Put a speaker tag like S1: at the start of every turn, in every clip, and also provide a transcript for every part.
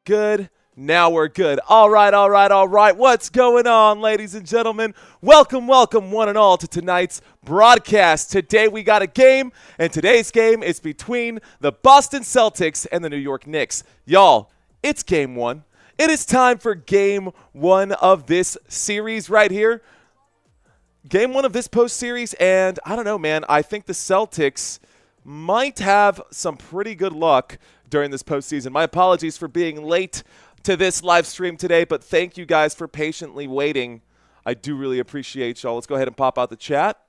S1: good? Now we're good. All right. What's going on, ladies and gentlemen? Welcome, one and all, to tonight's broadcast. Today we got a game, and today's game is between the Boston Celtics and the New York Knicks. Y'all, it's game one. It is time for game one of this series right here. Game one of this post-series, and I don't know, man. I think the Celtics might have some pretty good luck during this postseason. My apologies for being late to this live stream today, but thank you guys for patiently waiting. I do really appreciate y'all. Let's go ahead and pop out the chat.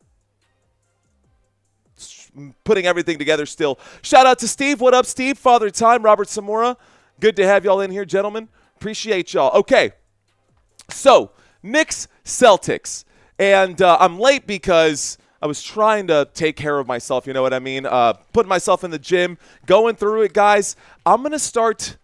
S1: Putting everything together still. Shout out to Steve. What up, Steve? Father Time, Robert Samora. Good to have y'all in here, gentlemen. Appreciate y'all. Okay, so Knicks, Celtics. And I'm late because I was trying to take care of myself, you know what I mean? Putting myself in the gym, going through it, guys. I'm going to start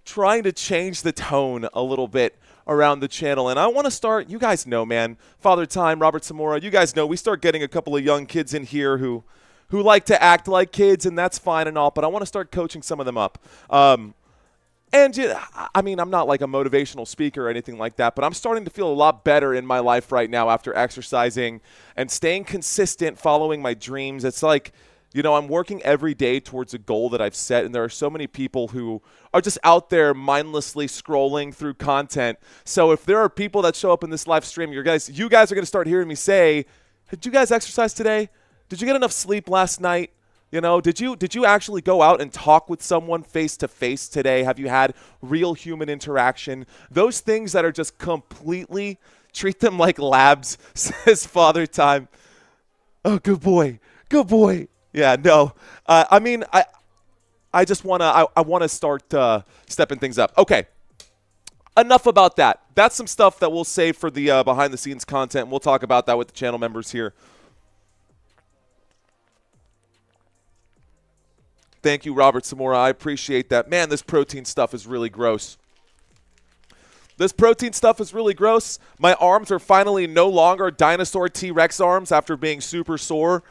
S1: trying to change the tone a little bit around the channel. And I want to start, you guys know, man, Father Time, Robert Samora, you guys know, we start getting a couple of young kids in here who like to act like kids, and that's fine and all, but I want to start coaching some of them up. And, I mean, I'm not like a motivational speaker or anything like that, but I'm starting to feel a lot better in my life right now after exercising and staying consistent, following my dreams. It's like, you know, I'm working every day towards a goal that I've set, and there are so many people who are just out there mindlessly scrolling through content. So if there are people that show up in this live stream, you guys are going to start hearing me say, did you guys exercise today? Did you get enough sleep last night? You know, did you actually go out and talk with someone face to face today? Have you had real human interaction? Those things that are just completely, treat them like labs, says Father Time. Oh, good boy. Good boy. Yeah, no. I mean, I just want to start stepping things up. Okay. Enough about that. That's some stuff that we'll save for the behind the scenes content. We'll talk about that with the channel members here. Thank you, Robert Samora. I appreciate that. Man, this protein stuff is really gross. This protein stuff is really gross. My arms are finally no longer dinosaur T-Rex arms after being super sore.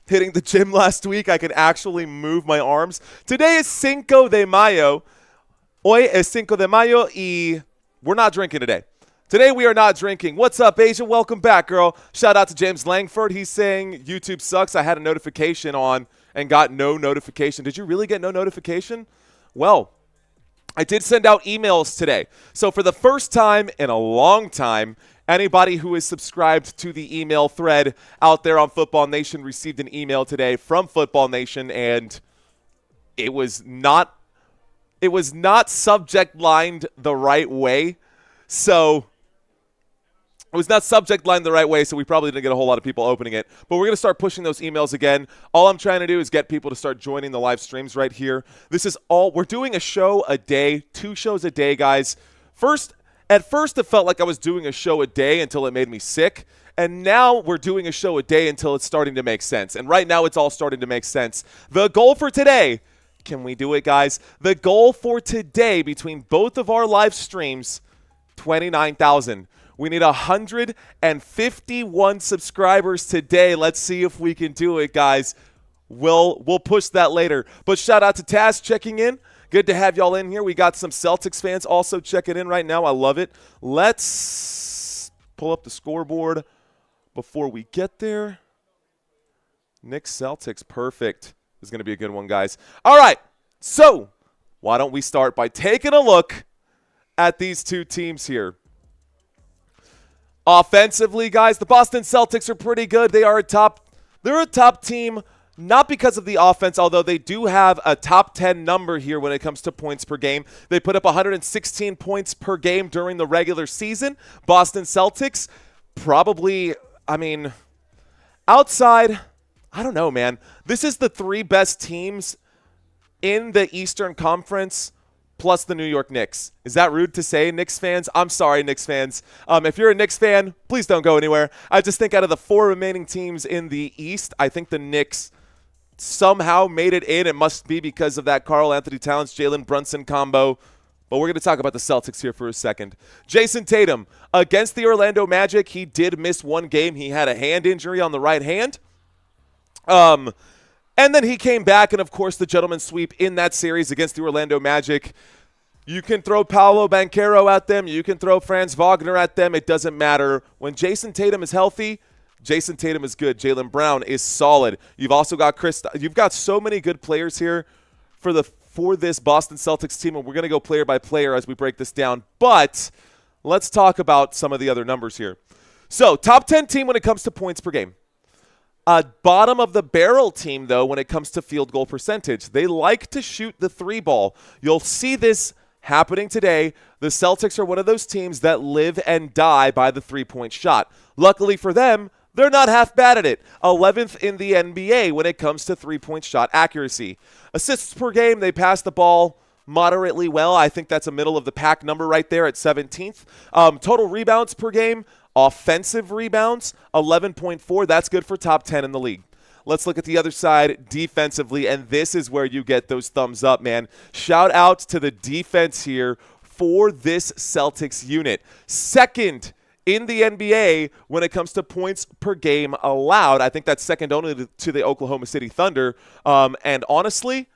S1: Hitting the gym last week, I can actually move my arms. Today is Cinco de Mayo. Hoy es Cinco de Mayo y we're not drinking today. Today we are not drinking. What's up, Asia? Welcome back, girl. Shout out to James Langford. He's saying YouTube sucks. I had a notification on and got no notification. Did you really get no notification? Well, I did send out emails today. So for the first time in a long time, anybody who is subscribed to the email thread out there on Football Nation received an email today from Football Nation, and it was not subject lined the right way. So it was not subject lined the right way, so we probably didn't get a whole lot of people opening it. But we're going to start pushing those emails again. All I'm trying to do is get people to start joining the live streams right here. This is all – we're doing a show a day, 2 shows a day, guys. At first, it felt like I was doing a show a day until it made me sick. And now we're doing a show a day until it's starting to make sense. And right now it's all starting to make sense. The goal for today – can we do it, guys? The goal for today between both of our live streams, 29,000. We need 151 subscribers today. Let's see if we can do it, guys. We'll push that later. But shout out to Taz checking in. Good to have y'all in here. We got some Celtics fans also checking in right now. I love it. Let's pull up the scoreboard before we get there. Knicks Celtics, perfect. This is going to be a good one, guys. All right, so why don't we start by taking a look at these two teams here. Offensively, guys, the Boston Celtics are pretty good. They're a top team, not because of the offense, although they do have a top 10 number here when it comes to points per game. They put up 116 points per game during the regular season. Boston Celtics, probably, I mean, outside, I don't know, man. This is the 3 best teams in the Eastern Conference plus the New York Knicks. Is that rude to say, Knicks fans? I'm sorry, Knicks fans. If you're a Knicks fan, please don't go anywhere. I just think out of the 4 remaining teams in the East, I think the Knicks somehow made it in. It must be because of that Karl Anthony Towns, Jalen Brunson combo. But we're going to talk about the Celtics here for a second. Jayson Tatum, against the Orlando Magic, he did miss 1 game. He had a hand injury on the right hand. And then he came back, and, of course, the gentleman sweep in that series against the Orlando Magic. You can throw Paolo Banchero at them. You can throw Franz Wagner at them. It doesn't matter. When Jayson Tatum is healthy, Jayson Tatum is good. Jaylen Brown is solid. You've also got You've got so many good players here for this Boston Celtics team, and we're going to go player by player as we break this down. But let's talk about some of the other numbers here. So, top 10 team when it comes to points per game. Bottom of the barrel team, though, when it comes to field goal percentage. They like to shoot the three ball. You'll see this happening today. The Celtics are one of those teams that live and die by the three-point shot. Luckily for them, they're not half bad at it. 11th in the NBA when it comes to three-point shot accuracy. Assists per game, they pass the ball moderately well. I think that's a middle-of-the-pack number right there at 17th. Total rebounds per game, offensive rebounds, 11.4. That's good for top 10 in the league. Let's look at the other side defensively, and this is where you get those thumbs up, man. Shout out to the defense here for this Celtics unit. Second in the NBA when it comes to points per game allowed. I think that's second only to the Oklahoma City Thunder. And honestly,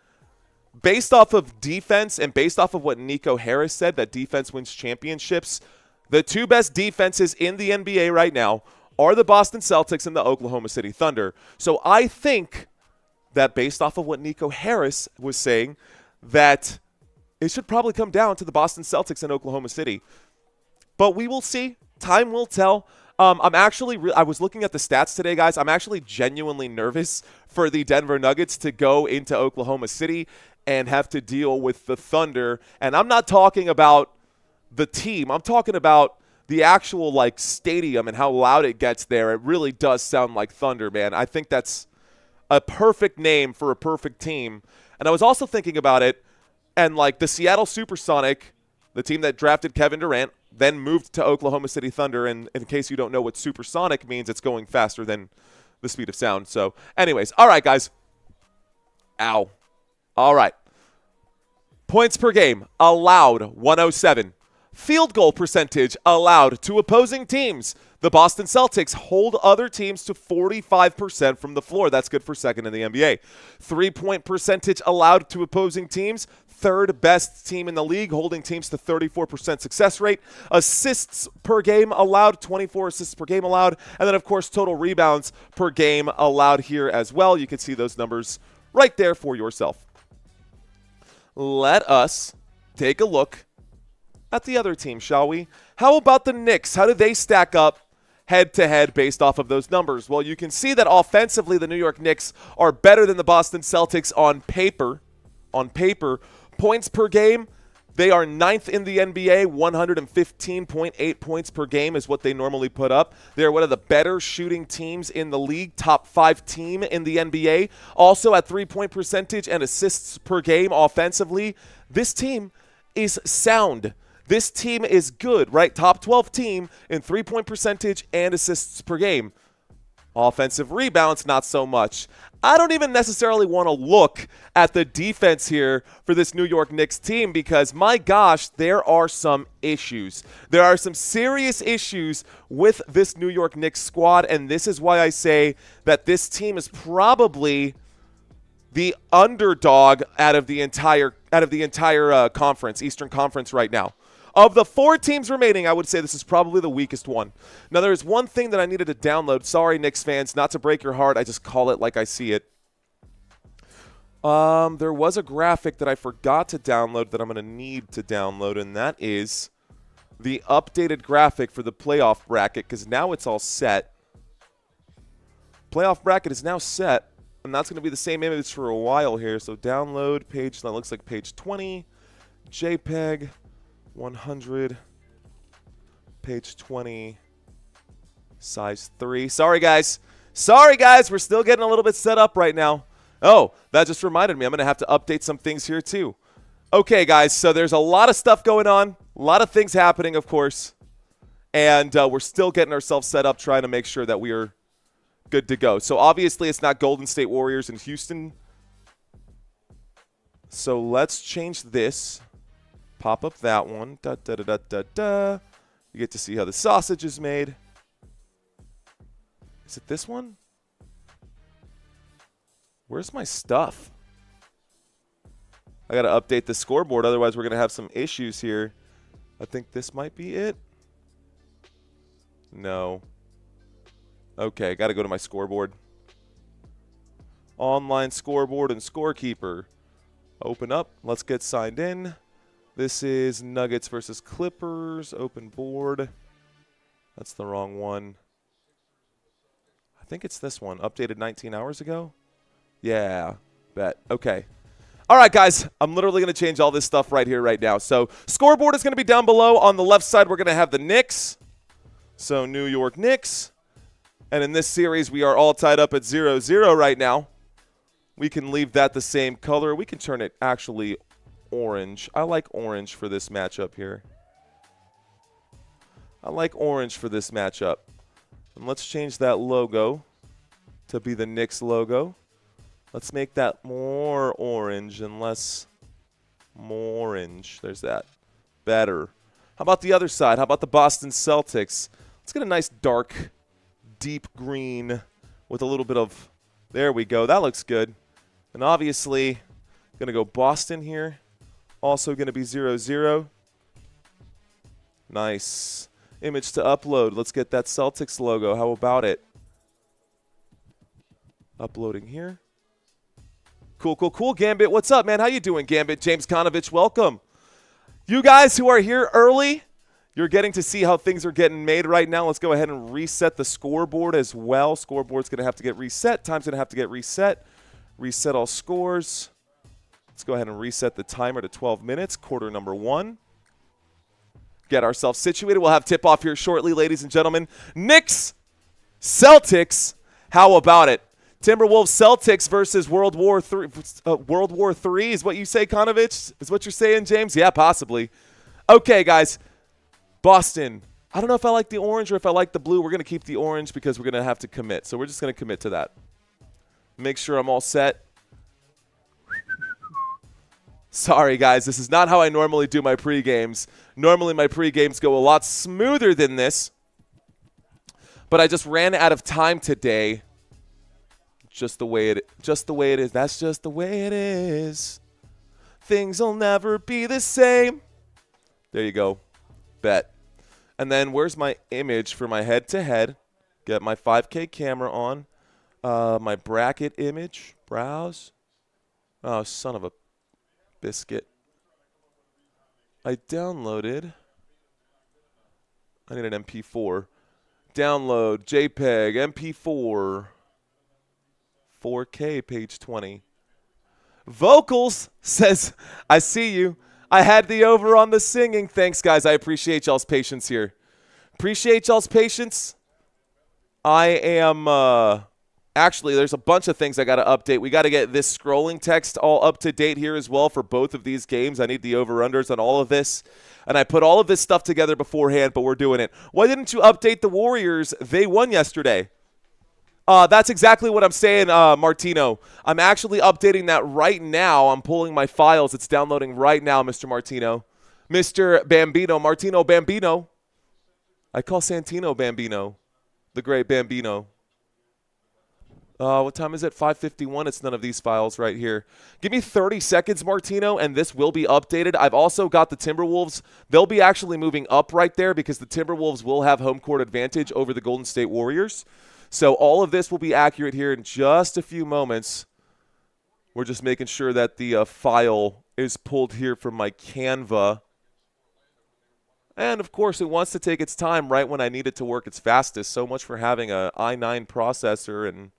S1: based off of defense and based off of what Nico Harris said, that defense wins championships, the two best defenses in the NBA right now are the Boston Celtics and the Oklahoma City Thunder. So I think that based off of what Nico Harris was saying, that it should probably come down to the Boston Celtics and Oklahoma City. But we will see. Time will tell. I was looking at the stats today, guys. I'm actually genuinely nervous for the Denver Nuggets to go into Oklahoma City and have to deal with the Thunder. And I'm not talking about the team. I'm talking about the actual stadium and how loud it gets there. It really does sound like thunder, man. I think that's a perfect name for a perfect team. And I was also thinking about it, and the Seattle Supersonic, the team that drafted Kevin Durant, then moved to Oklahoma City Thunder. And in case you don't know what supersonic means, it's going faster than the speed of sound. So anyways, all right, guys. Ow. All right. Points per game allowed 107. Field goal percentage allowed to opposing teams. The Boston Celtics hold other teams to 45% from the floor. That's good for second in the NBA. Three-point percentage allowed to opposing teams. Third best team in the league, holding teams to 34% success rate. Assists per game allowed, 24 assists per game allowed. And then, of course, total rebounds per game allowed here as well. You can see those numbers right there for yourself. Let us take a look at the other team, shall we? How about the Knicks? How do they stack up head-to-head based off of those numbers? Well, you can see that offensively the New York Knicks are better than the Boston Celtics on paper. On paper, points per game, they are 9th in the NBA. 115.8 points per game is what they normally put up. They're one of the better shooting teams in the league, top 5 team in the NBA. Also at three-point percentage and assists per game offensively, this team is sound. This team is good, right? Top 12 team in three-point percentage and assists per game. Offensive rebounds, not so much. I don't even necessarily want to look at the defense here for this New York Knicks team because, my gosh, there are some issues. There are some serious issues with this New York Knicks squad, and this is why I say that this team is probably the underdog out of the entire conference, Eastern Conference right now. Of the 4 teams remaining, I would say this is probably the weakest one. Now, there is one thing that I needed to download. Sorry, Knicks fans, not to break your heart. I just call it like I see it. There was a graphic that I forgot to download that I'm going to need to download, and that is the updated graphic for the playoff bracket because now it's all set. Playoff bracket is now set, and that's going to be the same image for a while here. So download page, that looks like page 20, JPEG. 100, page 20, size 3. Sorry, guys. We're still getting a little bit set up right now. Oh, that just reminded me. I'm going to have to update some things here, too. Okay, guys, so there's a lot of stuff going on, a lot of things happening, of course, and we're still getting ourselves set up, trying to make sure that we are good to go. So, obviously, it's not Golden State Warriors in Houston. So, let's change this. Pop up that one. Da, da, da, da, da, da. You get to see how the sausage is made. Is it this one? Where's my stuff? I got to update the scoreboard. Otherwise, we're going to have some issues here. I think this might be it. No. Okay, got to go to my scoreboard. Online scoreboard and scorekeeper. Open up. Let's get signed in. This is Nuggets versus Clippers. Open board. That's the wrong one. I think it's this one. Updated 19 hours ago. Yeah, bet. Okay. All right, guys. I'm literally going to change all this stuff right here, right now. So scoreboard is going to be down below. On the left side, we're going to have the Knicks. So New York Knicks. And in this series, we are all tied up at 0-0 right now. We can leave that the same color. We can turn it actually orange. I like orange for this matchup here. I like orange for this matchup. And let's change that logo to be the Knicks logo. Let's make that more orange and less more orange. There's that. Better. How about the other side? How about the Boston Celtics? Let's get a nice dark, deep green with a little bit of, there we go. That looks good. And obviously, going to go Boston here. Also going to be 0-0. Nice. Image to upload. Let's get that Celtics logo. How about it? Uploading here. Cool, cool, cool. Gambit, what's up, man? How you doing, Gambit? James Konovich, welcome. You guys who are here early, you're getting to see how things are getting made right now. Let's go ahead and reset the scoreboard as well. Scoreboard's going to have to get reset. Time's going to have to get reset. Reset all scores. Let's go ahead and reset the timer to 12 minutes, quarter number 1. Get ourselves situated. We'll have tip-off here shortly, ladies and gentlemen. Knicks, Celtics, how about it? Timberwolves, Celtics versus World War III is what you say, Konovich? Is what you're saying, James? Yeah, possibly. Okay, guys. Boston. I don't know if I like the orange or if I like the blue. We're going to keep the orange because we're going to have to commit. So we're just going to commit to that. Make sure I'm all set. Sorry, guys. This is not how I normally do my pre-games. Normally, my pre-games go a lot smoother than this. But I just ran out of time today. Just the way it is. That's just the way it is. Things will never be the same. There you go. Bet. And then where's my image for my head-to-head? Get my 5K camera on. My bracket image. Browse. Oh, son of a biscuit. I downloaded. I need an MP4. Download JPEG MP4. 4K, page 20. Vocals says, I see you. I had the over on the singing. Thanks, guys. I appreciate y'all's patience here. Appreciate y'all's patience. I am, actually, there's a bunch of things I got to update. We got to get this scrolling text all up to date here as well for both of these games. I need the over-unders on all of this. And I put all of this stuff together beforehand, but we're doing it. Why didn't you update the Warriors? They won yesterday. That's exactly what I'm saying, Martino. I'm actually updating that right now. I'm pulling my files. It's downloading right now, Mr. Martino. Mr. Bambino, Martino Bambino. I call Santino Bambino, the great Bambino. What time is it? 5:51. It's none of these files right here. Give me 30 seconds, Martino, and this will be updated. I've also got the Timberwolves. They'll be actually moving up right there because the Timberwolves will have home court advantage over the Golden State Warriors. So all of this will be accurate here in just a few moments. We're just making sure that the file is pulled here from my Canva. And, of course, it wants to take its time right when I need it to work its fastest. So much for having an i9 processor and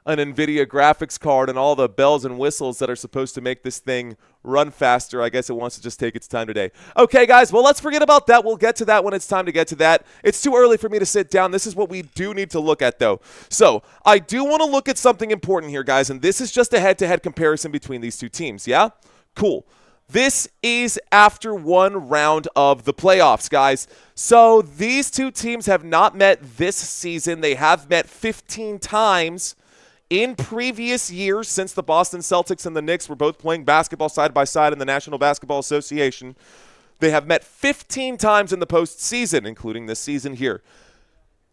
S1: an NVIDIA graphics card and all the bells and whistles that are supposed to make this thing run faster. I guess it wants to just take its time today. Okay, guys, well, let's forget about that. We'll get to that when it's time to get to that. It's too early for me to sit down. This is what we do need to look at, though. So I do want to look at something important here, guys, and this is just a head-to-head comparison between these two teams, yeah? Cool. This is after one round of the playoffs, guys. So these two teams have not met this season. They have met 15 times in previous years since the Boston Celtics and the Knicks were both playing basketball side by side in the National Basketball Association. They have met 15 times in the postseason, including this season here.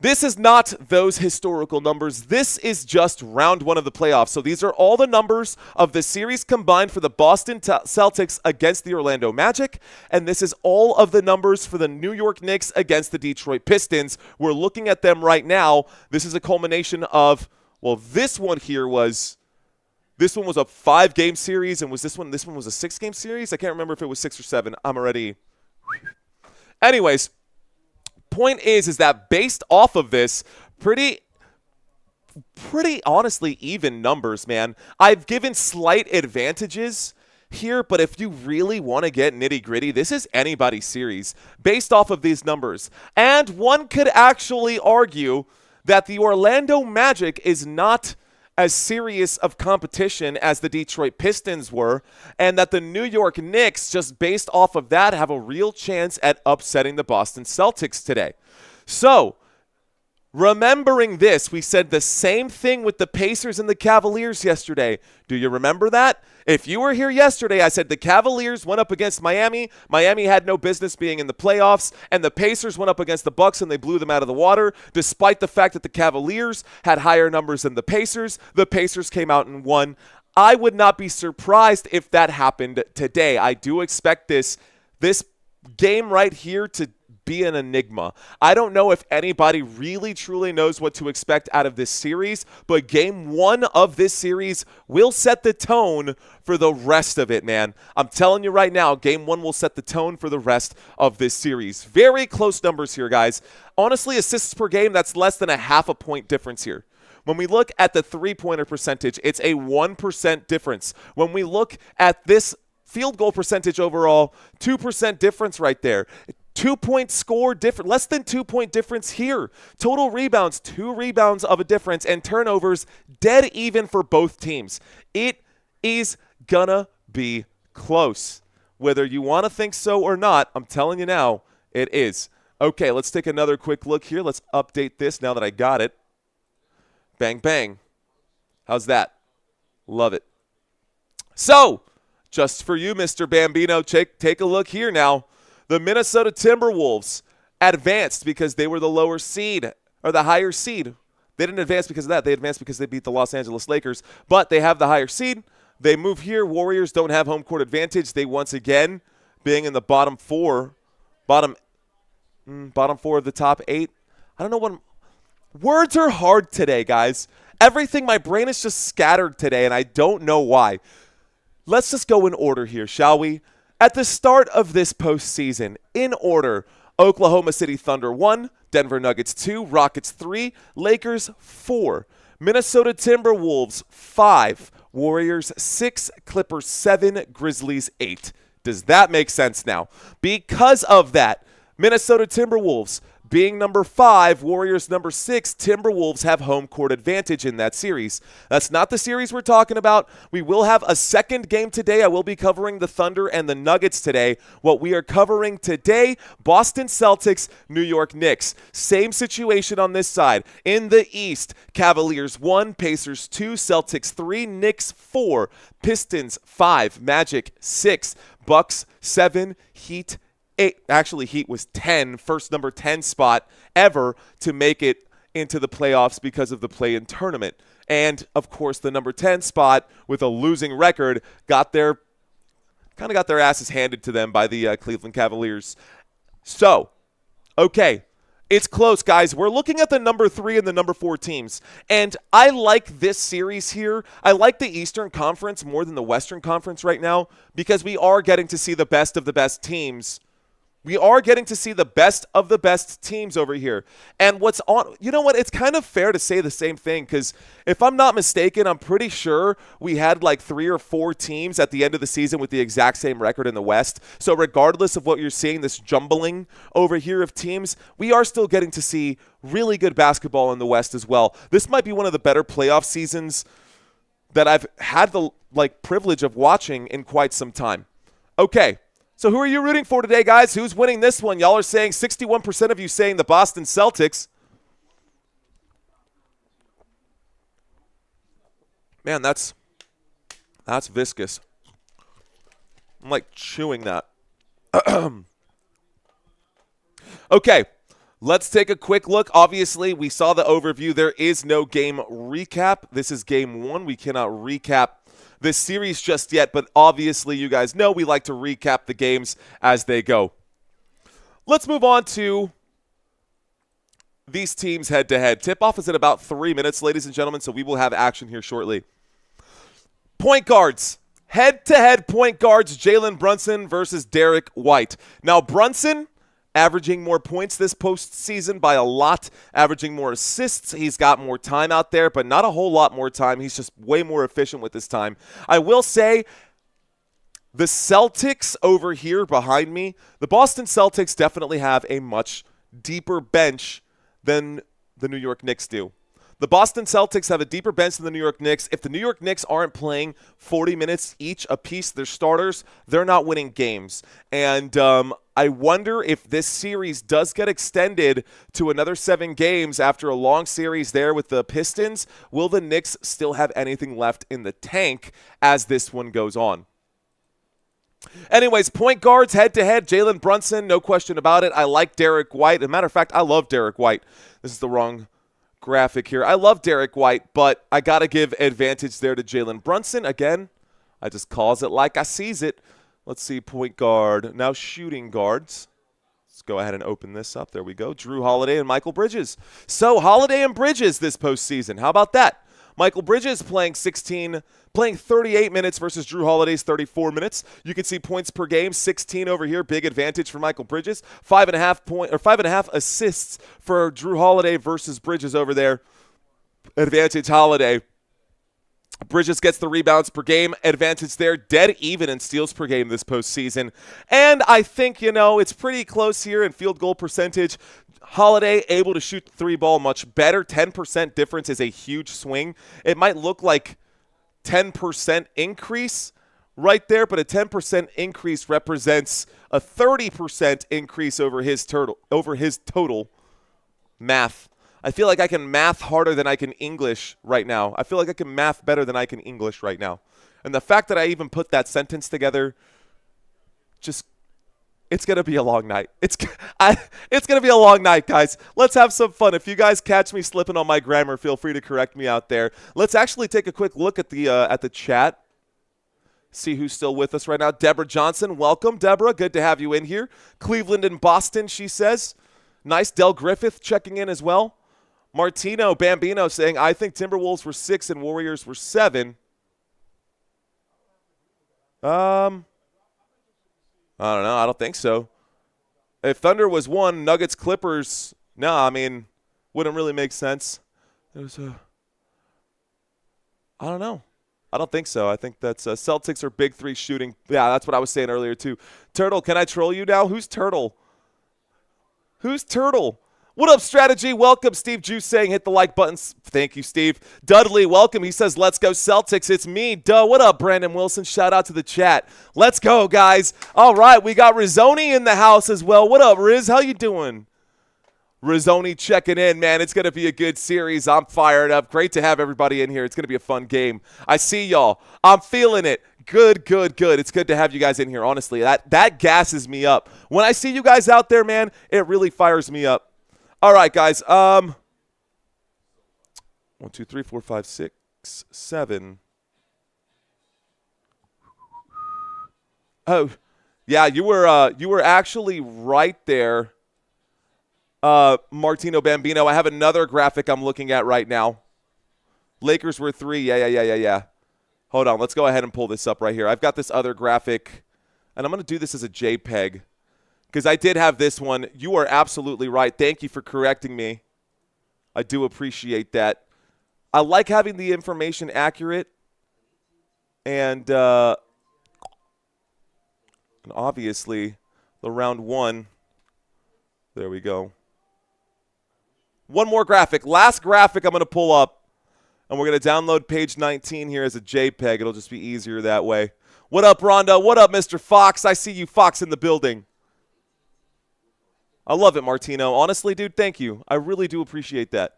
S1: This is not those historical numbers. This is just round one of the playoffs. So these are all the numbers of the series combined for the Boston Celtics against the Orlando Magic. And this is all of the numbers for the New York Knicks against the Detroit Pistons. We're looking at them right now. This is a culmination of, well, this one was a 5-game series. And this one was a 6-game series? I can't remember if it was 6 or 7. I'm already... Anyways. Point is that based off of this, pretty honestly even numbers, man. I've given slight advantages here, but if you really want to get nitty-gritty, this is anybody's series based off of these numbers. And one could actually argue that the Orlando Magic is not as serious of competition as the Detroit Pistons were, and that the New York Knicks, just based off of that, have a real chance at upsetting the Boston Celtics today. So, remembering this, we said the same thing with the Pacers and the Cavaliers yesterday. Do you remember that? If you were here yesterday, I said the Cavaliers went up against Miami. Miami had no business being in the playoffs, and the Pacers went up against the Bucks and they blew them out of the water. Despite the fact that the Cavaliers had higher numbers than the Pacers came out and won. I would not be surprised if that happened today. I do expect this game right here to be an enigma. I don't know if anybody really truly knows what to expect out of this series, but game 1 of this series will set the tone for the rest of it, man. I'm telling you right now, game 1 will set the tone for the rest of this series. Very close numbers here, guys. Honestly, assists per game, that's less than a half a point difference here. When we look at the three-pointer percentage, it's a 1% difference. When we look at this field goal percentage overall, 2% difference right there. 2-point score difference, less than 2-point difference here. Total rebounds, 2 rebounds of a difference, and turnovers dead even for both teams. It is gonna be close. Whether you want to think so or not, I'm telling you now, it is. Okay, let's take another quick look here. Let's update this now that I got it. Bang, bang. How's that? Love it. So, just for you, Mr. Bambino, take a look here now. The Minnesota Timberwolves advanced because they were the lower seed, or the higher seed. They didn't advance because of that. They advanced because they beat the Los Angeles Lakers. But they have the higher seed. They move here. Warriors don't have home court advantage. They once again, being in the bottom four of the top 8. I don't know what. Words are hard today, guys. Everything, my brain is just scattered today, and I don't know why. Let's just go in order here, shall we? At the start of this postseason, in order, Oklahoma City Thunder 1, Denver Nuggets 2, Rockets 3, Lakers 4, Minnesota Timberwolves 5, Warriors 6, Clippers 7, Grizzlies 8. Does that make sense now? Because of that, Minnesota Timberwolves being number 5, Warriors number 6, Timberwolves have home court advantage in that series. That's not the series we're talking about. We will have a second game today. I will be covering the Thunder and the Nuggets today. What we are covering today, Boston Celtics, New York Knicks. Same situation on this side. In the East, Cavaliers 1, Pacers 2, Celtics 3, Knicks 4, Pistons 5, Magic 6, Bucks 7, Heat 8. Actually, Heat was 10, first number 10 spot ever to make it into the playoffs because of the play-in tournament. And, of course, the number 10 spot with a losing record got their asses handed to them by the Cleveland Cavaliers. So, okay, it's close, guys. We're looking at the number 3 and the number 4 teams. And I like this series here. I like the Eastern Conference more than the Western Conference right now because we are getting to see the best of the best teams. We are getting to see the best of the best teams over here. And what's on, you know what? It's kind of fair to say the same thing because if I'm not mistaken, I'm pretty sure we had like 3 or 4 teams at the end of the season with the exact same record in the West. So regardless of what you're seeing, this jumbling over here of teams, we are still getting to see really good basketball in the West as well. This might be one of the better playoff seasons that I've had the privilege of watching in quite some time. Okay. So who are you rooting for today, guys? Who's winning this one? Y'all are saying 61% of you saying the Boston Celtics. Man, that's viscous. I'm like chewing that. Okay, Let's take a quick look. Obviously, we saw the overview. There is no game recap. This is game one. We cannot recap this series just yet, but obviously you guys know we like to recap the games as they go. Let's move on to these teams head-to-head. Tip-off is in about 3 minutes, ladies and gentlemen, so we will have action here shortly. Point guards. Head-to-head point guards, Jalen Brunson versus Derek White. Now, Brunson averaging more points this postseason by a lot, averaging more assists. He's got more time out there, but not a whole lot more time. He's just way more efficient with his time. I will say the Celtics over here behind me, the Boston Celtics definitely have a much deeper bench than the New York Knicks do. The Boston Celtics have a deeper bench than the New York Knicks. If the New York Knicks aren't playing 40 minutes each apiece, their starters, they're not winning games. And I wonder if this series does get extended to another 7 games after a long series there with the Pistons. Will the Knicks still have anything left in the tank as this one goes on? Anyways, point guards head-to-head, Jalen Brunson, no question about it. I like Derek White. As a matter of fact, I love Derek White. This is the wrong graphic here. I love Derek White, but I got to give advantage there to Jalen Brunson. Again, I just calls it like I sees it. Let's see, point guard. Now shooting guards. Let's go ahead and open this up. There we go. Drew Holiday and Michael Bridges. So Holiday and Bridges this postseason. How about that? Michael Bridges playing 38 minutes versus Drew Holiday's 34 minutes. You can see points per game, 16 over here. Big advantage for Michael Bridges. 5.5 assists for Drew Holiday versus Bridges over there. Advantage Holiday. Bridges gets the rebounds per game. Advantage there. Dead even in steals per game this postseason. And I think, it's pretty close here in field goal percentage. Holiday able to shoot the 3-ball much better. 10% difference is a huge swing. It might look like 10% increase right there, but a 10% increase represents a 30% increase over his total math. I feel like I can math harder than I can English right now. I feel like I can math better than I can English right now. And the fact that I even put that sentence together, it's going to be a long night. It's going to be a long night, guys. Let's have some fun. If you guys catch me slipping on my grammar, feel free to correct me out there. Let's actually take a quick look at the chat. See who's still with us right now. Deborah Johnson, welcome, Deborah. Good to have you in here. Cleveland and Boston, she says. Nice. Del Griffith checking in as well. Martino Bambino saying, I think Timberwolves were 6 and Warriors were 7. I don't know. I don't think so. If Thunder was 1, Nuggets, Clippers, wouldn't really make sense. It was I don't know. I don't think so. I think that's Celtics are big 3 shooting. Yeah, that's what I was saying earlier too. Turtle, can I troll you now? Who's Turtle? Who's Turtle? What up, Strategy? Welcome. Steve Juice saying hit the like buttons. Thank you, Steve. Dudley, welcome. He says, let's go Celtics. It's me. Duh. What up, Brandon Wilson? Shout out to the chat. Let's go, guys. All right. We got Rizzoni in the house as well. What up, Riz? How you doing? Rizzoni checking in, man. It's going to be a good series. I'm fired up. Great to have everybody in here. It's going to be a fun game. I see y'all. I'm feeling it. Good. It's good to have you guys in here, honestly. That gasses me up. When I see you guys out there, man, it really fires me up. All right, guys. 1, 2, 3, 4, 5, 6, 7. Oh, yeah, you were actually right there, Martino Bambino. I have another graphic I'm looking at right now. Lakers were 3. Yeah. Hold on. Let's go ahead and pull this up right here. I've got this other graphic, and I'm going to do this as a JPEG. Because I did have this one. You are absolutely right. Thank you for correcting me. I do appreciate that. I like having the information accurate. And obviously, the round 1. There we go. One more graphic. Last graphic I'm going to pull up. And we're going to download page 19 here as a JPEG. It'll just be easier that way. What up, Rondo? What up, Mr. Fox? I see you, Fox, in the building. I love it, Martino. Honestly, dude, thank you. I really do appreciate that.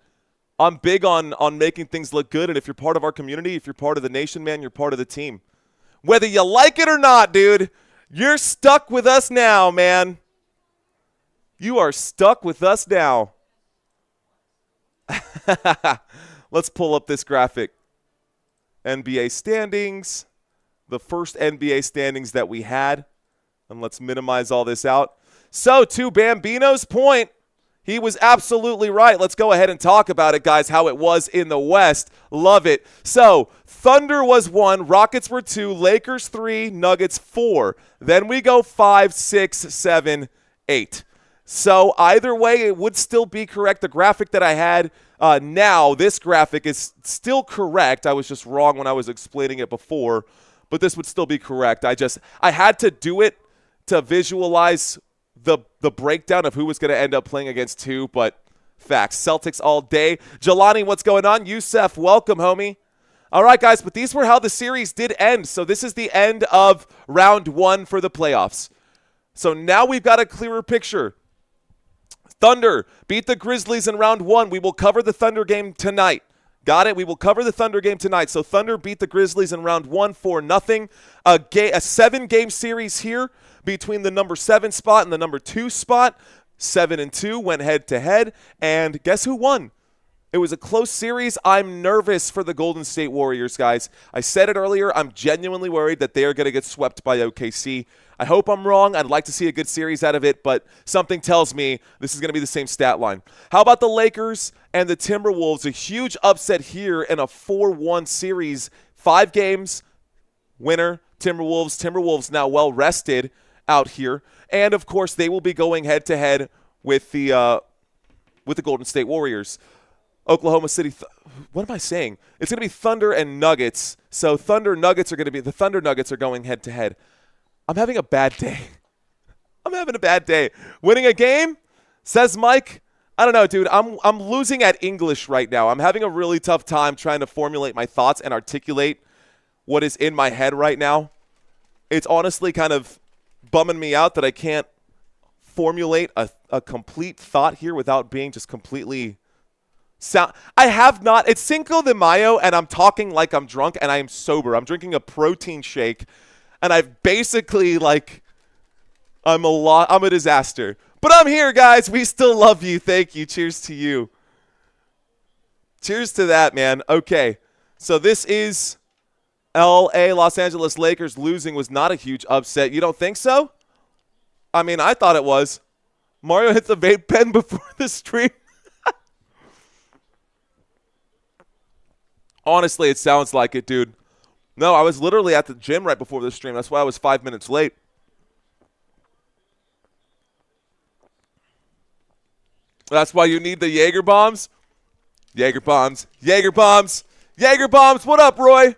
S1: I'm big on making things look good, and if you're part of our community, if you're part of the nation, man, you're part of the team. Whether you like it or not, dude, you're stuck with us now, man. You are stuck with us now. Let's pull up this graphic. NBA standings. The first NBA standings that we had. And let's minimize all this out. So, to Bambino's point, he was absolutely right. Let's go ahead and talk about it, guys, how it was in the West. Love it. So, Thunder was 1, Rockets were 2, Lakers 3, Nuggets 4. Then we go 5, 6, 7, 8. So, either way, it would still be correct. The graphic that I had now, this graphic is still correct. I was just wrong when I was explaining it before, but this would still be correct. I had to do it to visualize the breakdown of who was going to end up playing against who, but facts. Celtics all day. Jelani, what's going on? Youssef, welcome, homie. All right, guys, but these were how the series did end. So this is the end of round 1 for the playoffs. So now we've got a clearer picture. Thunder beat the Grizzlies in round 1. We will cover the Thunder game tonight. Got it? We will cover the Thunder game tonight. So Thunder beat the Grizzlies in round 1 for nothing. A 7-game series here between the number 7 spot and the number 2 spot. 7-2 went head-to-head. And guess who won? It was a close series. I'm nervous for the Golden State Warriors, guys. I said it earlier. I'm genuinely worried that they are going to get swept by OKC. I hope I'm wrong. I'd like to see a good series out of it, but something tells me this is going to be the same stat line. How about the Lakers and the Timberwolves? A huge upset here in a 4-1 series. 5 games, winner, Timberwolves. Timberwolves now well rested out here. And, of course, they will be going head-to-head with the Golden State Warriors. Oklahoma City, what am I saying? It's going to be Thunder and Nuggets. So the Thunder Nuggets are going head-to-head. I'm having a bad day. I'm having a bad day. Winning a game, says Mike. I don't know, dude. I'm losing at English right now. I'm having a really tough time trying to formulate my thoughts and articulate what is in my head right now. It's honestly kind of bumming me out that I can't formulate a complete thought here without being just completely I have not. It's Cinco de Mayo, and I'm talking like I'm drunk, and I am sober. I'm drinking a protein shake, and I've basically, I'm a disaster. But I'm here, guys. We still love you. Thank you. Cheers to you. Cheers to that, man. Okay, so this is L.A. Los Angeles Lakers losing was not a huge upset. You don't think so? I mean, I thought it was. Mario hit the vape pen before the stream. Honestly, it sounds like it, dude. No, I was literally at the gym right before the stream. That's why I was 5 minutes late. That's why you need the Jaeger bombs. Jaeger bombs. Jaeger bombs. Jaeger bombs. What up, Roy?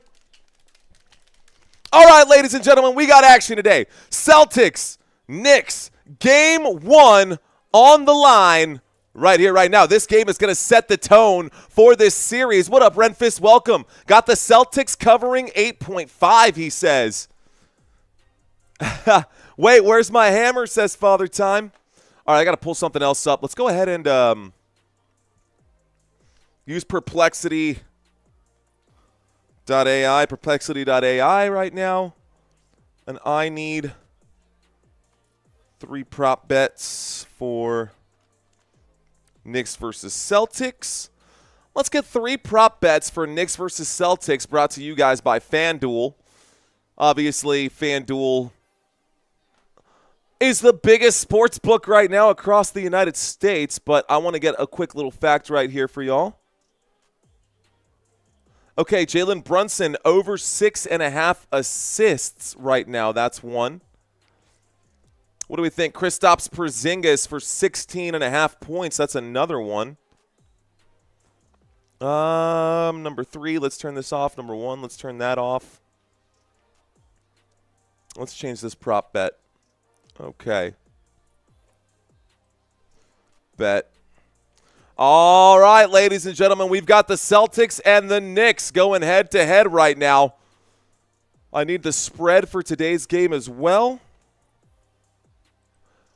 S1: All right, ladies and gentlemen, we got action today. Celtics, Knicks, game 1 on the line. Right here, right now. This game is going to set the tone for this series. What up, Renfist? Welcome. Got the Celtics covering 8.5, he says. Wait, where's my hammer, says Father Time. All right, I got to pull something else up. Let's go ahead and use perplexity.ai right now. And I need 3 prop bets for Knicks versus Celtics. Let's get 3 prop bets for Knicks versus Celtics brought to you guys by FanDuel. Obviously, FanDuel is the biggest sports book right now across the United States, but I want to get a quick little fact right here for y'all. Okay, Jalen Brunson over 6.5 assists right now. That's 1. What do we think? Kristaps Porzingis for 16.5 points. That's another 1. Number 3, let's turn this off. Number 1, let's turn that off. Let's change this prop bet. Okay. Bet. All right, ladies and gentlemen, we've got the Celtics and the Knicks going head-to-head right now. I need the spread for today's game as well.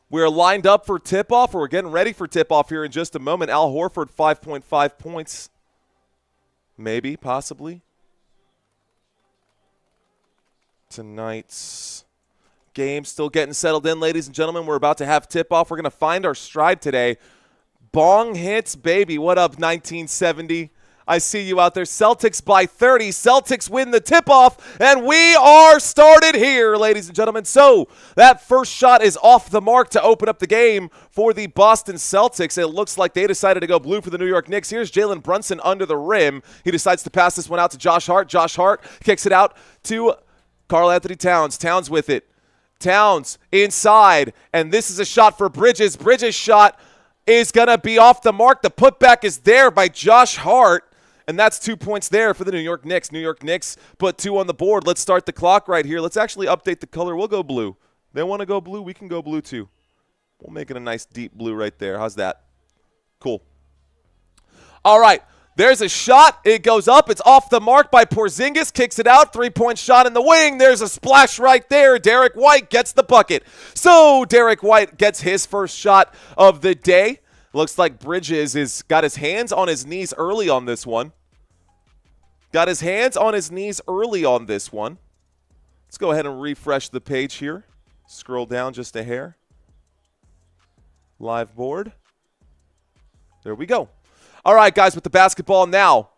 S1: We're lined up for tip-off, or we're getting ready for tip-off here in just a moment. Al Horford, 5.5 points. Maybe, possibly. Tonight's Game still getting settled in, ladies and gentlemen. We're about to have tip-off. We're going to find our stride today. Bong hits, baby. What up, 1970? I see you out there. Celtics by 30. Celtics win the tip-off, and we are started here, ladies and gentlemen. So that first shot is off the mark to open up the game for the Boston Celtics. It looks like they decided to go blue for the New York Knicks. Here's Jalen Brunson under the rim. He decides to pass this one out to Josh Hart. Josh Hart kicks it out to Karl-Anthony Towns. Towns with it. Towns inside, and this is a shot for Bridges. Bridges' shot is going to be off the mark. The putback is there by Josh Hart. And that's 2 points there for the New York Knicks. New York Knicks put 2 on the board. Let's start the clock right here. Let's actually update the color. We'll go blue. They want to go blue. We can go blue too. We'll make it a nice deep blue right there. How's that? Cool. All right. There's a shot. It goes up. It's off the mark by Porzingis. Kicks it out. 3-point shot in the wing. There's a splash right there. Derek White gets the bucket. So Derek White gets his first shot of the day. Looks like Bridges has got his hands on his knees early on this one. Got his hands on his knees early on this one. Let's go ahead and refresh the page here. Scroll down just a hair. Live board. There we go. All right, guys, with the basketball now.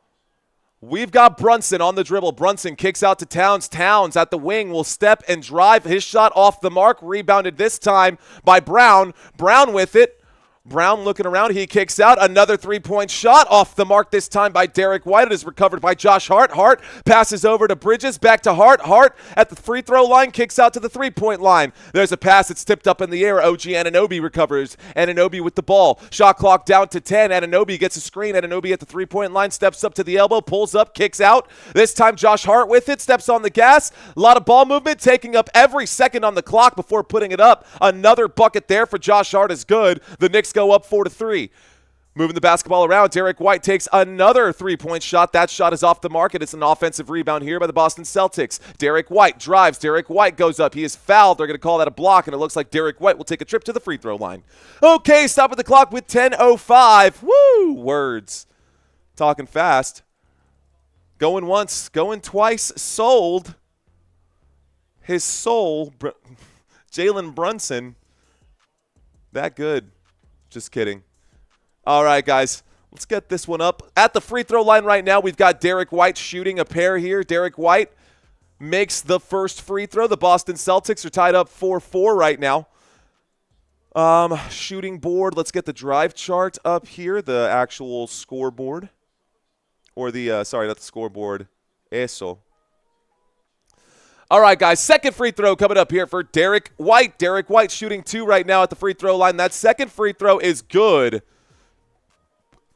S1: We've got Brunson on the dribble. Brunson kicks out to Towns. Towns at the wing will step and drive. His shot off the mark. Rebounded this time by Brown. Brown with it. Brown looking around. He kicks out. Another 3-point shot off the mark this time by Derek White. It is recovered by Josh Hart. Hart passes over to Bridges. Back to Hart. Hart at the free throw line kicks out to the 3-point line. There's a pass that's tipped up in the air. OG Anunoby recovers. Anunoby with the ball. Shot clock down to 10. Anunoby gets a screen. Anunoby at the 3-point line steps up to the elbow. Pulls up. Kicks out. This time Josh Hart with it. Steps on the gas. A lot of ball movement. Taking up every second on the clock before putting it up. Another bucket there for Josh Hart is good. The Knicks go up 4-3. Moving the basketball around, Derek White takes another 3-point shot. That shot is off the mark, and it's an offensive rebound here by the Boston Celtics. Derek White drives. Derek White goes up. He is fouled. They're going to call that a block, and it looks like Derek White will take a trip to the free throw line. Okay, stop at the clock with 10:05. Woo! Words. Talking fast. Going once, going twice, sold. His soul, Jalen Brunson. That good. Just kidding. All right, guys. Let's get this one up. At the free throw line right now, we've got Derek White shooting a pair here. Derek White makes the first free throw. The Boston Celtics are tied up 4-4 right now. Shooting board. Let's get the drive chart up here. The actual scoreboard. Or the, sorry, not the scoreboard. Eso. All right, guys, second free throw coming up here for Derek White. Derek White shooting 2 right now at the free throw line. That second free throw is good.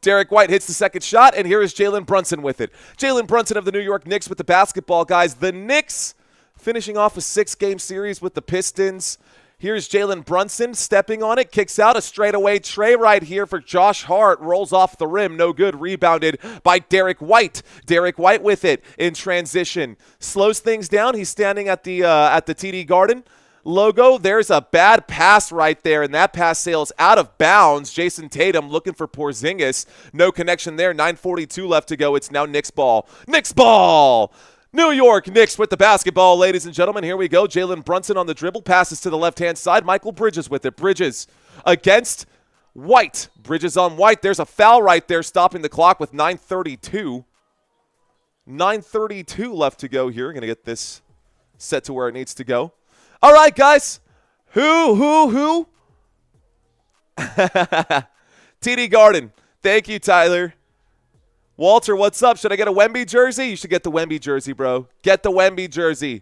S1: Derek White hits the second shot, and here is Jalen Brunson with it. Jalen Brunson of the New York Knicks with the basketball, guys. The Knicks finishing off a 6-game series with the Pistons. Here's Jalen Brunson stepping on it, kicks out a straightaway tray right here for Josh Hart, rolls off the rim, no good, rebounded by Derek White. Derek White with it in transition, slows things down. He's standing at the TD Garden logo. There's a bad pass right there, and that pass sails out of bounds. Jayson Tatum looking for Porzingis, no connection there. 9:42 left to go. It's now Knicks ball. Knicks ball. New York Knicks with the basketball, ladies and gentlemen. Here we go. Jalen Brunson on the dribble. Passes to the left-hand side. Michael Bridges with it. Bridges against White. Bridges on White. There's a foul right there stopping the clock with 9:32. 9:32 left to go here. Going to get this set to where it needs to go. All right, guys. Who? TD Garden. Thank you, Tyler. Walter, what's up? Should I get a Wemby jersey? You should get the Wemby jersey, bro. Get the Wemby jersey.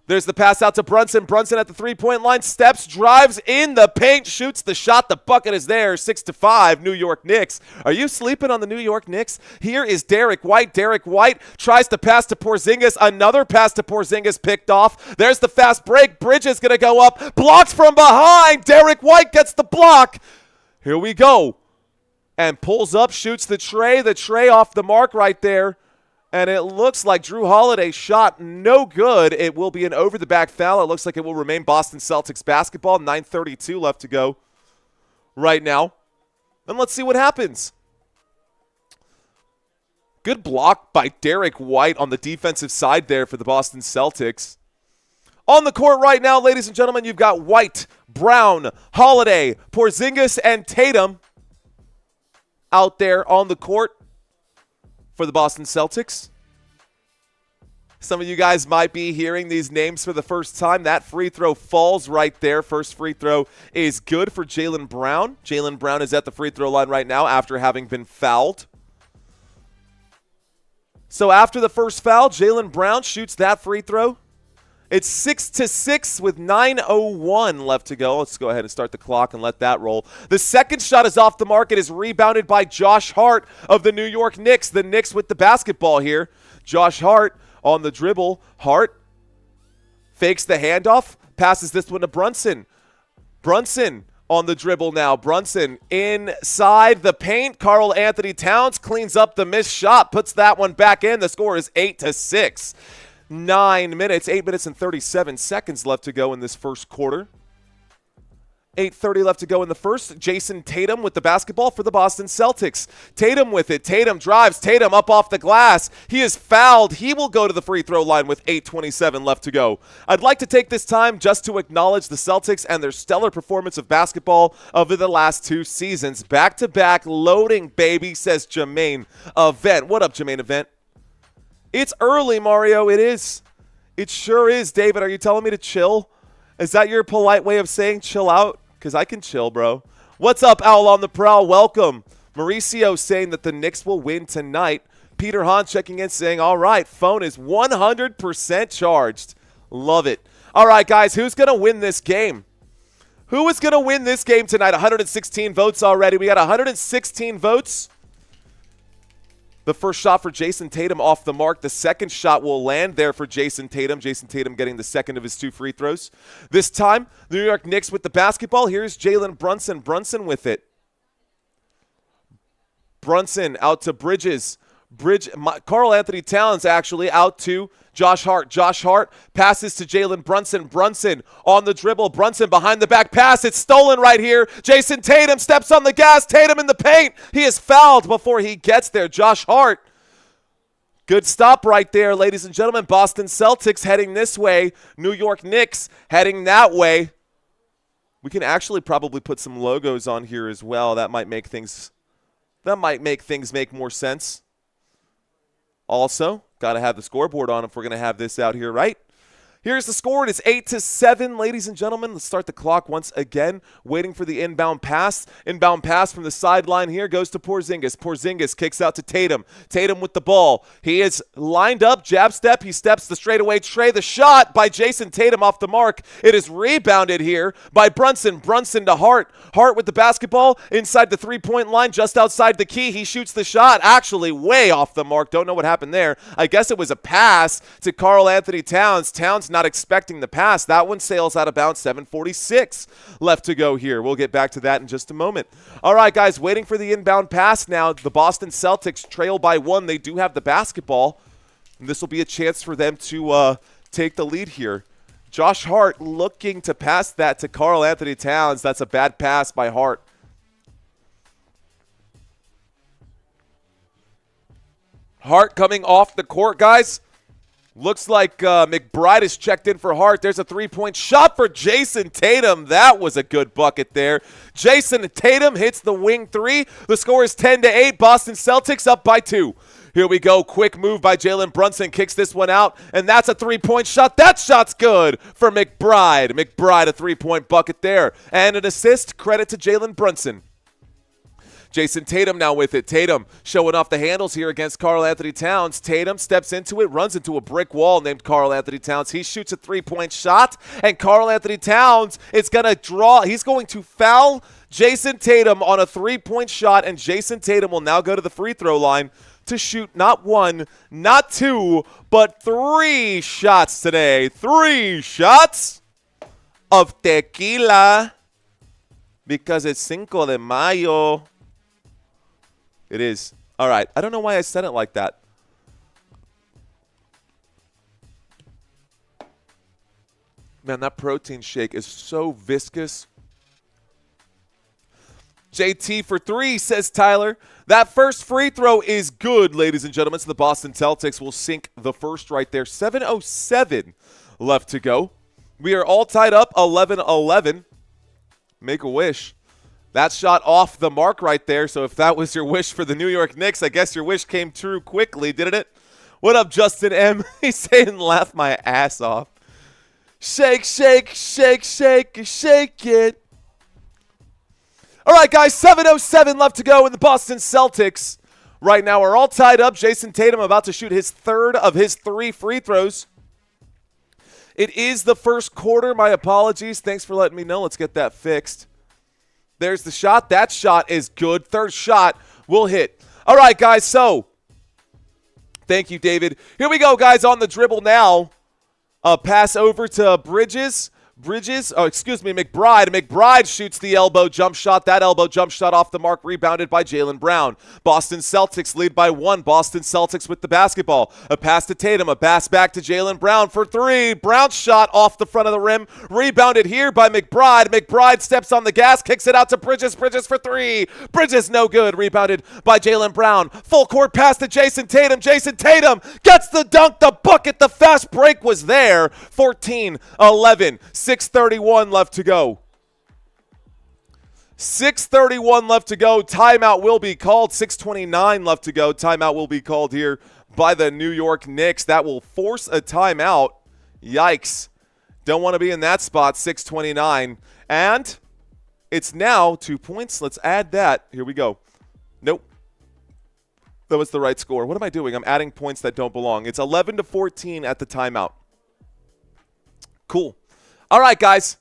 S1: There's the pass out to Brunson. Brunson at the 3-point line. Steps, drives in the paint, shoots the shot. The bucket is there. 6-5, New York Knicks. Are you sleeping on the New York Knicks? Here is Derek White. Derek White tries to pass to Porzingis. Another pass to Porzingis picked off. There's the fast break. Bridges going to go up. Blocks from behind. Derek White gets the block. Here we go. And pulls up, shoots the tray off the mark right there. And it looks like Drew Holiday's shot no good. It will be an over-the-back foul. It looks like it will remain Boston Celtics basketball. 9:32 left to go right now. And let's see what happens. Good block by Derek White on the defensive side there for the Boston Celtics. On the court right now, ladies and gentlemen, you've got White, Brown, Holiday, Porzingis, and Tatum out there on the court for the Boston Celtics. Some of you guys might be hearing these names for the first time. That free throw falls right there. First free throw is good for Jaylen Brown. Jaylen Brown is at the free throw line right now after having been fouled. So after the first foul, Jaylen Brown shoots that free throw. It's 6-6 with 9:01 left to go. Let's go ahead and start the clock and let that roll. The second shot is off the mark. It is rebounded by Josh Hart of the New York Knicks. The Knicks with the basketball here. Josh Hart on the dribble. Hart fakes the handoff, passes this one to Brunson. Brunson on the dribble now. Brunson inside the paint. Karl Anthony Towns cleans up the missed shot, puts that one back in. The score is 8-6. 8 minutes and 37 seconds left to go in this first quarter. 8:30 left to go in the first. Jayson Tatum with the basketball for the Boston Celtics. Tatum with it. Tatum drives. Tatum up off the glass. He is fouled. He will go to the free throw line with 8:27 left to go. I'd like to take this time just to acknowledge the Celtics and their stellar performance of basketball over the last 2 seasons. Back-to-back loading, baby, says Jermaine Event. What up, Jermaine Event? It's early, Mario. It is. It sure is. David, are you telling me to chill? Is that your polite way of saying chill out? Because I can chill, bro. What's up, Owl on the Prowl? Welcome. Mauricio saying that the Knicks will win tonight. Peter Hahn checking in saying, all right, phone is 100% charged. Love it. All right, guys, who's going to win this game? Who is going to win this game tonight? 116 votes already. We got 116 votes. The first shot for Jayson Tatum off the mark. The second shot will land there for Jayson Tatum. Jayson Tatum getting the second of his 2 free throws. This time, the New York Knicks with the basketball. Here's Jalen Brunson. Brunson with it. Brunson out to Bridges. Karl Anthony Towns actually out to Josh Hart. Josh Hart passes to Jalen Brunson. Brunson on the dribble. Brunson behind the back pass. It's stolen right here. Jayson Tatum steps on the gas. Tatum in the paint. He is fouled before he gets there. Josh Hart. Good stop right there, ladies and gentlemen. Boston Celtics heading this way. New York Knicks heading that way. We can actually probably put some logos on here as well. That might make things make more sense. Also, got to have the scoreboard on if we're going to have this out here, right? Here's the score. It is 8-7, ladies and gentlemen. Let's start the clock once again, waiting for the inbound pass. Inbound pass from the sideline here goes to Porzingis. Porzingis kicks out to Tatum. Tatum with the ball. He is lined up, jab step. He steps the straightaway tray. The shot by Jayson Tatum off the mark. It is rebounded here by Brunson. Brunson to Hart. Hart with the basketball inside the three-point line, just outside the key. He shoots the shot, actually way off the mark. Don't know what happened there. I guess it was a pass to Karl Anthony Towns. Towns not expecting the pass. That one sails out of bounds. 7:46 left to go here. We'll get back to that in just a moment. All right, guys, waiting for the inbound pass now. The Boston Celtics trail by 1. They do have the basketball. And this will be a chance for them to take the lead here. Josh Hart looking to pass that to Karl Anthony Towns. That's a bad pass by Hart. Hart coming off the court, guys. Looks like McBride is checked in for Hart. There's a three-point shot for Jayson Tatum. That was a good bucket there. Jayson Tatum hits the wing 3. The score is 10-8. Boston Celtics up by 2. Here we go. Quick move by Jalen Brunson. Kicks this one out, and that's a three-point shot. That shot's good for McBride. McBride, a three-point bucket there. And an assist. Credit to Jalen Brunson. Jayson Tatum now with it. Tatum showing off the handles here against Karl Anthony Towns. Tatum steps into it, runs into a brick wall named Karl Anthony Towns. He shoots a three-point shot, and Karl Anthony Towns is going to draw. He's going to foul Jayson Tatum on a three-point shot, and Jayson Tatum will now go to the free throw line to shoot not 1, not 2, but 3 shots today. 3 shots of tequila because it's Cinco de Mayo. It is. All right. I don't know why I said it like that. Man, that protein shake is so viscous. JT for 3, says Tyler. That first free throw is good, ladies and gentlemen. So the Boston Celtics will sink the first right there. 7:07 left to go. We are all tied up 11-11. Make a wish. That shot off the mark right there. So if that was your wish for the New York Knicks, I guess your wish came true quickly, didn't it? What up, Justin M? He's saying laugh my ass off. Shake, shake, shake, shake, shake it. All right, guys, 7:07 left to go in the Boston Celtics. Right now we're all tied up. Jayson Tatum about to shoot his third of his 3 free throws. It is the first quarter. My apologies. Thanks for letting me know. Let's get that fixed. There's the shot. That shot is good. Third shot will hit. All right, guys, so thank you, David. Here we go, guys, on the dribble now. Pass over to McBride. McBride shoots the elbow jump shot. That elbow jump shot off the mark, rebounded by Jaylen Brown. Boston Celtics lead by 1. Boston Celtics with the basketball. A pass to Tatum. A pass back to Jaylen Brown for 3. Brown shot off the front of the rim. Rebounded here by McBride. McBride steps on the gas, kicks it out to Bridges. Bridges for 3. Bridges no good. Rebounded by Jaylen Brown. Full court pass to Jayson Tatum. Jayson Tatum gets the dunk, the bucket. The fast break was there. 14-11. 6:31 left to go. 6:31 left to go. Timeout will be called. 6:29 left to go. Timeout will be called here by the New York Knicks. That will force a timeout. Yikes. Don't want to be in that spot. 6:29. And it's now 2 points. Let's add that. Here we go. Nope. That was the right score. What am I doing? I'm adding points that don't belong. It's 11-14 at the timeout. Cool. All right, guys.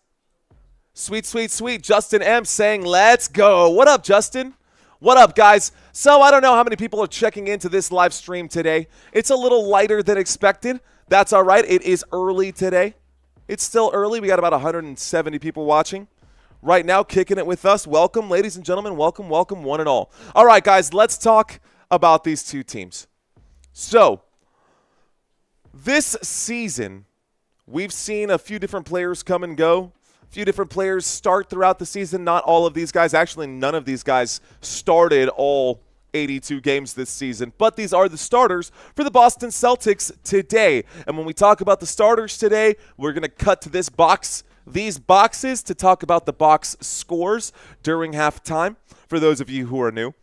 S1: Sweet, sweet, sweet. Justin M saying, let's go. What up, Justin? What up, guys? So I don't know how many people are checking into this live stream today. It's a little lighter than expected. That's all right. It is early today. It's still early. We got about 170 people watching right now, kicking it with us. Welcome, ladies and gentlemen. Welcome, welcome, one and all. All right, guys, let's talk about these two teams. So this season, we've seen a few different players come and go. A few different players start throughout the season. Not all of these guys. Actually, none of these guys started all 82 games this season. But these are the starters for the Boston Celtics today. And when we talk about the starters today, we're going to cut to these boxes to talk about the box scores during halftime for those of you who are new.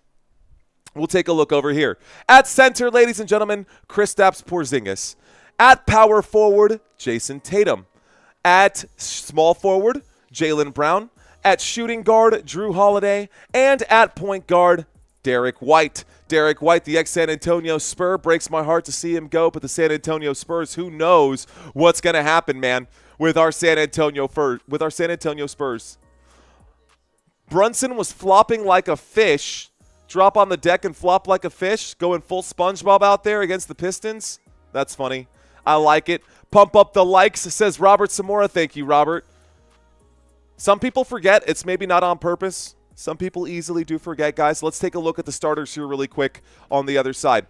S1: We'll take a look over here. At center, ladies and gentlemen, Kristaps Porzingis. At power forward, Jayson Tatum. At small forward, Jaylen Brown. At shooting guard, Drew Holiday. And at point guard, Derek White. Derek White, the ex-San Antonio Spur. Breaks my heart to see him go, but the San Antonio Spurs, who knows what's going to happen, man, with our San Antonio Spurs. Brunson was flopping like a fish. Drop on the deck and flop like a fish. Going full SpongeBob out there against the Pistons. That's funny. I like it. Pump up the likes, says Robert Samora. Thank you, Robert. Some people forget. It's maybe not on purpose. Some people easily do forget, guys. Let's take a look at the starters here really quick on the other side.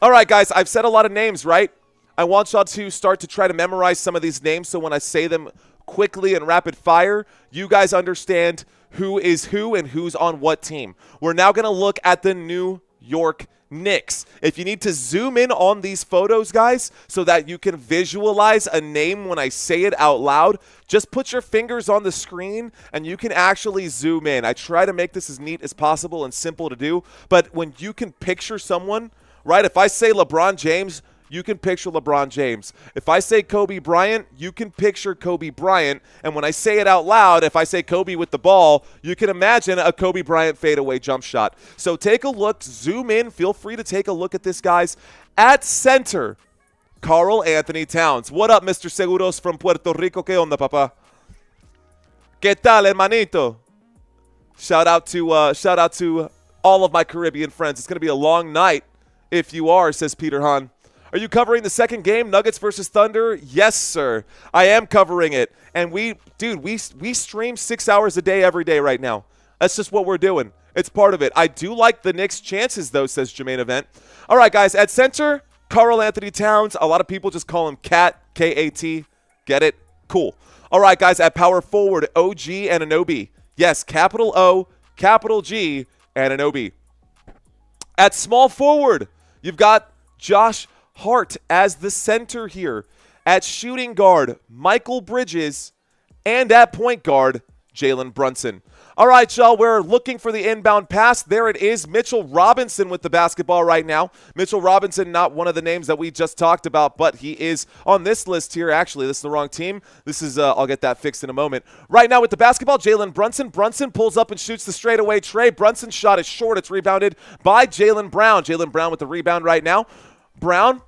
S1: All right, guys. I've said a lot of names, right? I want y'all to start to try to memorize some of these names so when I say them quickly and rapid fire, you guys understand who is who and who's on what team. We're now going to look at the New York Knicks. If you need to zoom in on these photos, guys, so that you can visualize a name when I say it out loud, just put your fingers on the screen and you can actually zoom in. I try to make this as neat as possible and simple to do, but when you can picture someone, right? If I say LeBron James, you can picture LeBron James. If I say Kobe Bryant, you can picture Kobe Bryant. And when I say it out loud, if I say Kobe with the ball, you can imagine a Kobe Bryant fadeaway jump shot. So take a look, zoom in. Feel free to take a look at this, guys. At center, Karl Anthony Towns. What up, Mr. Seguros from Puerto Rico? ¿Qué onda, papá? ¿Qué tal, hermanito? Shout out to all of my Caribbean friends. It's going to be a long night if you are, says Peter Hahn. Are you covering the second game, Nuggets versus Thunder? Yes, sir. I am covering it. And we stream 6 hours a day every day right now. That's just what we're doing. It's part of it. I do like the Knicks' chances, though, says Jermaine Event. All right, guys. At center, Karl Anthony Towns. A lot of people just call him Cat, K-A-T. Get it? Cool. All right, guys. At power forward, OG Anunoby. Yes, capital O, capital G, Anunoby. At small forward, you've got Josh Hart as the center here. At shooting guard, Michael Bridges. And at point guard, Jalen Brunson. All right, y'all, we're looking for the inbound pass. There it is. Mitchell Robinson with the basketball right now. Mitchell Robinson, not one of the names that we just talked about, but he is on this list here. Actually, this is the wrong team. This is, I'll get that fixed in a moment. Right now with the basketball, Jalen Brunson. Brunson pulls up and shoots the straightaway tray. Brunson's shot is short. It's rebounded by Jaylen Brown. Jaylen Brown with the rebound right now. Brown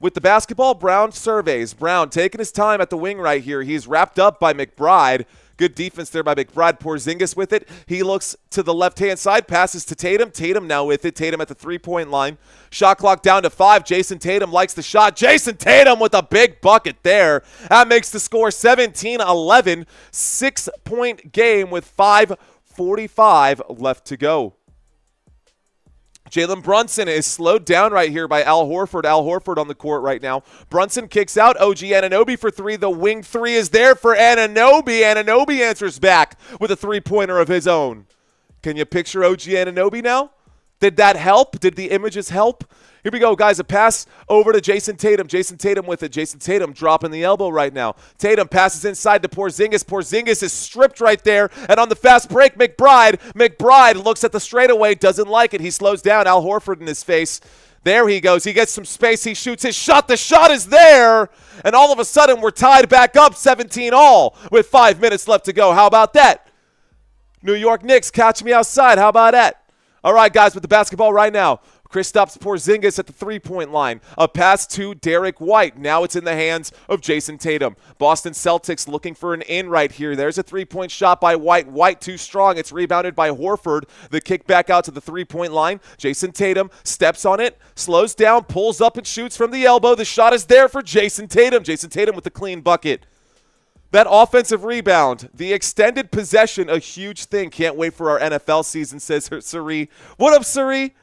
S1: with the basketball. Brown surveys. Brown taking his time at the wing right here. He's wrapped up by McBride. Good defense there by McBride. Porzingis with it. He looks to the left-hand side, passes to Tatum. Tatum now with it. Tatum at the three-point line. Shot clock down to 5. Jayson Tatum likes the shot. Jayson Tatum with a big bucket there. That makes the score 17-11. 6-point game with 5:45 left to go. Jalen Brunson is slowed down right here by Al Horford. Al Horford on the court right now. Brunson kicks out. OG Anunoby for 3. The wing 3 is there for Anunoby. Anunoby answers back with a three-pointer of his own. Can you picture OG Anunoby now? Did that help? Did the images help? Here we go, guys. A pass over to Jayson Tatum. Jayson Tatum with it. Jayson Tatum dropping the elbow right now. Tatum passes inside to Porzingis. Porzingis is stripped right there. And on the fast break, McBride looks at the straightaway, doesn't like it. He slows down. Al Horford in his face. There he goes. He gets some space. He shoots his shot. The shot is there. And all of a sudden, we're tied back up 17-all with 5 minutes left to go. How about that? New York Knicks, catch me outside. How about that? All right, guys, with the basketball right now. Kristaps Porzingis at the three-point line. A pass to Derek White. Now it's in the hands of Jayson Tatum. Boston Celtics looking for an in right here. There's a three-point shot by White. White too strong. It's rebounded by Horford. The kick back out to the three-point line. Jayson Tatum steps on it, slows down, pulls up and shoots from the elbow. The shot is there for Jayson Tatum. Jayson Tatum with the clean bucket. That offensive rebound, the extended possession, a huge thing. Can't wait for our NFL season, says Sari. What up, Sari?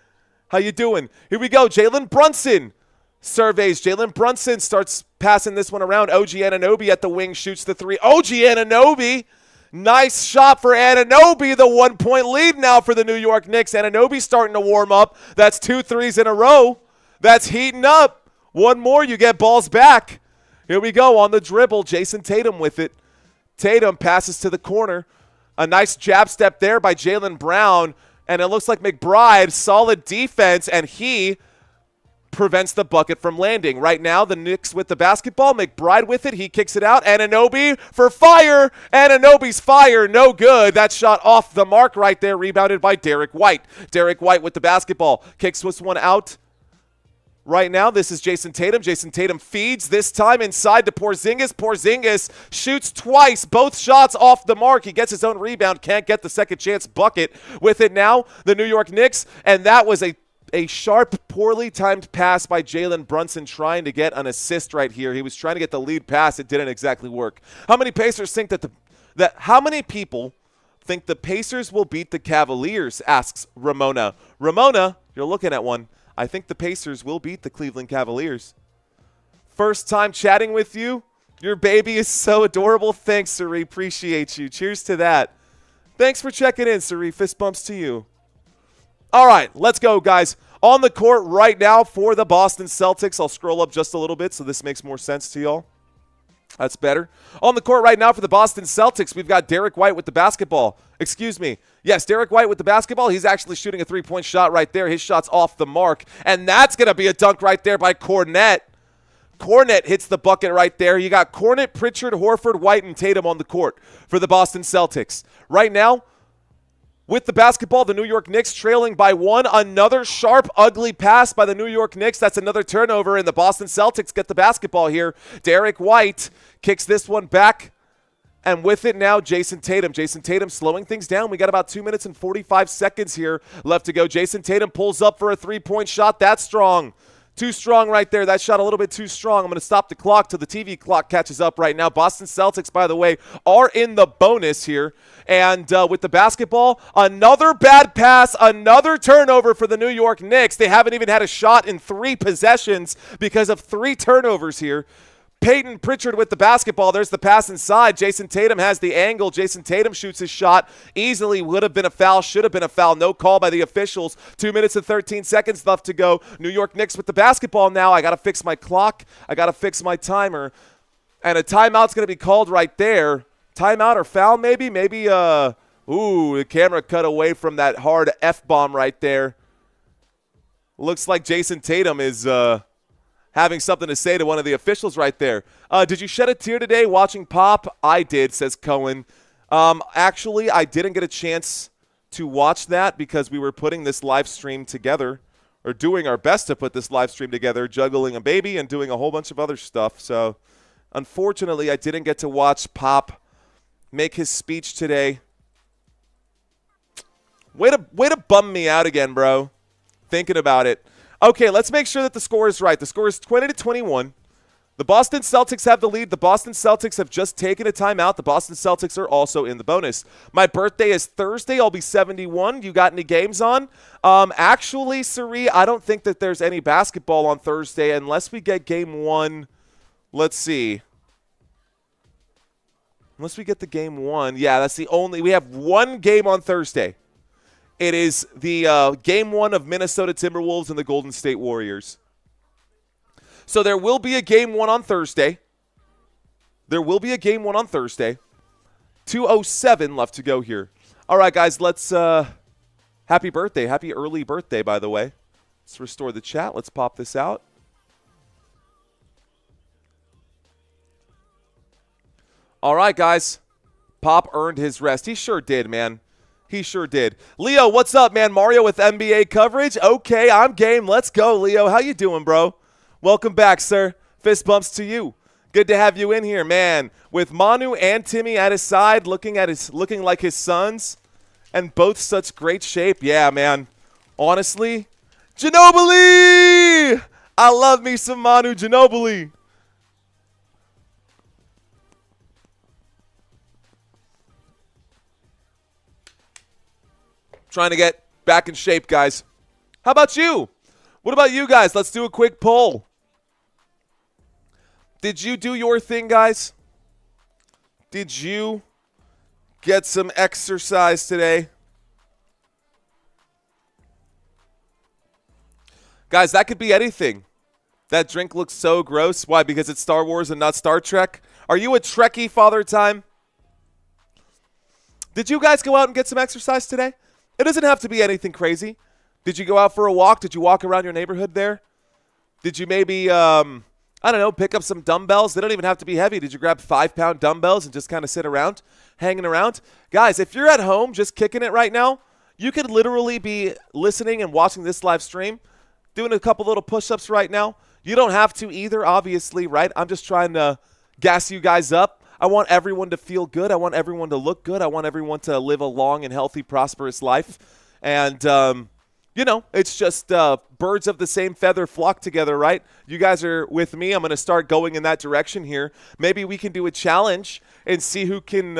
S1: How you doing? Here we go. Jalen Brunson surveys. Jalen Brunson starts passing this one around. OG Anunoby at the wing shoots the 3. OG Anunoby. Nice shot for Anunoby. The 1-point lead now for the New York Knicks. Anunoby starting to warm up. That's 2 threes in a row. That's heating up. One more, you get balls back. Here we go on the dribble. Jayson Tatum with it. Tatum passes to the corner. A nice jab step there by Jaylen Brown. And it looks like McBride, solid defense, and he prevents the bucket from landing. Right now, the Knicks with the basketball. McBride with it. He kicks it out. Anunoby for fire. Anunoby's fire. No good. That shot off the mark right there. Rebounded by Derek White. Derek White with the basketball. Kicks this one out. Right now, this is Jayson Tatum. Jayson Tatum feeds, this time inside to Porzingis. Porzingis shoots twice, both shots off the mark. He gets his own rebound, can't get the second chance bucket. With it now, the New York Knicks, and that was a sharp, poorly timed pass by Jalen Brunson trying to get an assist right here. He was trying to get the lead pass. It didn't exactly work. How many Pacers think how many people think the Pacers will beat the Cavaliers, asks Ramona. Ramona, you're looking at one. I think the Pacers will beat the Cleveland Cavaliers. First time chatting with you. Your baby is so adorable. Thanks, Sari. Appreciate you. Cheers to that. Thanks for checking in, Sari. Fist bumps to you. All right, let's go, guys. On the court right now for the Boston Celtics. I'll scroll up just a little bit so this makes more sense to y'all. That's better. On the court right now for the Boston Celtics, we've got Derek White with the basketball. Excuse me. Yes, Derek White with the basketball. He's actually shooting a three-point shot right there. His shot's off the mark. And that's going to be a dunk right there by Kornet. Kornet hits the bucket right there. You got Kornet, Pritchard, Horford, White, and Tatum on the court for the Boston Celtics. Right now, with the basketball, the New York Knicks trailing by 1. Another sharp, ugly pass by the New York Knicks. That's another turnover, and the Boston Celtics get the basketball here. Derek White kicks this one back, and with it now, Jayson Tatum. Jayson Tatum slowing things down. We got about 2 minutes and 45 seconds here left to go. Jayson Tatum pulls up for a three-point shot. That's strong. Too strong right there. That shot a little bit too strong. I'm going to stop the clock till the TV clock catches up right now. Boston Celtics, by the way, are in the bonus here. And with the basketball, another bad pass, another turnover for the New York Knicks. They haven't even had a shot in 3 possessions because of 3 turnovers here. Peyton Pritchard with the basketball. There's the pass inside. Jayson Tatum has the angle. Jayson Tatum shoots his shot. Easily would have been a foul, should have been a foul. No call by the officials. 2 minutes and 13 seconds left to go. New York Knicks with the basketball now. I got to fix my clock. I got to fix my timer. And a timeout's going to be called right there. Timeout or foul maybe? Maybe, the camera cut away from that hard F-bomb right there. Looks like Jayson Tatum is having something to say to one of the officials right there. Did you shed a tear today watching Pop? I did, says Cohen. Actually, I didn't get a chance to watch that because we were putting this live stream together, or doing our best to put this live stream together, juggling a baby and doing a whole bunch of other stuff. So, unfortunately, I didn't get to watch Pop make his speech today. Way to bum me out again, bro. Thinking about it. Okay, let's make sure that the score is right. The score is 20-21. The Boston Celtics have the lead. The Boston Celtics have just taken a timeout. The Boston Celtics are also in the bonus. My birthday is Thursday. I'll be 71. You got any games on? Actually, Sari, I don't think that there's any basketball on Thursday unless we get game one. Let's see. Unless we get the game one. Yeah, that's the only. We have one game on Thursday. It is the game one of Minnesota Timberwolves and the Golden State Warriors. So there will be a game one on Thursday. 2:07 left to go here. All right, guys, let's happy birthday. Happy early birthday, by the way. Let's restore the chat. Let's pop this out. All right, guys. Pop earned his rest. He sure did, man. He sure did. Leo, what's up, man? Mario with NBA coverage. Okay, I'm game. Let's go, Leo. How you doing, bro? Welcome back, sir. Fist bumps to you. Good to have you in here, man. With Manu and Timmy at his side, looking like his sons, and both such great shape. Yeah, man. Honestly, Ginobili! I love me some Manu Ginobili. Trying to get back in shape, guys. How about you? What about you guys? Let's do a quick poll. Did you do your thing, guys? Did you get some exercise today? Guys, that could be anything. That drink looks so gross. Why? Because it's Star Wars and not Star Trek? Are you a Trekkie, Father Time? Did you guys go out and get some exercise today? It doesn't have to be anything crazy. Did you go out for a walk? Did you walk around your neighborhood there? Did you maybe, I don't know, pick up some dumbbells? They don't even have to be heavy. Did you grab 5-pound dumbbells and just kind of sit around, hanging around? Guys, if you're at home just kicking it right now, you could literally be listening and watching this live stream, doing a couple little push-ups right now. You don't have to either, obviously, right? I'm just trying to gas you guys up. I want everyone to feel good. I want everyone to look good. I want everyone to live a long and healthy, prosperous life. And, it's just birds of the same feather flock together, right? You guys are with me. I'm going to start going in that direction here. Maybe we can do a challenge and see who can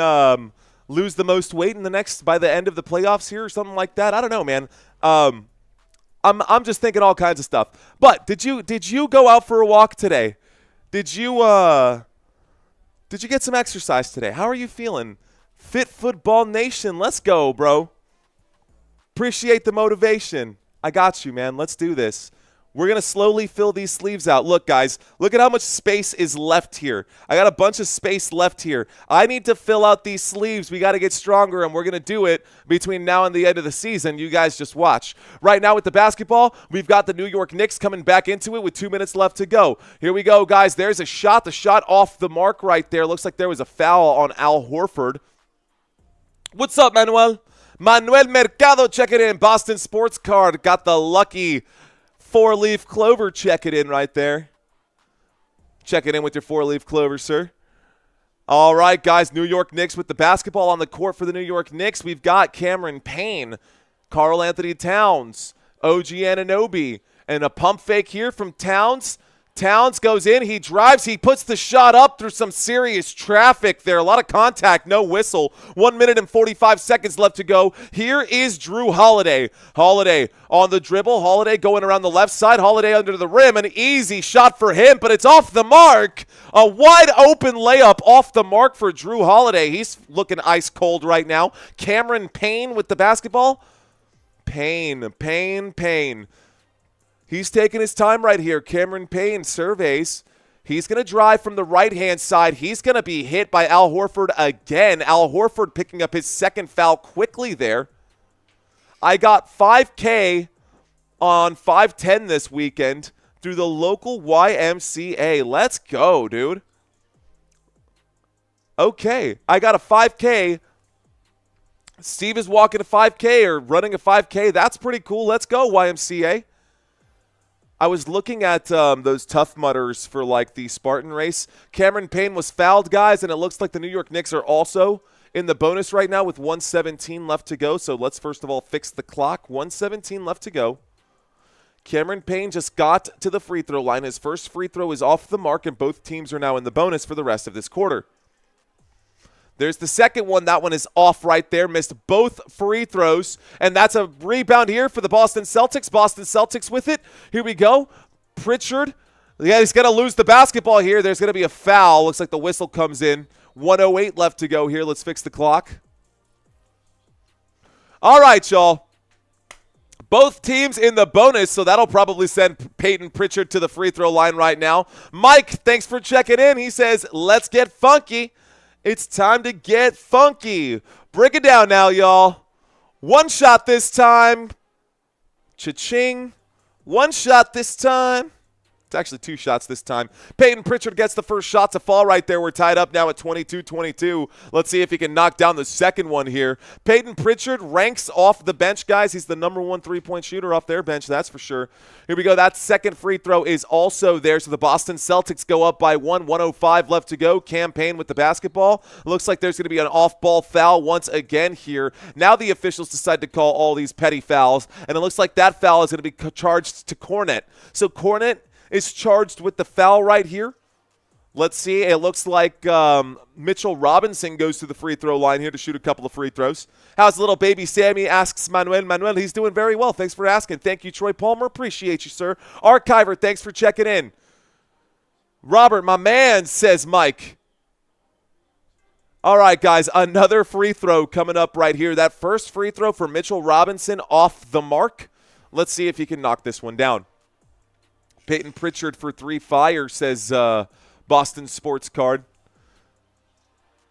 S1: lose the most weight by the end of the playoffs here or something like that. I don't know, man. I'm just thinking all kinds of stuff. But did you go out for a walk today? Did you get some exercise today? How are you feeling? Fit Football Nation, let's go, bro. Appreciate the motivation. I got you, man. Let's do this. We're going to slowly fill these sleeves out. Look, guys, look at how much space is left here. I got a bunch of space left here. I need to fill out these sleeves. We got to get stronger, and we're going to do it between now and the end of the season. You guys just watch. Right now with the basketball, we've got the New York Knicks coming back into it with 2 minutes left to go. Here we go, guys. There's a shot. The shot off the mark right there. Looks like there was a foul on Al Horford. What's up, Manuel? Manuel Mercado checking in. Boston Sports Card. Got the lucky 4-leaf clover. Check it in right there. Check it in with your 4-leaf clover, sir. All right, guys. New York Knicks with the basketball on the court for the New York Knicks. We've got Cameron Payne, Karl Anthony Towns, OG Anunoby, and a pump fake here from Towns. Towns goes in, he drives, he puts the shot up through some serious traffic there. A lot of contact, no whistle. 1 minute and 45 seconds left to go. Here is Drew Holiday. Holiday on the dribble. Holiday going around the left side. Holiday under the rim. An easy shot for him, but it's off the mark. A wide open layup off the mark for Drew Holiday. He's looking ice cold right now. Cameron Payne with the basketball. Payne. He's taking his time right here. Cameron Payne surveys. He's going to drive from the right-hand side. He's going to be hit by Al Horford again. Al Horford picking up his second foul quickly there. I got 5K on 510 this weekend through the local YMCA. Let's go, dude. Okay, I got a 5K. Steve is walking a 5K or running a 5K. That's pretty cool. Let's go, YMCA. I was looking at those Tough Mudders for, like, the Spartan race. Cameron Payne was fouled, guys, and it looks like the New York Knicks are also in the bonus right now with 1:17 left to go. So let's first of all fix the clock. 1:17 left to go. Cameron Payne just got to the free throw line. His first free throw is off the mark, and both teams are now in the bonus for the rest of this quarter. There's the second one. That one is off right there. Missed both free throws. And that's a rebound here for the Boston Celtics. Boston Celtics with it. Here we go. Pritchard. Yeah, he's going to lose the basketball here. There's going to be a foul. Looks like the whistle comes in. 1:08 left to go here. Let's fix the clock. All right, y'all. Both teams in the bonus, so that'll probably send Peyton Pritchard to the free throw line right now. Mike, thanks for checking in. He says, let's get funky. It's time to get funky. Break it down now, y'all. One shot this time. Cha-ching. One shot this time. It's actually two shots this time. Peyton Pritchard gets the first shot to fall right there. We're tied up now at 22-22. Let's see if he can knock down the second one here. Peyton Pritchard ranks off the bench, guys. He's the number one three-point shooter off their bench, that's for sure. Here we go. That second free throw is also there. So the Boston Celtics go up by 1:05 left to go. Cam Payne with the basketball. Looks like there's going to be an off-ball foul once again here. Now the officials decide to call all these petty fouls, and it looks like that foul is going to be charged to Cornet. So Cornet is charged with the foul right here. Let's see. It looks like Mitchell Robinson goes to the free throw line here to shoot a couple of free throws. How's little baby Sammy, asks Manuel. Manuel, he's doing very well. Thanks for asking. Thank you, Troy Palmer. Appreciate you, sir. Archiver, thanks for checking in. Robert, my man, says Mike. All right, guys, another free throw coming up right here. That first free throw for Mitchell Robinson off the mark. Let's see if he can knock this one down. Peyton Pritchard for three fire, says Boston Sports Card.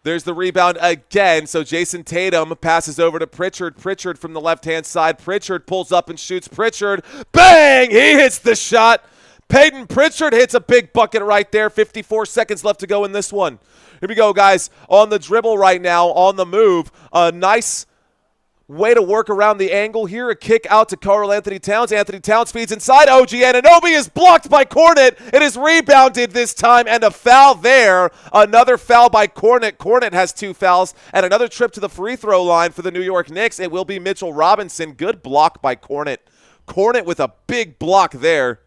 S1: There's the rebound again. So Jayson Tatum passes over to Pritchard. Pritchard from the left-hand side. Pritchard pulls up and shoots. Pritchard, bang! He hits the shot. Peyton Pritchard hits a big bucket right there. 54 seconds left to go in this one. Here we go, guys. On the dribble right now, on the move. A nice way to work around the angle here. A kick out to Karl Anthony Towns. Anthony Towns feeds inside. OG Anunoby is blocked by Cornet. It is rebounded this time, and a foul there. Another foul by Cornet. Cornet has two fouls, and another trip to the free throw line for the New York Knicks. It will be Mitchell Robinson. Good block by Cornet. Cornet with a big block there.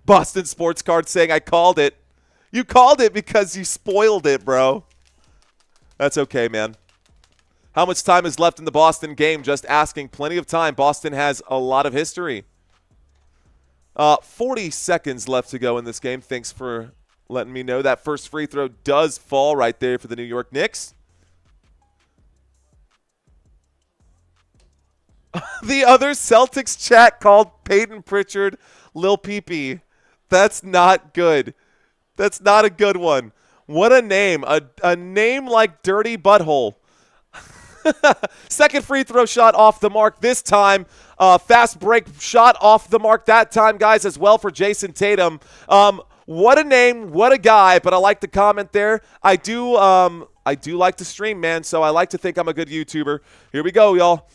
S1: Boston Sports Card saying, I called it. You called it because you spoiled it, bro. That's okay, man. How much time is left in the Boston game? Just asking. Plenty of time. Boston has a lot of history. 40 seconds left to go in this game. Thanks for letting me know. That first free throw does fall right there for the New York Knicks. The other Celtics chat called Peyton Pritchard Lil Pee-Pee. That's not good. That's not a good one. What a name. A name like Dirty Butthole. Second free throw shot off the mark this time. Fast break shot off the mark that time, guys, as well for Jayson Tatum. What a name, what a guy, but I like the comment there. I do like to stream, man, so I like to think I'm a good YouTuber. Here we go, y'all.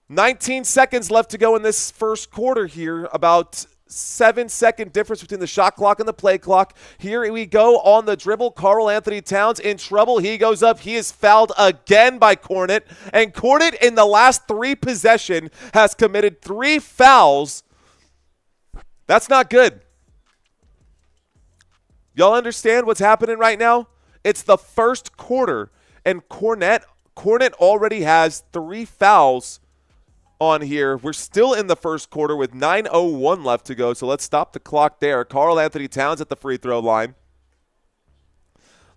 S1: 19 seconds left to go in this first quarter here. About 7-second difference between the shot clock and the play clock. Here we go on the dribble. Karl Anthony Towns in trouble. He goes up. He is fouled again by Cornet. And Cornet in the last three possessions has committed 3 fouls. That's not good. Y'all understand what's happening right now? It's the first quarter, and Cornet already has 3 fouls on here. We're still in the first quarter with 9:01 left to go, so let's stop the clock there. Karl Anthony Towns at the free throw line.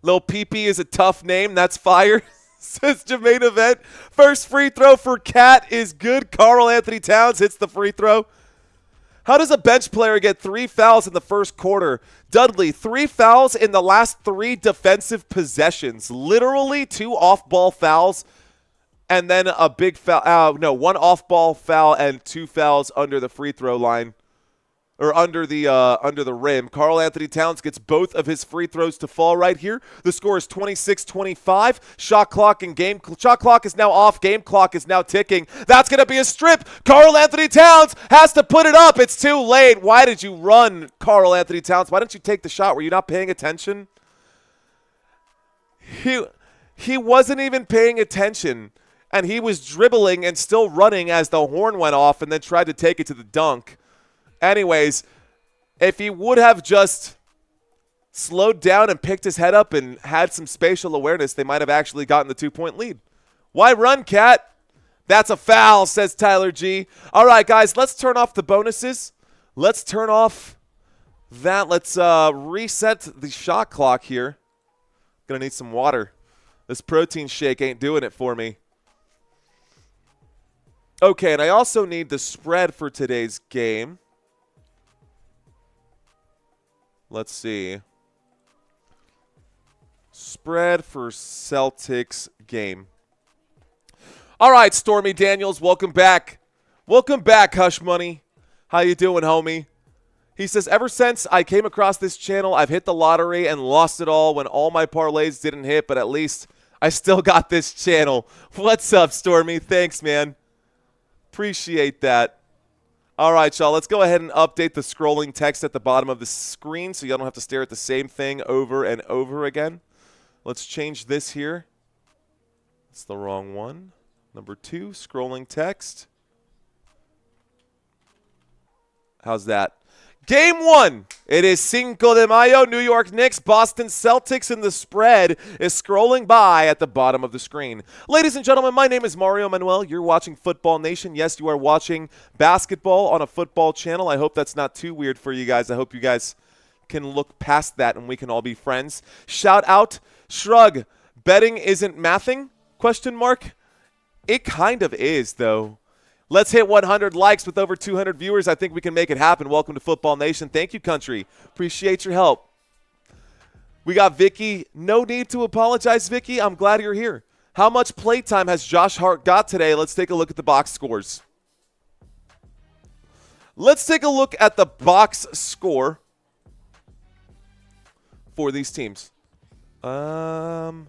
S1: Lil Pee-Pee is a tough name. That's fire, says Jermaine Event. First free throw for Cat is good. Karl Anthony Towns hits the free throw. How does a bench player get 3 fouls in the first quarter? Dudley, 3 fouls in the last 3 defensive possessions. Literally 2 off-ball fouls and then a big foul. No, 1 off-ball foul and 2 fouls under the free throw line. Or under the rim. Karl Anthony Towns gets both of his free throws to fall right here. The score is 26-25. Shot clock is now off. Game clock is now ticking. That's going to be a strip. Karl Anthony Towns has to put it up. It's too late. Why did you run, Karl Anthony Towns? Why didn't you take the shot? Were you not paying attention? He wasn't even paying attention, and he was dribbling and still running as the horn went off and then tried to take it to the dunk. Anyways, if he would have just slowed down and picked his head up and had some spatial awareness, they might have actually gotten the 2-point lead. Why run, Cat? That's a foul, says Tyler G. All right, guys, let's turn off the bonuses. Let's turn off that. Let's reset the shot clock here. Gonna need some water. This protein shake ain't doing it for me. Okay, and I also need the spread for today's game. Let's see. Spread for Celtics game. All right, Stormy Daniels, welcome back. Welcome back, Hush Money. How you doing, homie? He says, ever since I came across this channel, I've hit the lottery and lost it all when all my parlays didn't hit, but at least I still got this channel. What's up, Stormy? Thanks, man. Appreciate that. All right, y'all, let's go ahead and update the scrolling text at the bottom of the screen so y'all don't have to stare at the same thing over and over again. Let's change this here. That's the wrong one. Number 2, scrolling text. How's that? Game 1. It is Cinco de Mayo, New York Knicks, Boston Celtics, and the spread is scrolling by at the bottom of the screen. Ladies and gentlemen, my name is Mario Manuel. You're watching Football Nation. Yes, you are watching basketball on a football channel. I hope that's not too weird for you guys. I hope you guys can look past that and we can all be friends. Shout out, Shrug. Betting isn't mathing? Question mark. It kind of is, though. Let's hit 100 likes with over 200 viewers. I think we can make it happen. Welcome to Football Nation. Thank you, country. Appreciate your help. We got Vicky. No need to apologize, Vicky. I'm glad you're here. How much playtime has Josh Hart got today? Let's take a look at the box scores. Let's take a look at the box score for these teams. Here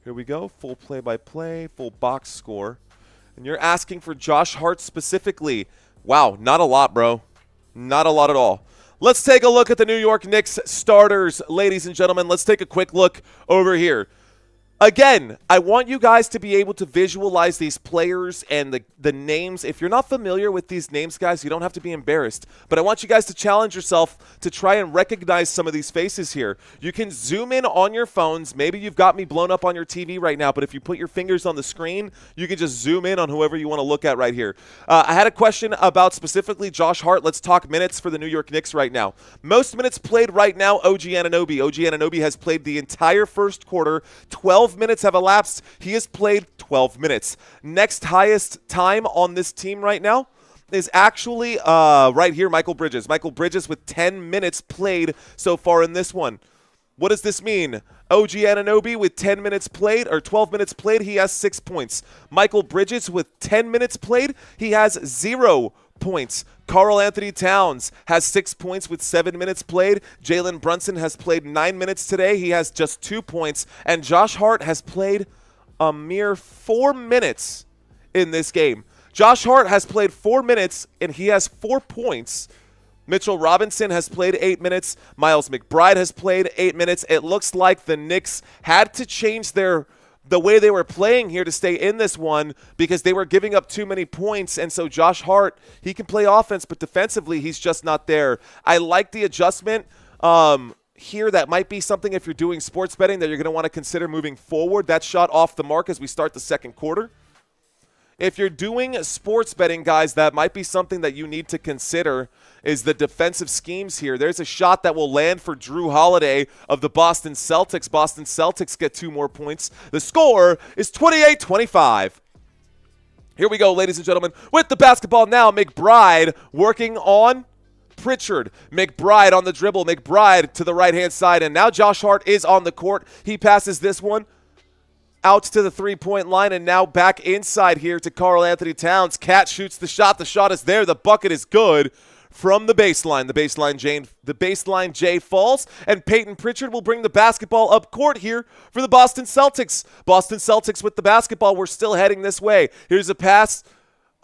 S1: we go. Full play-by-play, full box score. And you're asking for Josh Hart specifically. Wow, not a lot, bro. Not a lot at all. Let's take a look at the New York Knicks starters, ladies and gentlemen. Let's take a quick look over here. Again, I want you guys to be able to visualize these players and the names. If you're not familiar with these names, guys, you don't have to be embarrassed. But I want you guys to challenge yourself to try and recognize some of these faces here. You can zoom in on your phones. Maybe you've got me blown up on your TV right now, but if you put your fingers on the screen, you can just zoom in on whoever you want to look at right here. I had a question about specifically Josh Hart. Let's talk minutes for the New York Knicks right now. Most minutes played right now, OG Anunoby. OG Anunoby has played the entire first quarter. 12 minutes have elapsed. He has played 12 minutes. Next highest time on this team right now is actually right here, Michael Bridges. Michael Bridges with 10 minutes played so far in this one. What does this mean? OG Anunoby with 10 minutes played, or 12 minutes played, he has 6 points. Michael Bridges with 10 minutes played, he has 0 points. Karl Anthony Towns has 6 points with 7 minutes played. Jalen Brunson has played 9 minutes today. He has just 2 points. And Josh Hart has played a mere 4 minutes in this game. Josh Hart has played 4 minutes, and he has 4 points. Mitchell Robinson has played 8 minutes. Miles McBride has played 8 minutes. It looks like the Knicks had to change the way they were playing here to stay in this one because they were giving up too many points. And so Josh Hart, he can play offense, but defensively, he's just not there. I like the adjustment here. That might be something if you're doing sports betting that you're going to want to consider moving forward. That shot off the mark as we start the second quarter. If you're doing sports betting, guys, that might be something that you need to consider is the defensive schemes here. There's a shot that will land for Drew Holiday of the Boston Celtics. Boston Celtics get 2 more points. The score is 28-25. Here we go, ladies and gentlemen. With the basketball now, McBride working on Pritchard, McBride on the dribble, McBride to the right-hand side, and now Josh Hart is on the court. He passes this one out to the three-point line, and now back inside here to Karl Anthony Towns. Cat shoots the shot. The shot is there. The bucket is good from the baseline. The baseline J falls, and Peyton Pritchard will bring the basketball up court here for the Boston Celtics. Boston Celtics with the basketball. We're still heading this way. Here's a pass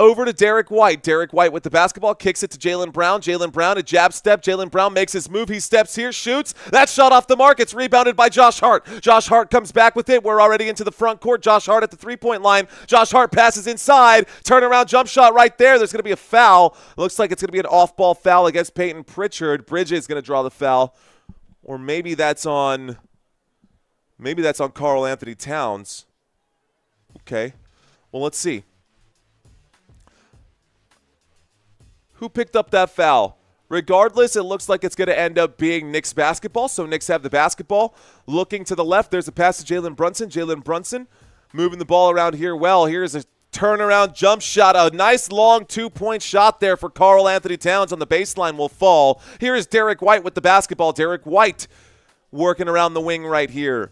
S1: over to Derek White. Derek White with the basketball, kicks it to Jaylen Brown. Jaylen Brown, a jab step. Jaylen Brown makes his move. He steps here, shoots. That shot off the mark. It's rebounded by Josh Hart. Josh Hart comes back with it. We're already into the front court. Josh Hart at the three-point line. Josh Hart passes inside. Turnaround jump shot right there. There's going to be a foul. Looks like it's going to be an off-ball foul against Peyton Pritchard. Bridges is going to draw the foul. Or maybe that's on Karl Anthony Towns. Okay. Well, let's see. Who picked up that foul? Regardless, it looks like it's going to end up being Knicks basketball, so Knicks have the basketball. Looking to the left, there's a pass to Jalen Brunson. Jalen Brunson moving the ball around here well. Here's a turnaround jump shot. A nice long two-point shot there for Karl Anthony Towns on the baseline will fall. Here is Derek White with the basketball. Derek White working around the wing right here.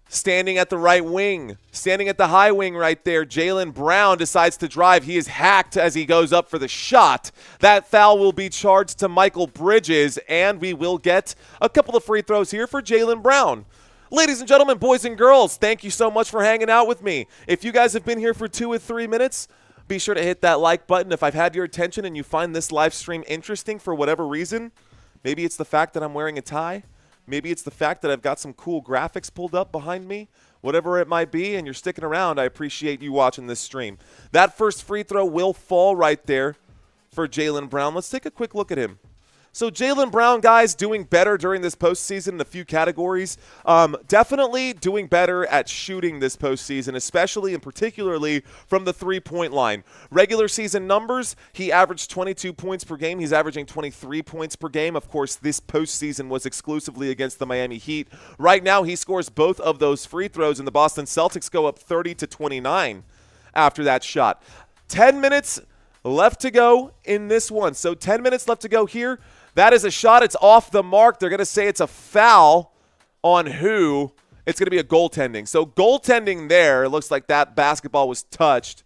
S1: Standing at the right wing, standing at the high wing right there, Jaylen Brown decides to drive. He is hacked as he goes up for the shot. That foul will be charged to Michael Bridges, and we will get a couple of free throws here for Jaylen Brown. Ladies and gentlemen, boys and girls, thank you so much for hanging out with me. If you guys have been here for 2 or 3 minutes, be sure to hit that like button. If I've had your attention and you find this live stream interesting for whatever reason, maybe it's the fact that I'm wearing a tie. Maybe it's the fact that I've got some cool graphics pulled up behind me. Whatever it might be, and you're sticking around, I appreciate you watching this stream. That first free throw will fall right there for Jaylen Brown. Let's take a quick look at him. So Jaylen Brown, guys, doing better during this postseason in a few categories. Definitely doing better at shooting this postseason, especially and particularly from the three-point line. Regular season numbers, he averaged 22 points per game. He's averaging 23 points per game. Of course, this postseason was exclusively against the Miami Heat. Right now, he scores both of those free throws, and the Boston Celtics go up 30-29 after that shot. 10 minutes left to go in this one. So 10 minutes left to go here. That is a shot. It's off the mark. They're going to say it's a foul on who? It's going to be a goaltending. So goaltending there. It looks like that basketball was touched.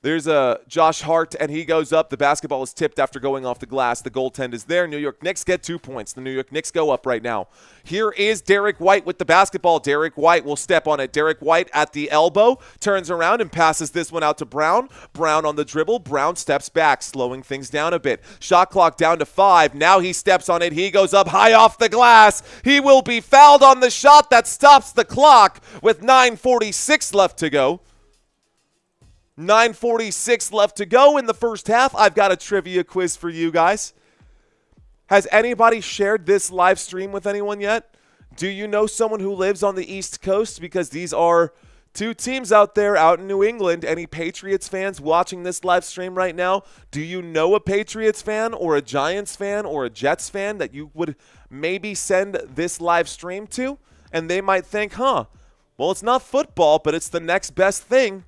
S1: There's a Josh Hart, and he goes up. The basketball is tipped after going off the glass. The goaltend is there. New York Knicks get 2 points. The New York Knicks go up right now. Here is Derek White with the basketball. Derek White will step on it. Derek White at the elbow, turns around and passes this one out to Brown. Brown on the dribble. Brown steps back, slowing things down a bit. Shot clock down to 5. Now he steps on it. He goes up high off the glass. He will be fouled on the shot that stops the clock with 9:46 left to go. 9:46 left to go in the first half. I've got a trivia quiz for you guys. Has anybody shared this live stream with anyone yet? Do you know someone who lives on the East Coast? Because these are two teams out there out in New England. Any Patriots fans watching this live stream right now? Do you know a Patriots fan or a Giants fan or a Jets fan that you would maybe send this live stream to? And they might think, well, it's not football, but it's the next best thing.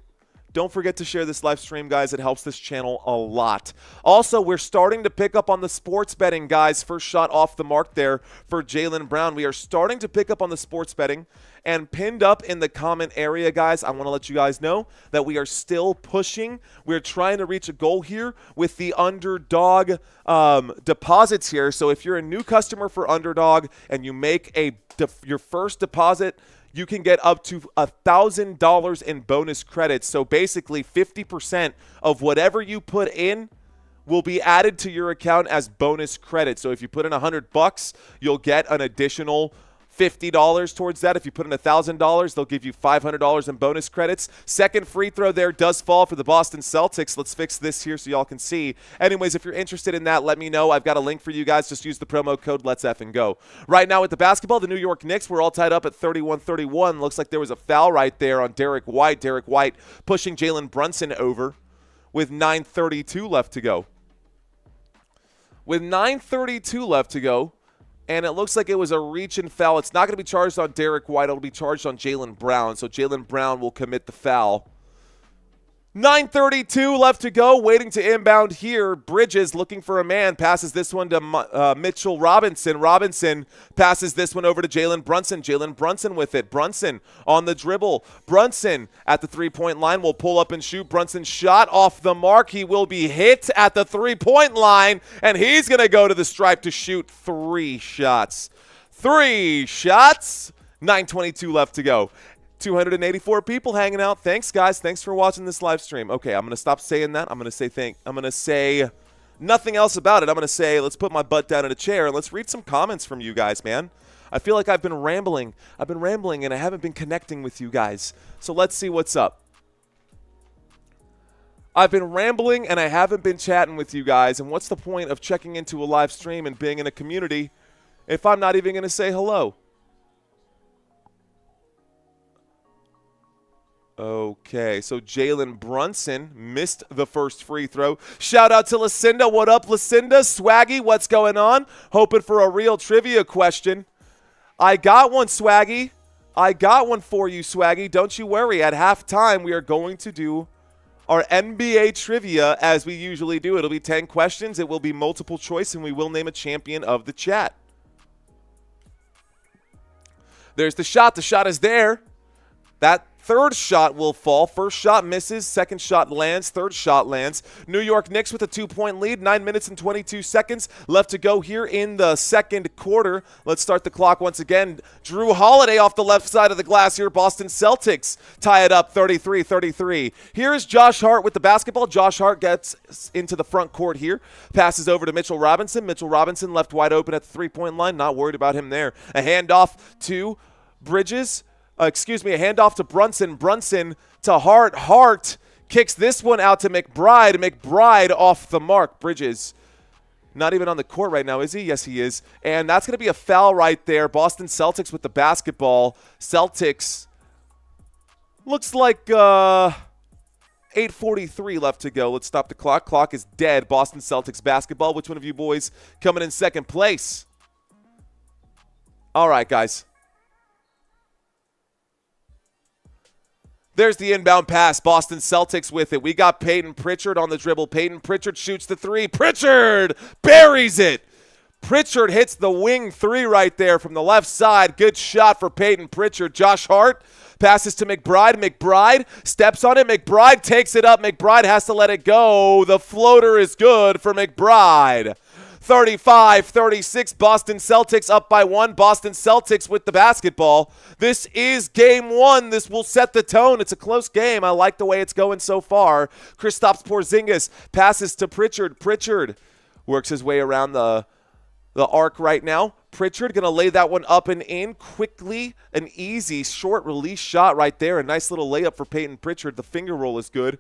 S1: Don't forget to share this live stream, guys. It helps this channel a lot. Also, we're starting to pick up on the sports betting, guys. First shot off the mark there for Jaylen Brown. We are starting to pick up on the sports betting. And pinned up in the comment area, guys, I want to let you guys know that we are still pushing. We're trying to reach a goal here with the Underdog deposits here. So if you're a new customer for Underdog and you make your first deposit, you can get up to $1,000 in bonus credits. So basically 50% of whatever you put in will be added to your account as bonus credit. So if you put in $100, you'll get an additional $50 towards that. If you put in $1,000, they'll give you $500 in bonus credits. Second free throw there does fall for the Boston Celtics. Let's fix this here so y'all can see. Anyways, if you're interested in that, let me know. I've got a link for you guys. Just use the promo code Let's Effing Go. Right now with the basketball, the New York Knicks, we're all tied up at 31-31. Looks like there was a foul right there on Derek White. Derek White pushing Jalen Brunson over with 9:32 left to go. With 9:32 left to go, and it looks like it was a reach and foul. It's not going to be charged on Derek White. It'll be charged on Jaylen Brown. So Jaylen Brown will commit the foul. 9:32 left to go, waiting to inbound here. Bridges looking for a man, passes this one to Mitchell Robinson. Robinson passes this one over to Jalen Brunson. Jalen Brunson with it. Brunson on the dribble. Brunson at the three-point line will pull up and shoot. Brunson's shot off the mark. He will be hit at the three-point line, and he's going to go to the stripe to shoot 3 shots. 3 shots. 9:22 left to go. 284 people hanging out. Thanks, guys. Thanks for watching this live stream. Okay, I'm going to stop saying that. I'm going to say nothing else about it. I'm going to say let's put my butt down in a chair and let's read some comments from you guys, man. I feel like I've been rambling. And I haven't been connecting with you guys. So let's see what's up. I've been rambling and I haven't been chatting with you guys. And what's the point of checking into a live stream and being in a community if I'm not even going to say hello? Okay, so Jalen Brunson missed the first free throw. Shout out to Lucinda. What up, Lucinda? Swaggy, what's going on? Hoping for a real trivia question. I got one, Swaggy. I got one for you, Swaggy. Don't you worry. At halftime, we are going to do our NBA trivia as we usually do. It'll be 10 questions. It will be multiple choice, and we will name a champion of the chat. There's the shot. The shot is there. That third shot will fall. First shot misses. Second shot lands. Third shot lands. New York Knicks with a 2-point lead. 9 minutes and 22 seconds left to go here in the second quarter. Let's start the clock once again. Drew Holiday off the left side of the glass here. Boston Celtics tie it up 33-33. Here's Josh Hart with the basketball. Josh Hart gets into the front court here. Passes over to Mitchell Robinson. Mitchell Robinson left wide open at the three-point line. Not worried about him there. A handoff to Bridges. A handoff to Brunson. Brunson to Hart. Hart kicks this one out to McBride. McBride off the mark. Bridges not even on the court right now, is he? Yes, he is. And that's going to be a foul right there. Boston Celtics with the basketball. Celtics looks like 8:43 left to go. Let's stop the clock. Clock is dead. Boston Celtics basketball. Which one of you boys coming in second place? All right, guys. There's the inbound pass. Boston Celtics with it. We got Peyton Pritchard on the dribble. Peyton Pritchard shoots the 3. Pritchard buries it. Pritchard hits the wing 3 right there from the left side. Good shot for Peyton Pritchard. Josh Hart passes to McBride. McBride steps on it. McBride takes it up. McBride has to let it go. The floater is good for McBride. 35-36, Boston Celtics up by 1. Boston Celtics with the basketball. This is game 1. This will set the tone. It's a close game. I like the way it's going so far. Kristaps Porzingis passes to Pritchard. Pritchard works his way around the arc right now. Pritchard going to lay that one up and in quickly. An easy short release shot right there. A nice little layup for Peyton Pritchard. The finger roll is good.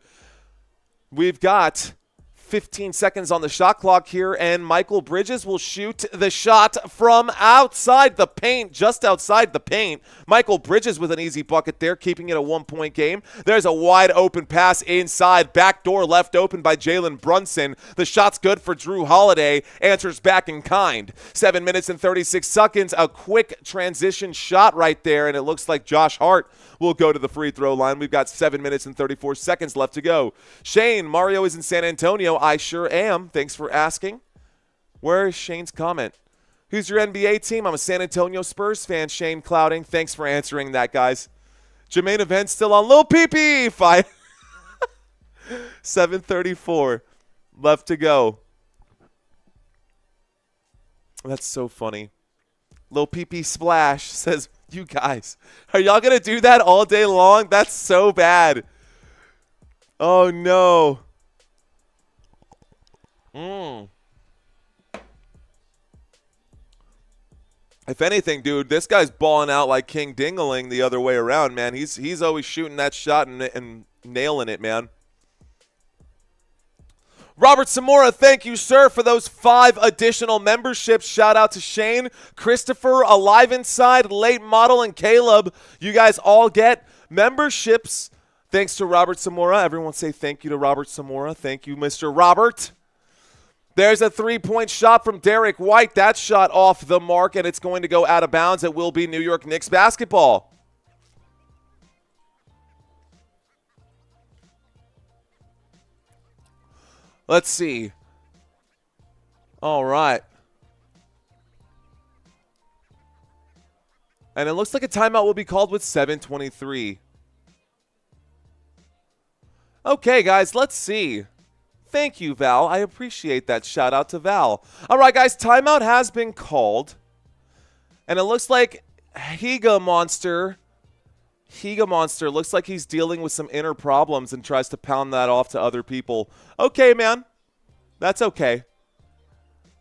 S1: We've got 15 seconds on the shot clock here, and Michael Bridges will shoot the shot from outside the paint, just outside the paint. Michael Bridges with an easy bucket there, keeping it a 1-point game. There's a wide open pass inside, backdoor left open by Jalen Brunson. The shot's good for Drew Holiday, answers back in kind. 7 minutes and 36 seconds, a quick transition shot right there, and it looks like Josh Hart will go to the free throw line. We've got 7 minutes and 34 seconds left to go. Shane, Mario is in San Antonio. I sure am. Thanks for asking. Where is Shane's comment? Who's your NBA team? I'm a San Antonio Spurs fan, Shane Clouding. Thanks for answering that, guys. Jermaine Event's still on Lil Pee-Pee. 7:34 left to go. That's so funny. Lil Pee-Pee Splash says, you guys, are y'all going to do that all day long? That's so bad. Oh, no. If anything, dude, this guy's balling out like King Dingaling the other way around, man. He's always shooting that shot and nailing it, man. Robert Samora, thank you, sir, for those 5 additional memberships. Shout out to Shane, Christopher, Alive Inside, Late Model, and Caleb. You guys all get memberships. Thanks to Robert Samora. Everyone say thank you to Robert Samora. Thank you, Mr. Robert. There's a 3-point shot from Derek White. That shot off the mark, and it's going to go out of bounds. It will be New York Knicks basketball. Let's see. All right. And it looks like a timeout will be called with 7:23. Okay, guys, let's see. Thank you, Val. I appreciate that. Shout out to Val. All right, guys, timeout has been called. And it looks like Higa Monster looks like he's dealing with some inner problems and tries to pound that off to other people. Okay, man. That's okay.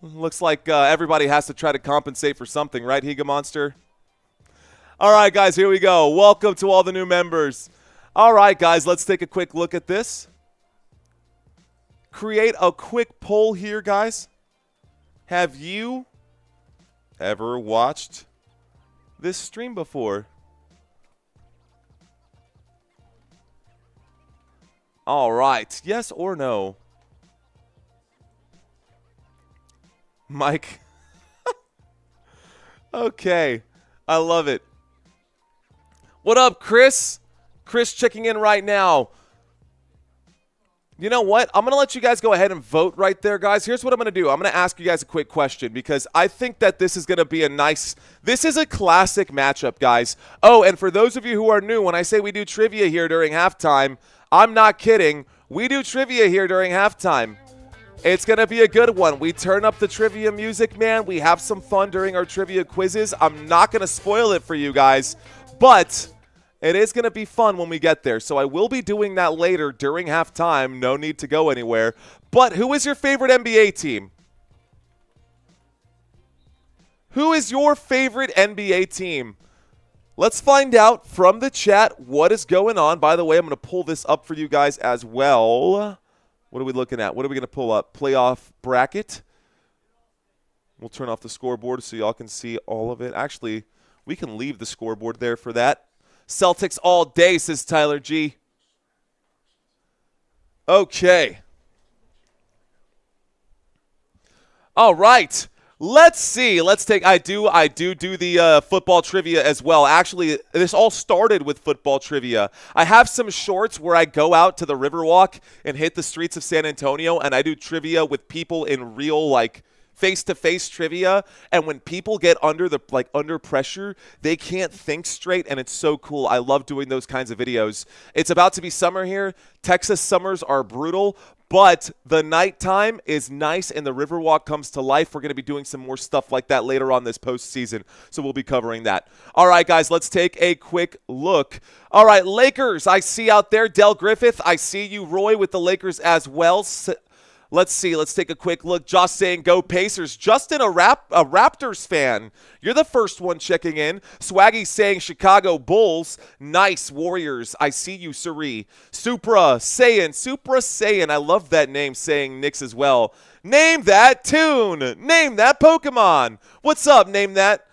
S1: Looks like everybody has to try to compensate for something, right, Higa Monster? All right, guys, here we go. Welcome to all the new members. All right, guys, let's take a quick look at this. Create a quick poll here, guys. Have you ever watched this stream before? All right, yes or no? Mike. Okay, I love it. What up, Chris? Chris checking in right now. You know what? I'm going to let you guys go ahead and vote right there, guys. Here's what I'm going to do. I'm going to ask you guys a quick question because I think that this is going to be this is a classic matchup, guys. Oh, and for those of you who are new, when I say we do trivia here during halftime, I'm not kidding. We do trivia here during halftime. It's going to be a good one. We turn up the trivia music, man. We have some fun during our trivia quizzes. I'm not going to spoil it for you guys, but it is going to be fun when we get there. So I will be doing that later during halftime. No need to go anywhere. But who is your favorite NBA team? Who is your favorite NBA team? Let's find out from the chat what is going on. By the way, I'm going to pull this up for you guys as well. What are we looking at? What are we going to pull up? Playoff bracket. We'll turn off the scoreboard so y'all can see all of it. Actually, we can leave the scoreboard there for that. Celtics all day, says Tyler G. Okay. All right. Let's see. Let's take. I do the football trivia as well. Actually, this all started with football trivia. I have some shorts where I go out to the Riverwalk and hit the streets of San Antonio, and I do trivia with people in real, like, face-to-face trivia, and when people get under pressure, they can't think straight, and it's so cool. I love doing those kinds of videos. It's about to be summer here. Texas summers are brutal, but the nighttime is nice, and the Riverwalk comes to life. We're going to be doing some more stuff like that later on this postseason, so we'll be covering that. All right, guys, let's take a quick look. All right, Lakers, I see out there. Del Griffith, I see you. Roy with the Lakers as well. Let's see. Let's take a quick look. Josh saying, go Pacers. Justin, a Raptors fan. You're the first one checking in. Swaggy saying, Chicago Bulls. Nice. Warriors. I see you, Suri. Supra Saiyan. I love that name, saying Knicks as well. Name that tune. Name that Pokemon. What's up? Name that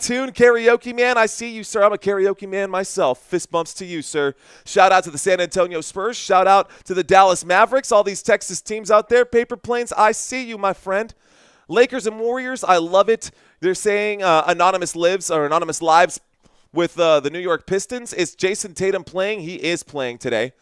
S1: tune, Karaoke Man. I see you, sir. I'm a karaoke man myself. Fist bumps to you, sir. Shout out to the San Antonio Spurs. Shout out to the Dallas Mavericks. All these Texas teams out there. Paper Planes, I see you, my friend. Lakers and Warriors, I love it. They're saying Anonymous Lives with the New York Pistons. Is Jayson Tatum playing? He is playing today.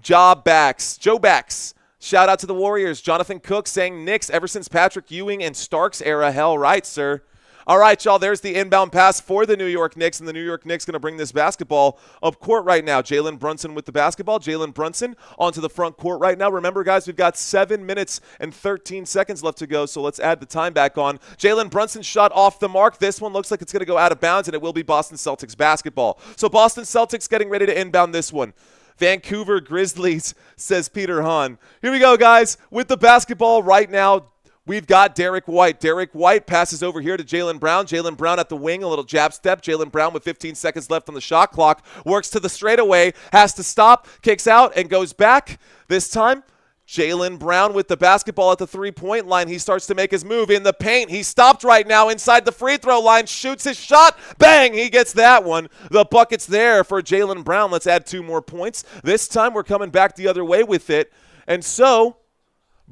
S1: Joe Backs. Shout out to the Warriors. Jonathan Cook saying Knicks ever since Patrick Ewing and Starks era. Hell right, sir. All right, y'all, there's the inbound pass for the New York Knicks, and the New York Knicks going to bring this basketball up court right now. Jalen Brunson with the basketball. Jalen Brunson onto the front court right now. Remember, guys, we've got 7 minutes and 13 seconds left to go, so let's add the time back on. Jalen Brunson shot off the mark. This one looks like it's going to go out of bounds, and it will be Boston Celtics basketball. So Boston Celtics getting ready to inbound this one. Vancouver Grizzlies, says Peter Hahn. Here we go, guys, with the basketball right now. We've got Derek White. Derek White passes over here to Jaylen Brown. Jaylen Brown at the wing, a little jab step. Jaylen Brown with 15 seconds left on the shot clock. Works to the straightaway, has to stop, kicks out, and goes back. This time, Jaylen Brown with the basketball at the three-point line. He starts to make his move in the paint. He stopped right now inside the free throw line, shoots his shot. Bang! He gets that one. The bucket's there for Jaylen Brown. Let's add 2 more points. This time, we're coming back the other way with it. And so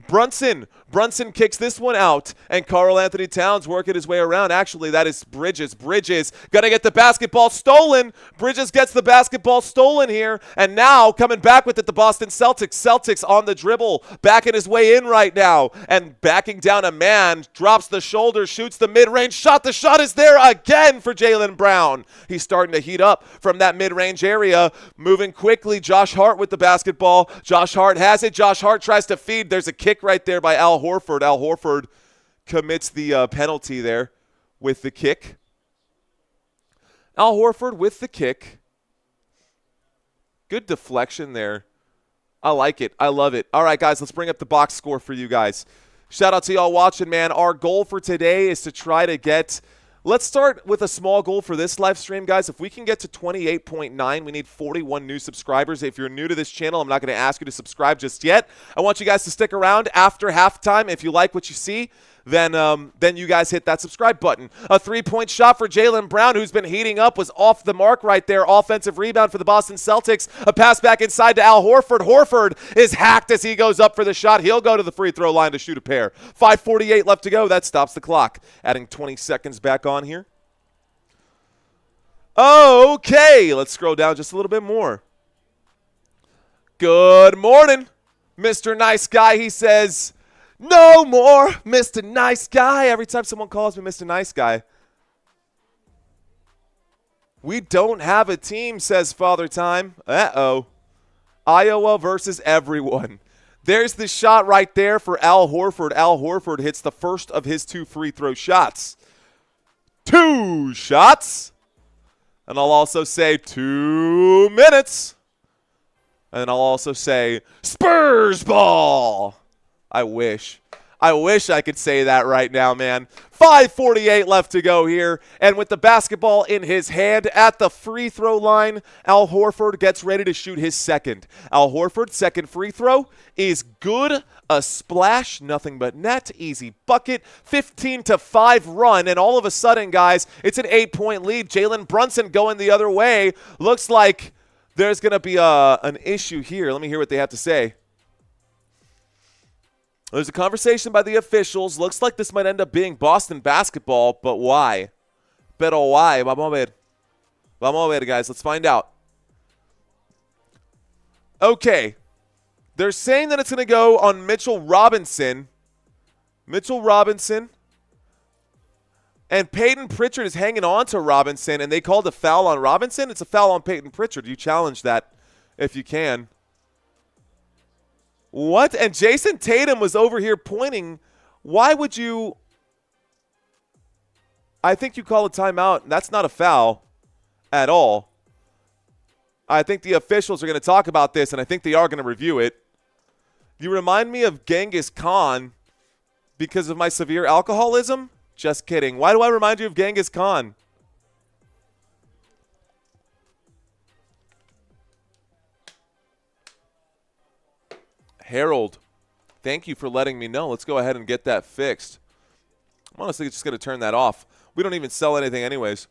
S1: Brunson Brunson kicks this one out, and Karl Anthony Towns working his way around. Actually, that is Bridges. Bridges going to get the basketball stolen. Bridges gets the basketball stolen here, and now coming back with it, the Boston Celtics. Celtics on the dribble, backing his way in right now, and backing down a man, drops the shoulder, shoots the mid-range shot. The shot is there again for Jaylen Brown. He's starting to heat up from that mid-range area, moving quickly. Josh Hart with the basketball. Josh Hart has it. Josh Hart tries to feed. There's a kick right there by Al Horford. Al Horford commits the penalty there with the kick. Al Horford with the kick. Good deflection there. I like it. I love it. All right, guys, let's bring up the box score for you guys. Shout out to y'all watching, man. Our goal for today is to try to get – let's start with a small goal for this live stream, guys. If we can get to 28.9, we need 41 new subscribers. If you're new to this channel, I'm not going to ask you to subscribe just yet. I want you guys to stick around after halftime. If you like what you see, then you guys hit that subscribe button. A three-point shot for Jaylen Brown, who's been heating up, was off the mark right there. Offensive rebound for the Boston Celtics. A pass back inside to Al Horford. Horford is hacked as he goes up for the shot. He'll go to the free throw line to shoot a pair. 5:48 left to go. That stops the clock. Adding 20 seconds back on here. Okay, let's scroll down just a little bit more. Good morning, Mr. Nice Guy. He says, no more Mr. Nice Guy. Every time someone calls me Mr. Nice Guy. We don't have a team, says Father Time. Uh-oh. Iowa versus everyone. There's the shot right there for Al Horford. Al Horford hits the first of his 2 free throw shots. 2 shots. And I'll also say 2 minutes. And I'll also say Spurs ball. I wish I could say that right now, man. 5:48 left to go here. And with the basketball in his hand at the free throw line, Al Horford gets ready to shoot his second. Al Horford's second free throw is good. A splash, nothing but net, easy bucket, 15-5 run. And all of a sudden, guys, it's an 8-point lead. Jalen Brunson going the other way. Looks like there's going to be an issue here. Let me hear what they have to say. There's a conversation by the officials. Looks like this might end up being Boston basketball, but why? Pero why? Vamos a ver. Vamos a ver, guys. Let's find out. Okay. They're saying that it's going to go on Mitchell Robinson. Mitchell Robinson. And Peyton Pritchard is hanging on to Robinson, and they called a foul on Robinson. It's a foul on Peyton Pritchard. You challenge that if you can. What? And Jayson Tatum was over here pointing. Why would you? I think you call a timeout. That's not a foul at all. I think the officials are going to talk about this, and I think they are going to review it. You remind me of Genghis Khan because of my severe alcoholism? Just kidding. Why do I remind you of Genghis Khan? Harold, thank you for letting me know. Let's go ahead and get that fixed. I'm honestly just going to turn that off. We don't even sell anything anyways.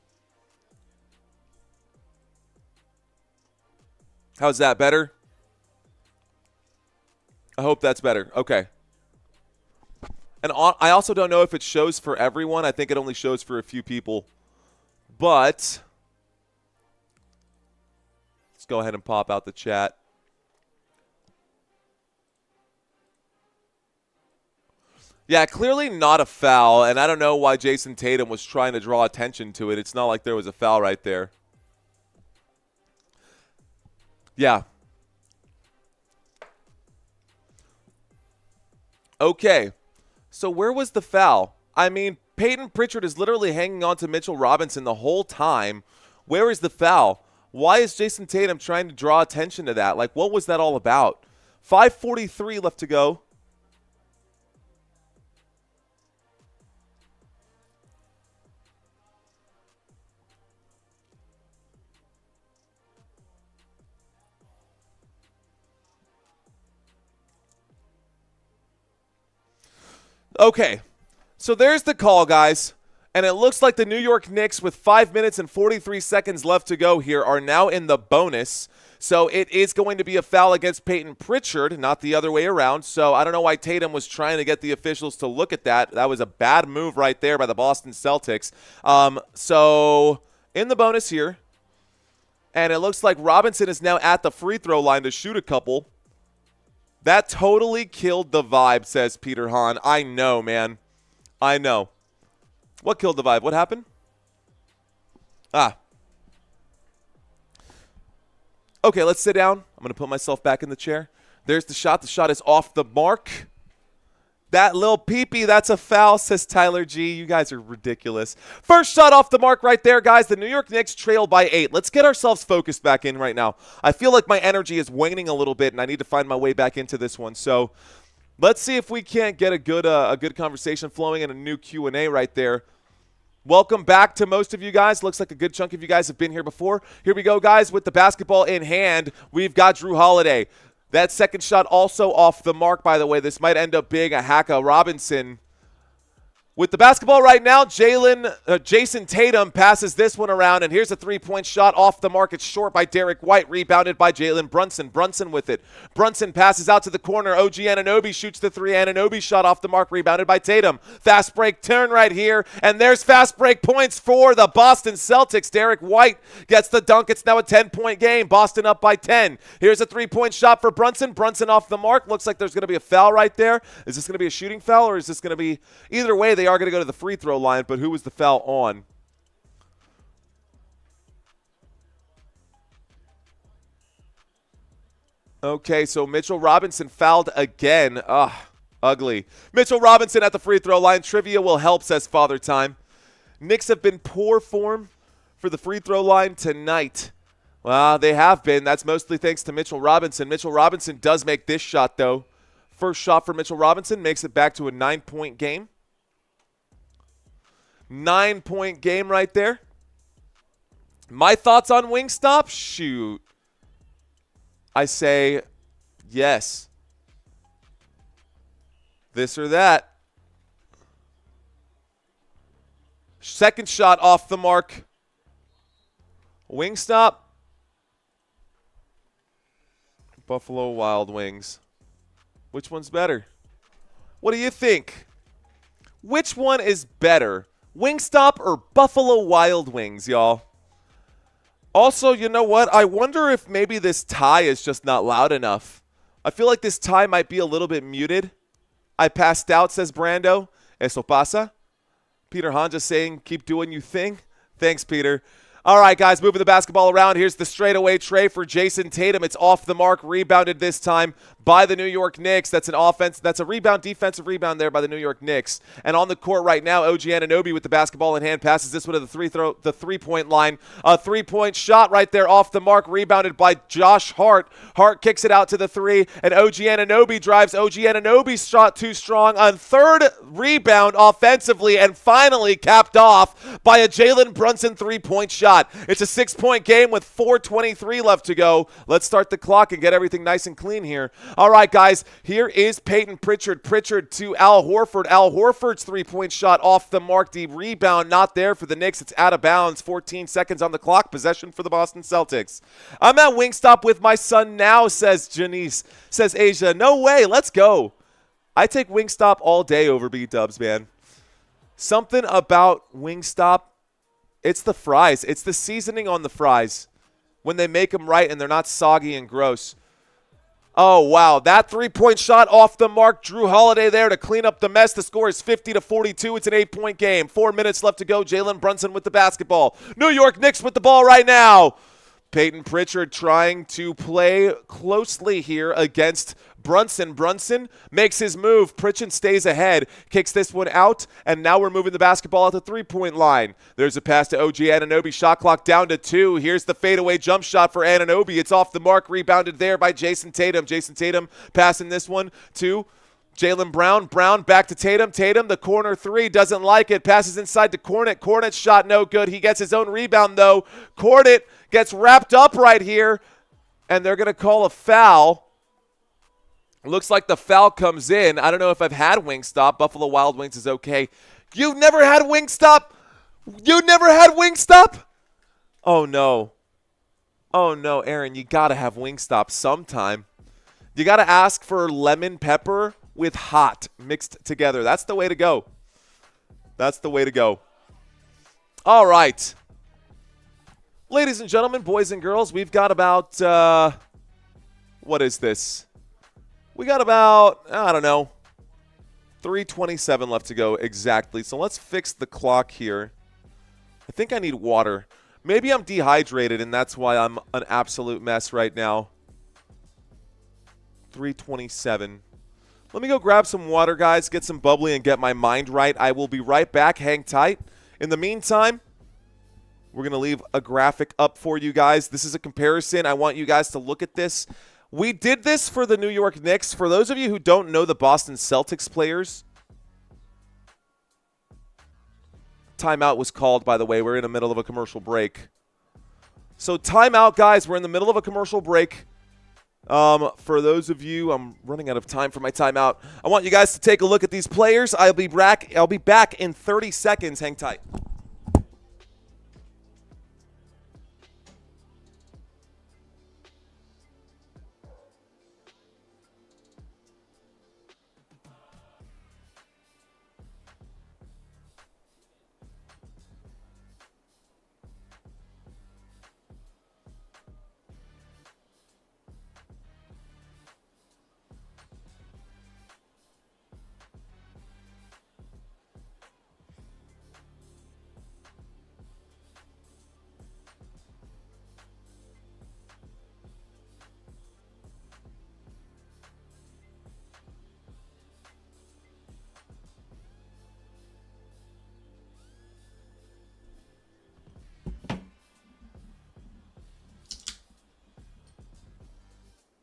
S1: How's that, better? I hope that's better. Okay. And I also don't know if it shows for everyone. I think it only shows for a few people. But let's go ahead and pop out the chat. Yeah, clearly not a foul, and I don't know why Jayson Tatum was trying to draw attention to it. It's not like there was a foul right there. Yeah. Okay. So where was the foul? I mean, Peyton Pritchard is literally hanging on to Mitchell Robinson the whole time. Where is the foul? Why is Jayson Tatum trying to draw attention to that? Like, what was that all about? 5:43 left to go. Okay, so there's the call, guys. And it looks like the New York Knicks, with 5 minutes and 43 seconds left to go here, are now in the bonus. So it is going to be a foul against Peyton Pritchard, not the other way around. So I don't know why Tatum was trying to get the officials to look at that. That was a bad move right there by the Boston Celtics. So in the bonus here, and it looks like Robinson is now at the free throw line to shoot a couple. That totally killed the vibe, says Peter Hahn. I know, man. I know. What killed the vibe? What happened? Okay, let's sit down. I'm going to put myself back in the chair. There's the shot. The shot is off the mark. That little peepee, that's a foul, says Tyler G. You guys are ridiculous. First shot off the mark right there, guys. The New York Knicks trail by 8. Let's get ourselves focused back in right now. I feel like my energy is waning a little bit, and I need to find my way back into this one. So let's see if we can't get a good conversation flowing and a new Q&A right there. Welcome back to most of you guys. Looks like a good chunk of you guys have been here before. Here we go, guys, with the basketball in hand. We've got Drew Holiday. That second shot also off the mark, by the way. This might end up being a hack of Robinson. With the basketball right now, Jayson Tatum passes this one around, and here's a three-point shot off the mark. It's short by Derek White, rebounded by Jalen Brunson. Brunson with it. Brunson passes out to the corner. OG Anunoby shoots the three. Anunoby shot off the mark, rebounded by Tatum. Fast break turn right here, and there's fast break points for the Boston Celtics. Derek White gets the dunk. It's now a 10-point game. Boston up by 10. Here's a three-point shot for Brunson. Brunson off the mark. Looks like there's going to be a foul right there. Is this going to be a shooting foul, or is this going to be – either way, they are going to go to the free throw line, but who was the foul on? Okay, so Mitchell Robinson fouled again. Ugly. Mitchell Robinson at the free throw line. Trivia will help, says Father Time. Knicks have been poor form for the free throw line tonight. Well, they have been. That's mostly thanks to Mitchell Robinson. Mitchell Robinson does make this shot, though. First shot for Mitchell Robinson makes it back to a 9-point game. 9-point game right there. My thoughts on Wingstop? Shoot. I say yes. This or that. Second shot off the mark. Wingstop. Buffalo Wild Wings. Which one's better? What do you think? Which one is better? Wingstop or Buffalo Wild Wings, y'all? Also, you know what? I wonder if maybe this tie is just not loud enough. I feel like this tie might be a little bit muted. I passed out, says Brando. Eso pasa. Peter Hahn just saying, keep doing you thing. Thanks, Peter. All right, guys, moving the basketball around. Here's the straightaway tray for Jayson Tatum. It's off the mark, rebounded this time by the New York Knicks. That's an offense. That's a rebound, defensive rebound there by the New York Knicks. And on the court right now, OG Anunoby with the basketball in hand passes this one to the three-point line. A three-point shot right there off the mark, rebounded by Josh Hart. Hart kicks it out to the three, and OG Anunoby drives. OG Anunoby's shot too strong. On third rebound offensively, and finally capped off by a Jalen Brunson three-point shot. It's a 6-point game with 4:23 left to go. Let's start the clock and get everything nice and clean here. All right, guys, here is Peyton Pritchard. Pritchard to Al Horford. Al Horford's three-point shot off the mark. The rebound not there for the Knicks. It's out of bounds. 14 seconds on the clock. Possession for the Boston Celtics. I'm at Wingstop with my son now, says Janice. Says Asia. No way. Let's go. I take Wingstop all day over B-dubs, man. Something about Wingstop. It's the fries. It's the seasoning on the fries when they make them right and they're not soggy and gross. Oh, wow. That three-point shot off the mark. Drew Holiday there to clean up the mess. The score is 50-42. It's an 8-point game. 4 minutes left to go. Jalen Brunson with the basketball. New York Knicks with the ball right now. Peyton Pritchard trying to play closely here against Brunson. Brunson makes his move. Pritchard stays ahead, kicks this one out, and now we're moving the basketball at the three-point line. There's a pass to OG Anunoby. Shot clock down to 2. Here's the fadeaway jump shot for Anunoby. It's off the mark, rebounded there by Jayson Tatum. Jayson Tatum passing this one to Jaylen Brown. Brown back to Tatum. Tatum, the corner three, doesn't like it. Passes inside to Cornet. Cornet's shot no good. He gets his own rebound, though. Cornet gets wrapped up right here, and they're going to call a foul. Looks like the foul comes in. I don't know if I've had Wingstop. Buffalo Wild Wings is okay. You've never had Wingstop? You never had Wingstop? Oh, no. Oh, no, Aaron, you got to have Wingstop sometime. You got to ask for lemon pepper with hot mixed together. That's the way to go. That's the way to go. All right. Ladies and gentlemen, boys and girls, we've got about, what is this? We got about, I don't know, 3:27 left to go exactly. So let's fix the clock here. I think I need water. Maybe I'm dehydrated, and that's why I'm an absolute mess right now. 3:27. Let me go grab some water, guys, get some bubbly, and get my mind right. I will be right back. Hang tight. In the meantime, we're going to leave a graphic up for you guys. This is a comparison. I want you guys to look at this. We did this for the New York Knicks. For those of you who don't know the Boston Celtics players, timeout was called, by the way. We're in the middle of a commercial break. So timeout, guys. We're in the middle of a commercial break. For those of you, I'm running out of time for my timeout. I want you guys to take a look at these players. I'll be back in 30 seconds. Hang tight.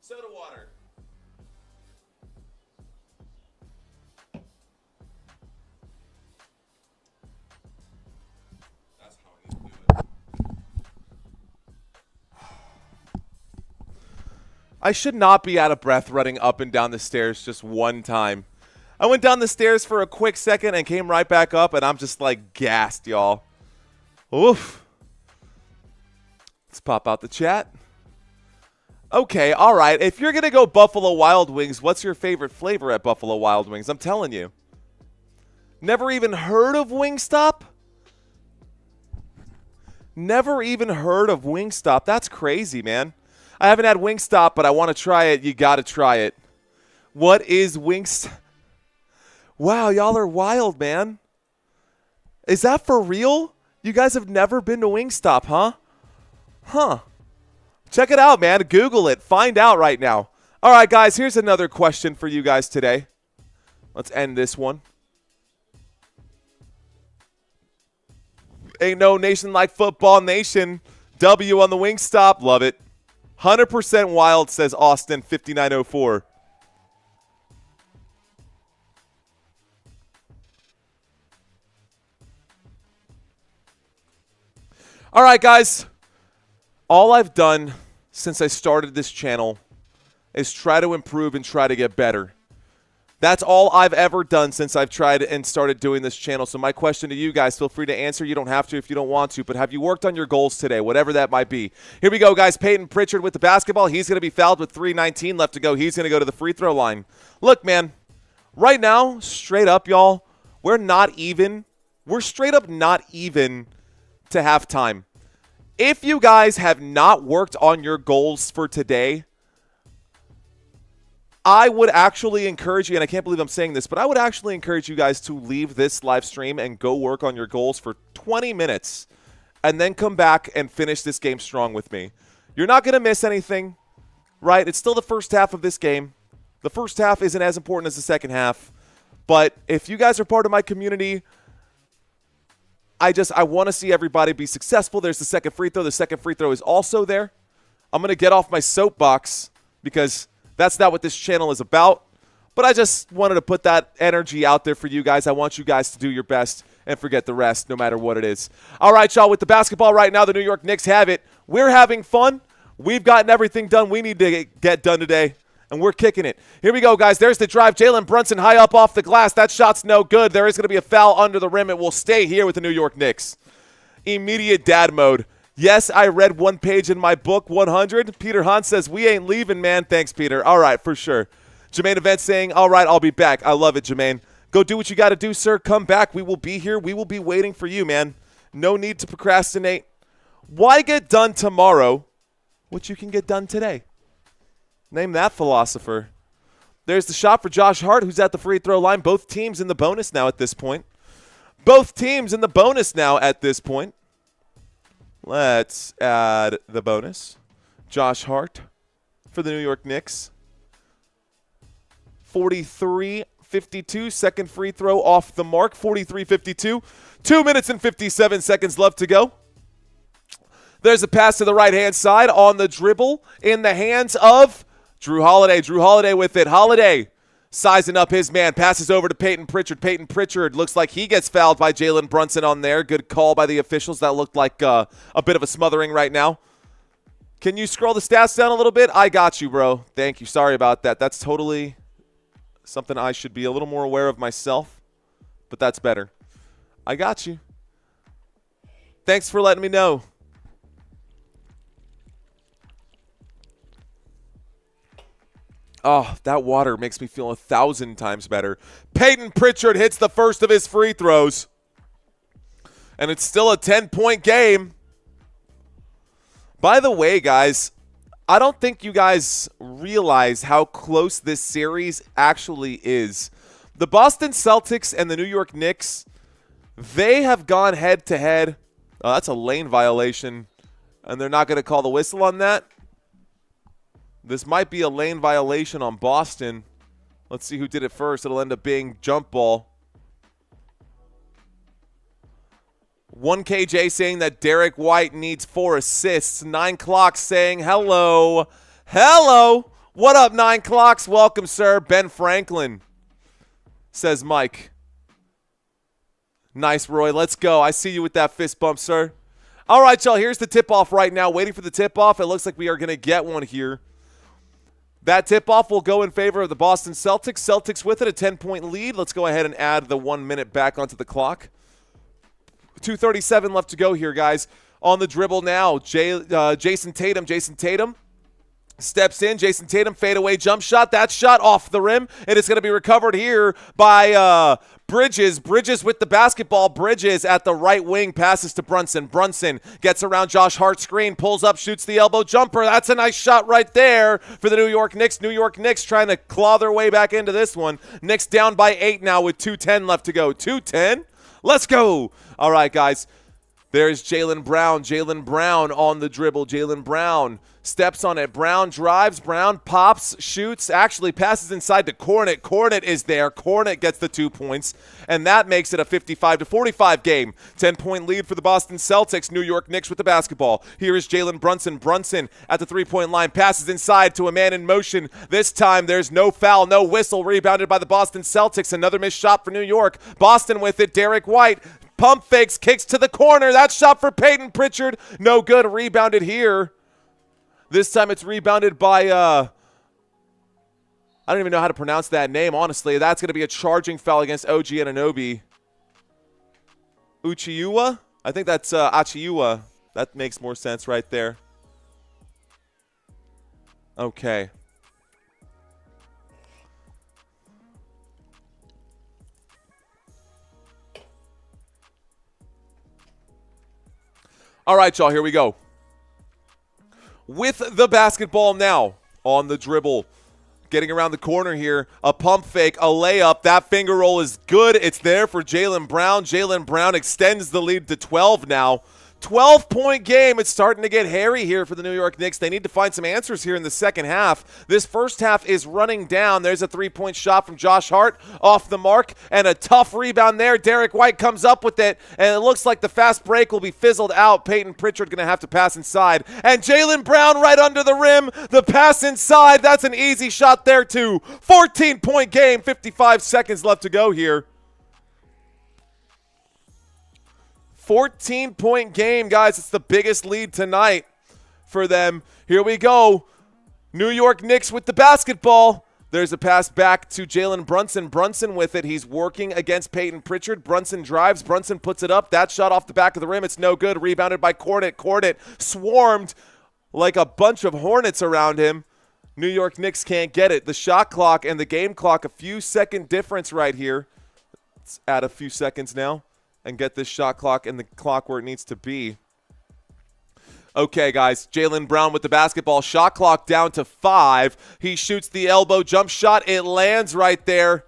S1: Soda water. That's how I need to do it. I should not be out of breath running up and down the stairs just one time. I went down the stairs for a quick second and came right back up, and I'm just like gassed, y'all. Oof. Let's pop out the chat. Okay, all right. If you're going to go Buffalo Wild Wings, what's your favorite flavor at Buffalo Wild Wings? I'm telling you. Never even heard of Wingstop? Never even heard of Wingstop. That's crazy, man. I haven't had Wingstop, but I want to try it. You got to try it. What is Wingstop? Wow, y'all are wild, man. Is that for real? You guys have never been to Wingstop, huh? Huh. Check it out, man. Google it. Find out right now. All right, guys, here's another question for you guys today. Let's end this one. Ain't no nation like football nation. W on the Wingstop. Love it. 100% wild, says Austin 5904. All right, guys. All I've done since I started this channel is try to improve and try to get better. That's all I've ever done since I've tried and started doing this channel. So my question to you guys, feel free to answer. You don't have to if you don't want to, but have you worked on your goals today, whatever that might be? Here we go, guys. Peyton Pritchard with the basketball. He's going to be fouled with 3:19 left to go. He's going to go to the free throw line. Look, man, right now, straight up, y'all, we're not even. We're straight up not even to halftime. If you guys have not worked on your goals for today, I would actually encourage you, and I can't believe I'm saying this, but I would actually encourage you guys to leave this live stream and go work on your goals for 20 minutes and then come back and finish this game strong with me. You're not going to miss anything, right? It's still the first half of this game. The first half isn't as important as the second half, but if you guys are part of my community, I want to see everybody be successful. There's the second free throw. The second free throw is also there. I'm going to get off my soapbox because that's not what this channel is about. But I just wanted to put that energy out there for you guys. I want you guys to do your best and forget the rest no matter what it is. All right, y'all, with the basketball right now, the New York Knicks have it. We're having fun. We've gotten everything done we need to get done today, and we're kicking it. Here we go, guys. There's the drive. Jalen Brunson high up off the glass. That shot's no good. There is going to be a foul under the rim. It will stay here with the New York Knicks. Immediate dad mode. Yes, I read one page in my book, 100. Peter Hahn says, we ain't leaving, man. Thanks, Peter. All right, for sure. Jermaine Event saying, all right, I'll be back. I love it, Jermaine. Go do what you got to do, sir. Come back. We will be here. We will be waiting for you, man. No need to procrastinate. Why get done tomorrow what you can get done today? Name that philosopher. There's the shot for Josh Hart, who's at the free throw line. Both teams in the bonus now at this point. Both teams in the bonus now at this point. Let's add the bonus. Josh Hart for the New York Knicks. 43-52, second free throw off the mark. 43-52. 2 minutes and 57 seconds left to go. There's a pass to the right-hand side on the dribble in the hands of Drew Holiday. Drew Holiday with it. Holiday sizing up his man. Passes over to Peyton Pritchard. Peyton Pritchard looks like he gets fouled by Jalen Brunson on there. Good call by the officials. That looked like a bit of a smothering right now. Can you scroll the stats down a little bit? I got you, bro. Thank you. Sorry about that. That's totally something I should be a little more aware of myself, but that's better. I got you. Thanks for letting me know. Oh, that water makes me feel 1,000 times better. Peyton Pritchard hits the first of his free throws. And it's still a 10-point game. By the way, guys, I don't think you guys realize how close this series actually is. The Boston Celtics and the New York Knicks, they have gone head-to-head. Oh, that's a lane violation, and they're not going to call the whistle on that. This might be a lane violation on Boston. Let's see who did it first. It'll end up being jump ball. 1KJ saying that Derek White needs 4 assists. 9 Clocks saying hello. Hello. What up, 9 Clocks? Welcome, sir. Ben Franklin, says Mike. Nice, Roy. Let's go. I see you with that fist bump, sir. All right, y'all. Here's the tip-off right now. Waiting for the tip-off. It looks like we are going to get one here. That tip-off will go in favor of the Boston Celtics. Celtics with it, a 10-point lead. Let's go ahead and add the 1 minute back onto the clock. 2:37 left to go here, guys. On the dribble now, Jayson Tatum. Jayson Tatum steps in. Jayson Tatum, fadeaway jump shot. That shot off the rim. It is going to be recovered here by Bridges. Bridges with the basketball. Bridges at the right wing. Passes to Brunson. Brunson gets around Josh Hart's screen. Pulls up, shoots the elbow jumper. That's a nice shot right there for the New York Knicks. New York Knicks trying to claw their way back into this one. Knicks down by 8 now with 2:10 left to go. 2:10. Let's go. All right, guys. There's Jaylen Brown. Jaylen Brown on the dribble. Jaylen Brown steps on it. Brown drives. Brown pops, shoots, actually passes inside to Cornet. Cornet is there. Cornet gets the 2 points, and that makes it a 55-45 game. 10-point lead for the Boston Celtics. New York Knicks with the basketball. Here is Jalen Brunson. Brunson at the three-point line. Passes inside to a man in motion. This time there's no foul, no whistle. Rebounded by the Boston Celtics. Another missed shot for New York. Boston with it. Derek White. Pump fakes, kicks to the corner. That shot for Peyton Pritchard. No good. Rebounded here. This time it's rebounded by, I don't even know how to pronounce that name, honestly. That's going to be a charging foul against OG Anunoby. Uchiua? I think that's Achiua. That makes more sense right there. Okay. All right, y'all, here we go. With the basketball now on the dribble. Getting around the corner here. A pump fake, a layup. That finger roll is good. It's there for Jaylen Brown. Jaylen Brown extends the lead to 12 now. 12-point game. It's starting to get hairy here for the New York Knicks. They need to find some answers here in the second half. This first half is running down. There's a three-point shot from Josh Hart off the mark, and a tough rebound there. Derek White comes up with it, and it looks like the fast break will be fizzled out. Peyton Pritchard going to have to pass inside. And Jaylen Brown right under the rim. The pass inside. That's an easy shot there, too. 14-point game. 55 seconds left to go here. 14-point game, guys. It's the biggest lead tonight for them. Here we go. New York Knicks with the basketball. There's a pass back to Jalen Brunson. Brunson with it. He's working against Peyton Pritchard. Brunson drives. Brunson puts it up. That shot off the back of the rim. It's no good. Rebounded by Cornet. Cornet swarmed like a bunch of hornets around him. New York Knicks can't get it. The shot clock and the game clock, a few second difference right here. Let's add a few seconds now and get this shot clock and the clock where it needs to be. Okay, guys, Jaylen Brown with the basketball. Shot clock down to 5. He shoots the elbow jump shot. It lands right there.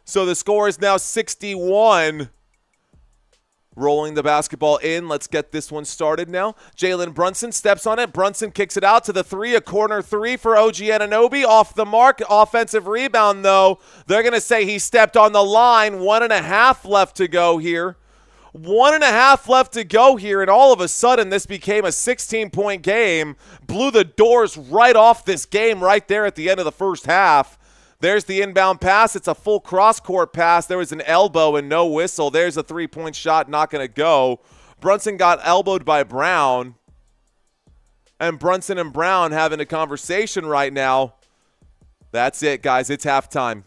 S1: So the score is now 61. Rolling the basketball in. Let's get this one started now. Jalen Brunson steps on it. Brunson kicks it out to the 3. A corner 3 for OG Anunoby. Off the mark. Offensive rebound, though. They're going to say he stepped on the line. 1.5 left to go here. 1.5 left to go here, and all of a sudden this became a 16-point game. Blew the doors right off this game right there at the end of the first half. There's the inbound pass. It's a full cross-court pass. There was an elbow and no whistle. There's a 3-point shot, not going to go. Brunson got elbowed by Brown. And Brunson and Brown having a conversation right now. That's it, guys. It's halftime.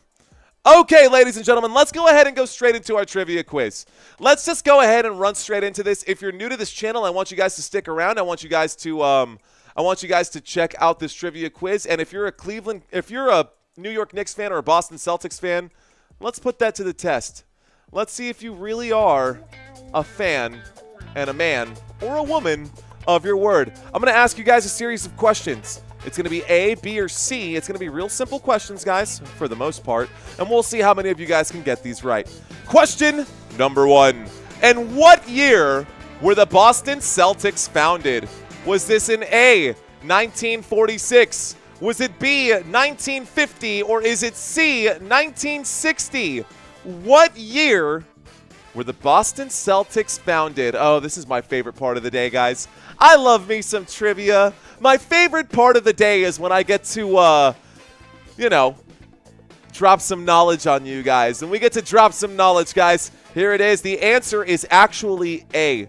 S1: Okay, ladies and gentlemen, let's go ahead and go straight into our trivia quiz. Let's just go ahead and run straight into this. If you're new to this channel, I want you guys to stick around. I want you guys to check out this trivia quiz. And if you're a New York Knicks fan or a Boston Celtics fan, let's put that to the test. Let's see if you really are a fan and a man or a woman of your word. I'm going to ask you guys a series of questions. It's going to be A, B, or C. It's going to be real simple questions, guys, for the most part. And we'll see how many of you guys can get these right. Question number 1. In what year were the Boston Celtics founded? Was this in A, 1946? Was it B, 1950? Or is it C, 1960? What year were the Boston Celtics founded? Oh, this is my favorite part of the day, guys. I love me some trivia. My favorite part of the day is when I get to, drop some knowledge on you guys. And we get to drop some knowledge, guys. Here it is. The answer is actually A.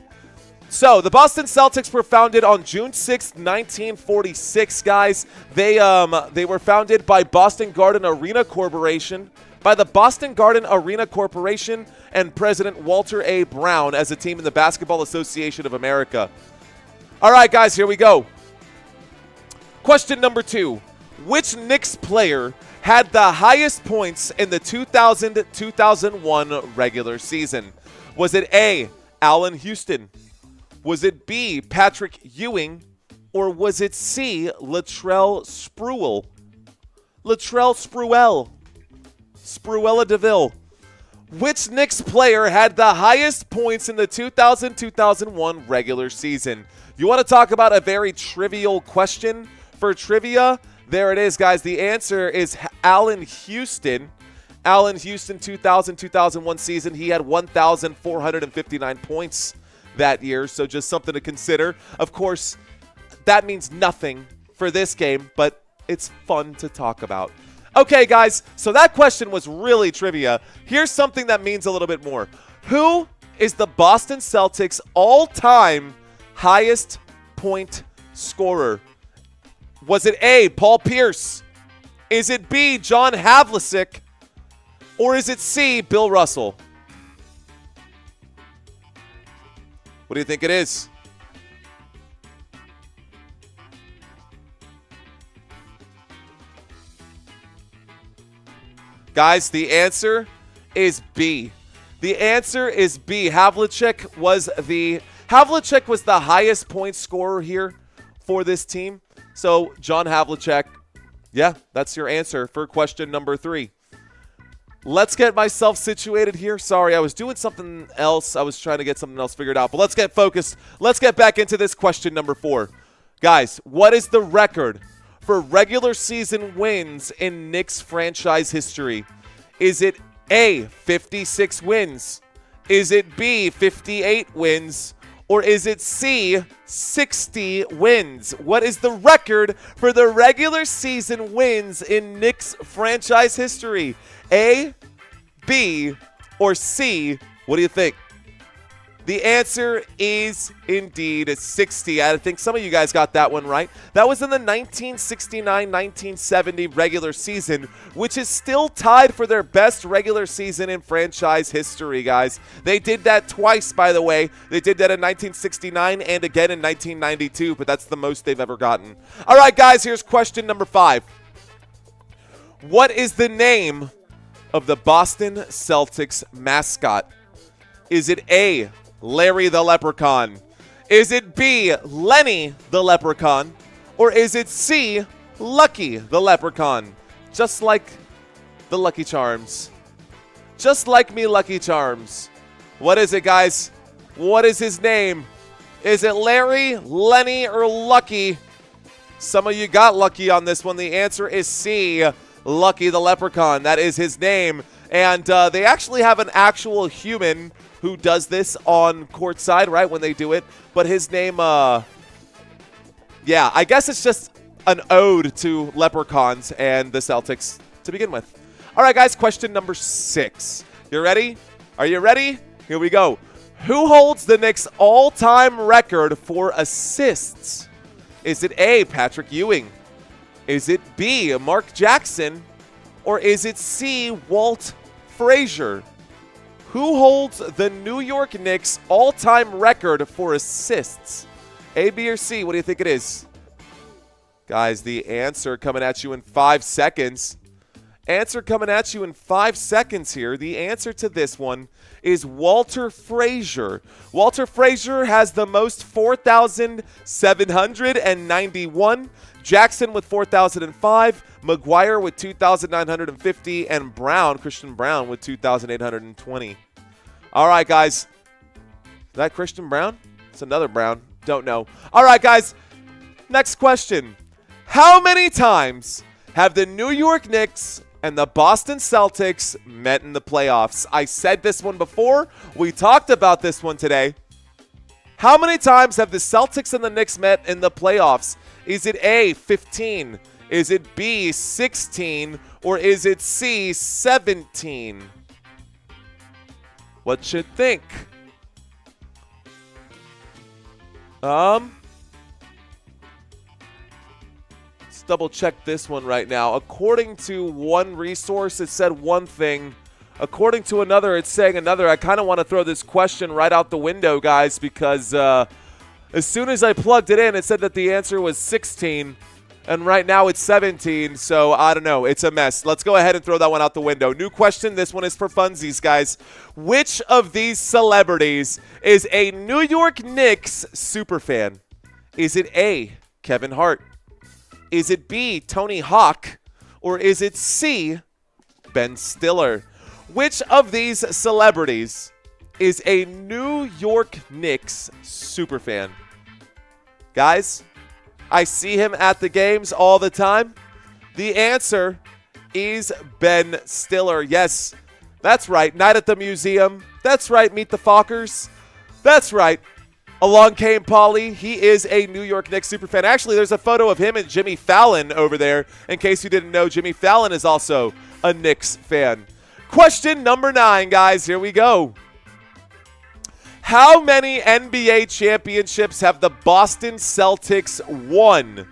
S1: So, the Boston Celtics were founded on June 6th, 1946, guys. They were founded by Boston Garden Arena Corporation, by the Boston Garden Arena Corporation and President Walter A. Brown as a team in the Basketball Association of America. All right, guys, here we go. Question number 2. Which Knicks player had the highest points in the 2000-2001 regular season? Was it A, Allen Houston? Was it B, Patrick Ewing? Or was it C, Latrell Sprewell? Latrell Sprewell. Spruella DeVille. Which Knicks player had the highest points in the 2000-2001 regular season? You want to talk about a very trivial question for trivia? There it is, guys. The answer is Allen Houston. Allen Houston, 2000-2001 season. He had 1,459 points that year, so just something to consider. Of course, that means nothing for this game, but it's fun to talk about. Okay, guys, so that question was really trivia. Here's something that means a little bit more. Who is the Boston Celtics all-time highest point scorer? Was it A, Paul Pierce? Is it B, John Havlicek? Or is it C, Bill Russell? What do you think it is? Guys, the answer is B. The answer is B. Havlicek was the highest point scorer here for this team. So, John Havlicek, yeah, that's your answer for question number 3. Let's get myself situated here. Sorry, I was doing something else. I was trying to get something else figured out. But let's get focused. Let's get back into this question number 4. Guys, what is the record for regular season wins in Knicks franchise history? Is it A, 56 wins? Is it B, 58 wins? Or is it C, 60 wins? What is the record for the regular season wins in Knicks franchise history? A, B, or C? What do you think? The answer is indeed 60. I think some of you guys got that one right. That was in the 1969-1970 regular season, which is still tied for their best regular season in franchise history, guys. They did that twice, by the way. They did that in 1969 and again in 1992, but that's the most they've ever gotten. All right, guys, here's question number 5. What is the name of the Boston Celtics mascot? Is it A, Larry the Leprechaun? Is it B, Lenny the Leprechaun? Or is it C, Lucky the Leprechaun? Just like the Lucky Charms. Just like me, Lucky Charms. What is it, guys? What is his name? Is it Larry, Lenny, or Lucky? Some of you got lucky on this one. The answer is C, Lucky the Leprechaun. That is his name. And they actually have an actual human who does this on courtside, right, when they do it. But his name, yeah, I guess it's just an ode to leprechauns and the Celtics to begin with. All right, guys, question number 6. You ready? Are you ready? Here we go. Who holds the Knicks' all-time record for assists? Is it A, Patrick Ewing? Is it B, Mark Jackson? Or is it C, Walt Frazier? Who holds the New York Knicks' all-time record for assists? A, B, or C? What do you think it is? Guys, the answer coming at you in 5 seconds. Answer coming at you in 5 seconds here. The answer to this one is Walter Frazier. Walter Frazier has the most 4,791. Jackson with 4,005. McGuire with 2,950. And Brown, Christian Brown, with 2,820. All right, guys. Is that Christian Brown? It's another Brown. Don't know. All right, guys. Next question. How many times have the New York Knicks and the Boston Celtics met in the playoffs? I said this one before. We talked about this one today. How many times have the Celtics and the Knicks met in the playoffs? Is it A, 15? Is it B, 16? Or is it C, 17? What you think? Let's double check this one right now. According to one resource, it said one thing. According to another, it's saying another. I kind of want to throw this question right out the window, guys, because as soon as I plugged it in, it said that the answer was 16, and right now it's 17, so I don't know. It's a mess. Let's go ahead and throw that one out the window. New question. This one is for funsies, guys. Which of these celebrities is a New York Knicks superfan? Is it A, Kevin Hart? Is it B, Tony Hawk? Or is it C, Ben Stiller? Which of these celebrities is a New York Knicks superfan? Guys, I see him at the games all the time. The answer is Ben Stiller. Yes, that's right. Night at the Museum. That's right. Meet the Fockers. That's right. Along came Paulie. He is a New York Knicks superfan. Actually, there's a photo of him and Jimmy Fallon over there. In case you didn't know, Jimmy Fallon is also a Knicks fan. Question number 9, guys. Here we go. How many NBA championships have the Boston Celtics won?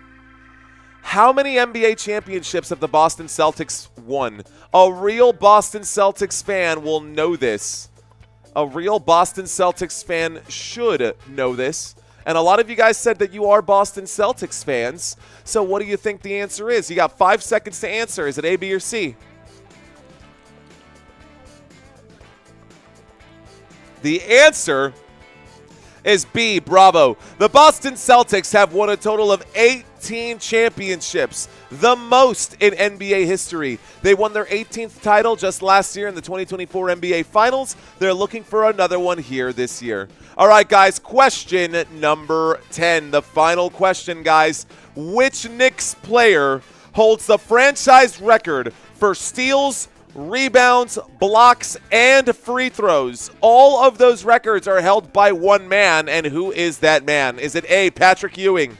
S1: How many NBA championships have the Boston Celtics won? A real Boston Celtics fan will know this. A real Boston Celtics fan should know this. And a lot of you guys said that you are Boston Celtics fans. So what do you think the answer is? You got 5 seconds to answer. Is it A, B, or C? The answer is B, bravo. The Boston Celtics have won a total of 18 championships, the most in NBA history. They won their 18th title just last year in the 2024 NBA Finals. They're looking for another one here this year. All right, guys, question number 10. The final question, guys. Which Knicks player holds the franchise record for steals, rebounds, blocks, and free throws? All of those records are held by one man, and who is that man? Is it A, Patrick Ewing?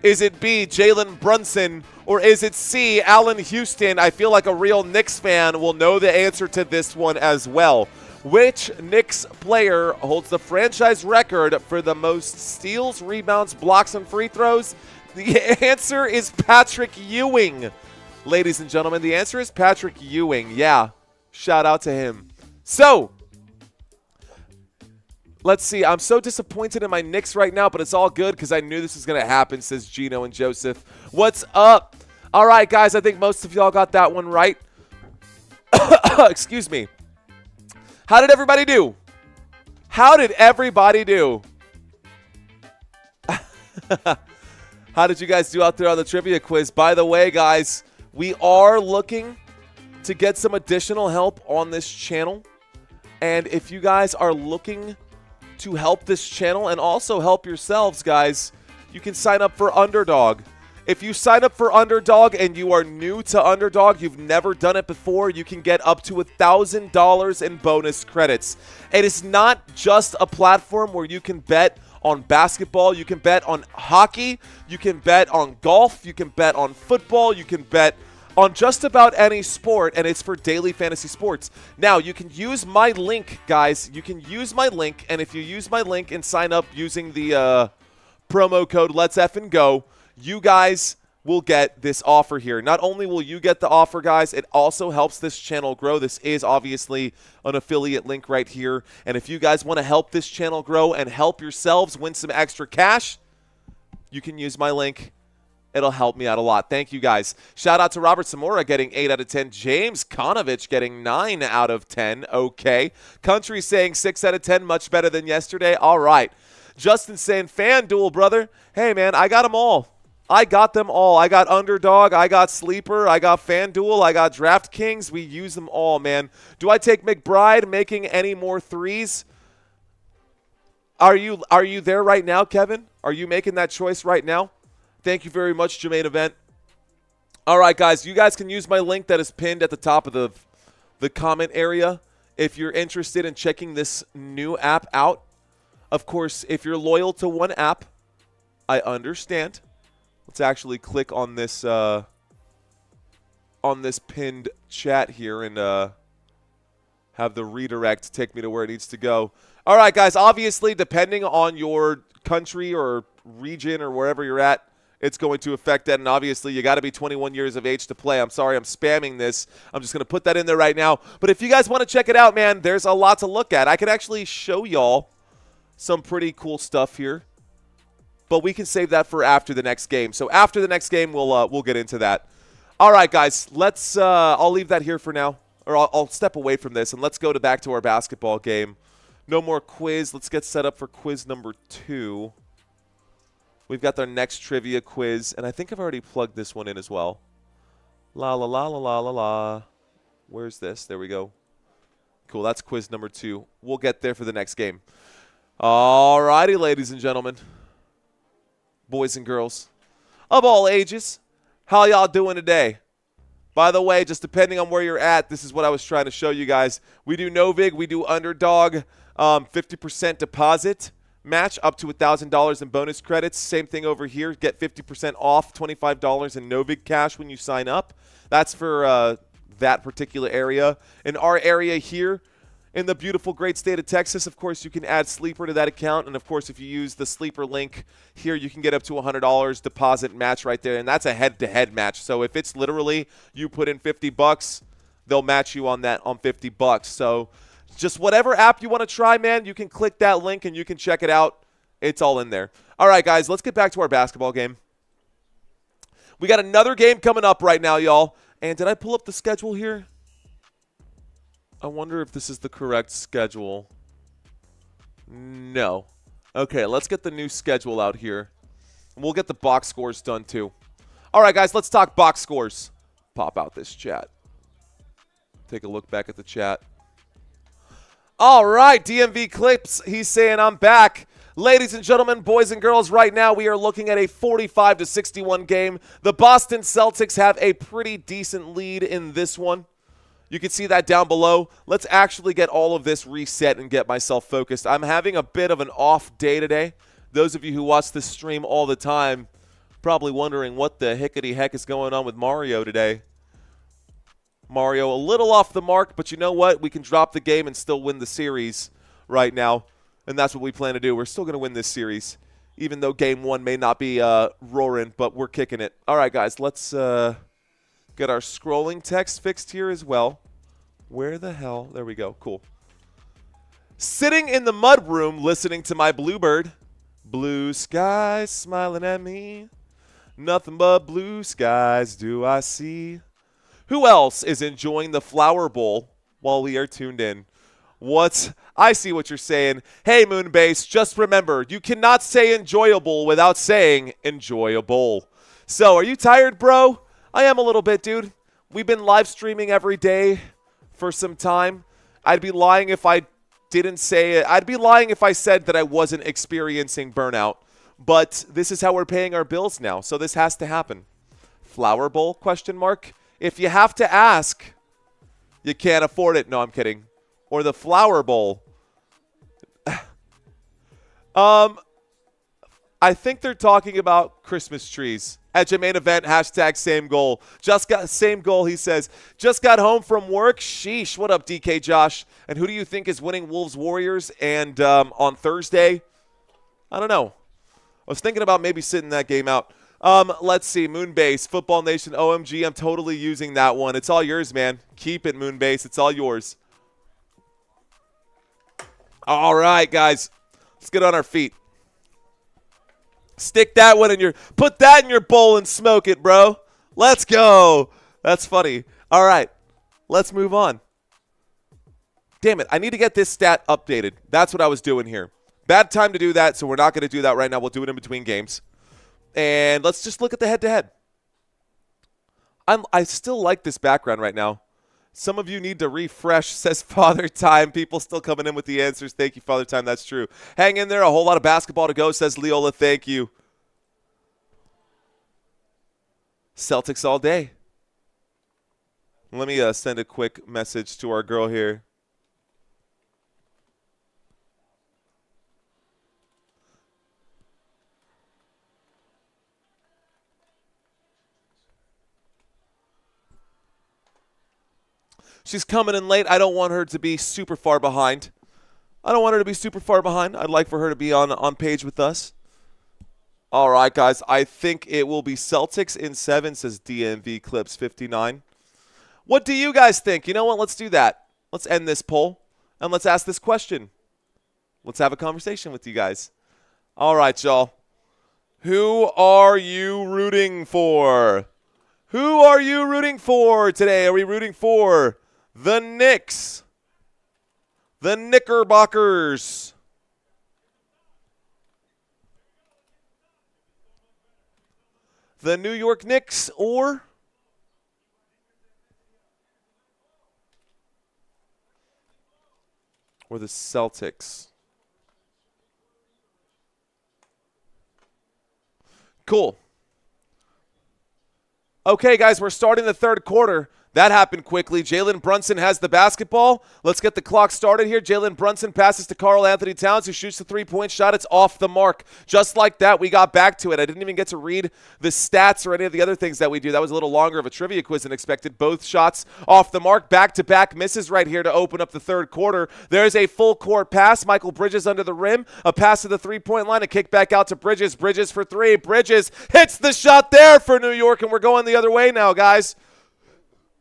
S1: Is it B, Jalen Brunson? Or is it C, Allen Houston? I feel like a real Knicks fan will know the answer to this one as well. Which Knicks player holds the franchise record for the most steals, rebounds, blocks, and free throws? The answer is Patrick Ewing. Ladies and gentlemen, the answer is Patrick Ewing. Yeah, shout out to him. So, let's see. I'm so disappointed in my Knicks right now, but it's all good because I knew this was going to happen, says Gino and Joseph. What's up? All right, guys, I think most of y'all got that one right. Excuse me. How did everybody do? How did everybody do? How did you guys do out there on the trivia quiz? By the way, guys, we are looking to get some additional help on this channel. And if you guys are looking to help this channel and also help yourselves, guys, you can sign up for Underdog. If you sign up for Underdog and you are new to Underdog, you've never done it before, you can get up to $1,000 in bonus credits. It is not just a platform where you can bet on basketball, you can bet on hockey, you can bet on golf, you can bet on football, you can bet on just about any sport, and it's for daily fantasy sports. Now, you can use my link, guys. You can use my link, and if you use my link and sign up using the promo code Let's Effin' Go, you guys will get this offer here. Not only will you get the offer, guys, it also helps this channel grow. This is obviously an affiliate link right here. And if you guys want to help this channel grow and help yourselves win some extra cash, you can use my link. It'll help me out a lot. Thank you, guys. Shout out to Robert Zamora getting 8 out of 10. James Konovich getting 9 out of 10. Okay. Country saying 6 out of 10. Much better than yesterday. All right. Justin saying FanDuel, brother. Hey, man, I got them all. I got them all. I got Underdog. I got Sleeper. I got FanDuel. I got DraftKings. We use them all, man. Do I take McBride making any more threes? Are you there right now, Kevin? Are you making that choice right now? Thank you very much, Jermaine Event. All right, guys. You guys can use my link that is pinned at the top of the comment area if you're interested in checking this new app out. Of course, if you're loyal to one app, I understand. Let's actually click on this pinned chat here and have the redirect take me to where it needs to go. All right, guys. Obviously, depending on your country or region or wherever you're at, it's going to affect that. And obviously, you got to be 21 years of age to play. I'm sorry, I'm spamming this. I'm just going to put that in there right now. But if you guys want to check it out, man, there's a lot to look at. I could actually show y'all some pretty cool stuff here. But we can save that for after the next game. So after the next game, we'll get into that. All right, guys. Let's. I'll leave that here for now, or I'll step away from this and let's go back to our basketball game. No more quiz. Let's get set up for quiz number 2. We've got our next trivia quiz, and I think I've already plugged this one in as well. La la la la la la la. Where's this? There we go. Cool. That's quiz number 2. We'll get there for the next game. All righty, ladies and gentlemen. Boys and girls of all ages, how y'all doing today? By the way, just depending on where you're at, this is what I was trying to show you guys. We do Novig, we do Underdog, 50% deposit match up to $1,000 in bonus credits. Same thing over here. Get 50% off, $25 in Novig cash when you sign up. That's for that particular area. In our area here, in the beautiful, great state of Texas, of course, you can add Sleeper to that account. And, of course, if you use the Sleeper link here, you can get up to $100 deposit match right there. And that's a head-to-head match. So if it's literally you put in $50, they'll match you on that on $50. So just whatever app you want to try, man, you can click that link and you can check it out. It's all in there. All right, guys, let's get back to our basketball game. We got another game coming up right now, y'all. And did I pull up the schedule here? I wonder if this is the correct schedule. No. Okay, let's get the new schedule out here. We'll get the box scores done too. All right, guys, let's talk box scores. Pop out this chat. Take a look back at the chat. All right, DMV Clips. He's saying I'm back. Ladies and gentlemen, boys and girls, right now we are looking at a 45-61 game. The Boston Celtics have a pretty decent lead in this one. You can see that down below. Let's actually get all of this reset and get myself focused. I'm having a bit of an off day today. Those of you who watch this stream all the time probably wondering what the hickety heck is going on with Mario today. Mario, a little off the mark, but you know what? We can drop the game and still win the series right now, and that's what we plan to do. We're still going to win this series, even though Game 1 may not be roaring, but we're kicking it. All right, guys, let's get our scrolling text fixed here as well. Where the hell? There we go. Cool. Sitting in the mud room listening to my bluebird. Blue skies smiling at me. Nothing but blue skies do I see. Who else is enjoying the flower bowl while we are tuned in? I see what you're saying. Hey, Moonbase, just remember, you cannot say enjoyable without saying enjoyable. So, are you tired, bro? I am a little bit, dude. We've been live streaming every day for some time. I'd be lying if I didn't say it. I'd be lying if I said that I wasn't experiencing burnout. But this is how we're paying our bills now, so this has to happen. Flower bowl, question mark? If you have to ask, you can't afford it. No, I'm kidding. Or the flower bowl. I think they're talking about Christmas trees. At your main event, hashtag same goal. Same goal, he says. Just got home from work. Sheesh. What up, DK Josh? And who do you think is winning Wolves Warriors and on Thursday? I don't know. I was thinking about maybe sitting that game out. Let's see. Moonbase, Football Nation, OMG. I'm totally using that one. It's all yours, man. Keep it, Moonbase. It's all yours. All right, guys. Let's get on our feet. Stick that one put that in your bowl and smoke it, bro. Let's go. That's funny. All right. Let's move on. Damn it. I need to get this stat updated. That's what I was doing here. Bad time to do that, so we're not going to do that right now. We'll do it in between games. And let's just look at the head-to-head. I still like this background right now. Some of you need to refresh, says Father Time. People still coming in with the answers. Thank you, Father Time. That's true. Hang in there. A whole lot of basketball to go, says Leola. Thank you. Celtics all day. Let me send a quick message to our girl here. She's coming in late. I don't want her to be super far behind. I'd like for her to be on page with us. All right, guys. I think it will be Celtics in 7, says DMV Clips 59. What do you guys think? You know what? Let's do that. Let's end this poll, and let's ask this question. Let's have a conversation with you guys. All right, y'all. Who are you rooting for? Who are you rooting for today? Are we rooting for the Knicks, the Knickerbockers, the New York Knicks, or the Celtics? Cool. Okay, guys, we're starting the third quarter. That happened quickly. Jalen Brunson has the basketball. Let's get the clock started here. Jalen Brunson passes to Karl Anthony Towns, who shoots the three-point shot. It's off the mark. Just like that, we got back to it. I didn't even get to read the stats or any of the other things that we do. That was a little longer of a trivia quiz than expected. Both shots off the mark. Back-to-back misses right here to open up the third quarter. There's a full-court pass. Michael Bridges under the rim. A pass to the three-point line. A kick back out to Bridges. Bridges for three. Bridges hits the shot there for New York, and we're going the other way now, guys.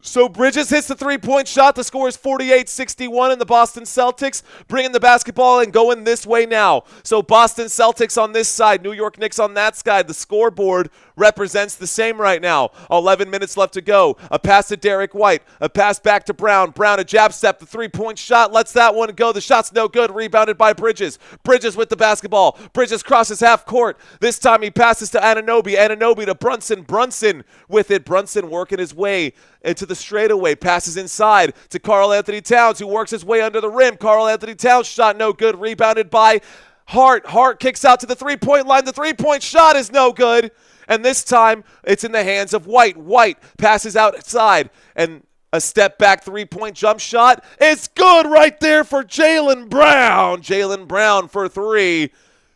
S1: So Bridges hits the three-point shot. The score is 48-61, and the Boston Celtics bringing the basketball and going this way now. So Boston Celtics on this side, New York Knicks on that side. The scoreboard represents the same right now. 11 minutes left to go. A pass to Derek White. A pass back to Brown. Brown a jab step. The three-point shot lets that one go. The shot's no good. Rebounded by Bridges. Bridges with the basketball. Bridges crosses half court. This time he passes to Anunoby. Anunoby to Brunson. Brunson with it. Brunson working his way into the straightaway, passes inside to Karl Anthony Towns, who works his way under the rim. Karl Anthony Towns shot no good, rebounded by Hart. Hart kicks out to the three-point line. The three-point shot is no good, and this time it's in the hands of White. White passes outside, and a step-back three-point jump shot. It's good right there for Jaylen Brown. Jaylen Brown for three.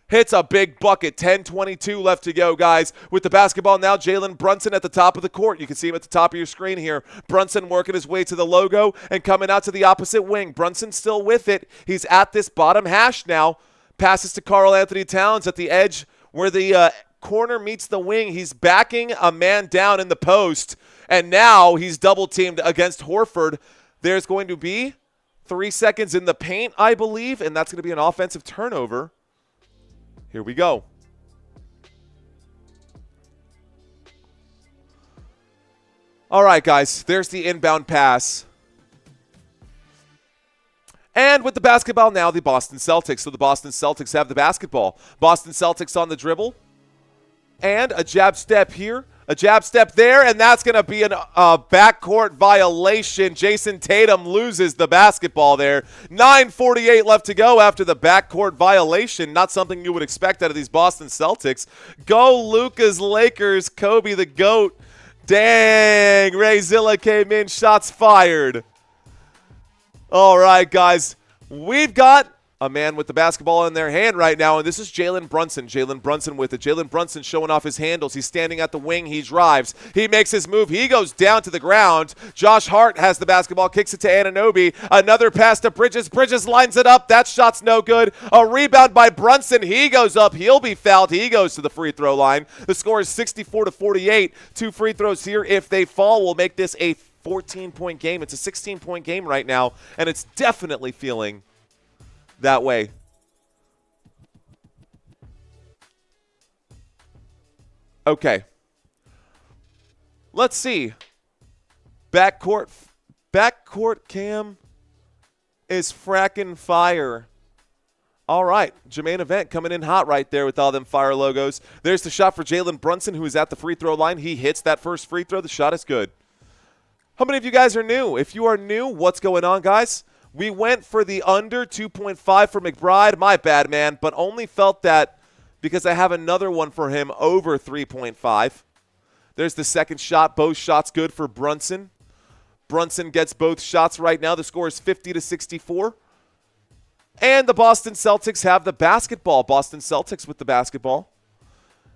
S1: Hits a big bucket. 10:22 left to go, guys. With the basketball now, Jalen Brunson at the top of the court. You can see him at the top of your screen here. Brunson working his way to the logo and coming out to the opposite wing. Brunson still with it. He's at this bottom hash now. Passes to Karl Anthony Towns at the edge where the corner meets the wing. He's backing a man down in the post, and now he's double-teamed against Horford. There's going to be 3 seconds in the paint, I believe, and that's going to be an offensive turnover. Here we go. All right, guys, there's the inbound pass. And with the basketball now, the Boston Celtics. So the Boston Celtics have the basketball. Boston Celtics on the dribble. And a jab step here. A jab step there, and that's going to be a backcourt violation. Jayson Tatum loses the basketball there. 9:48 left to go after the backcourt violation. Not something you would expect out of these Boston Celtics. Go Lucas Lakers, Kobe the GOAT. Dang, Ray Zilla came in, shots fired. All right, guys, we've got a man with the basketball in their hand right now, and this is Jalen Brunson. Jalen Brunson with it. Jalen Brunson showing off his handles. He's standing at the wing. He drives. He makes his move. He goes down to the ground. Josh Hart has the basketball, kicks it to Anunoby. Another pass to Bridges. Bridges lines it up. That shot's no good. A rebound by Brunson. He goes up. He'll be fouled. He goes to the free throw line. The score is 64-48. 2 free throws here. If they fall, we'll make this a 14-point game. It's a 16-point game right now, and it's definitely feeling that way. Okay. Let's see. Backcourt cam is frackin' fire. All right. Jermaine Event coming in hot right there with all them fire logos. There's the shot for Jalen Brunson, who is at the free throw line. He hits that first free throw. The shot is good. How many of you guys are new? If you are new, what's going on, guys? We went for the under 2.5 for McBride. My bad, man, but only felt that because I have another one for him over 3.5. There's the second shot. Both shots good for Brunson. Brunson gets both shots right now. The score is 50-64. And the Boston Celtics have the basketball. Boston Celtics with the basketball.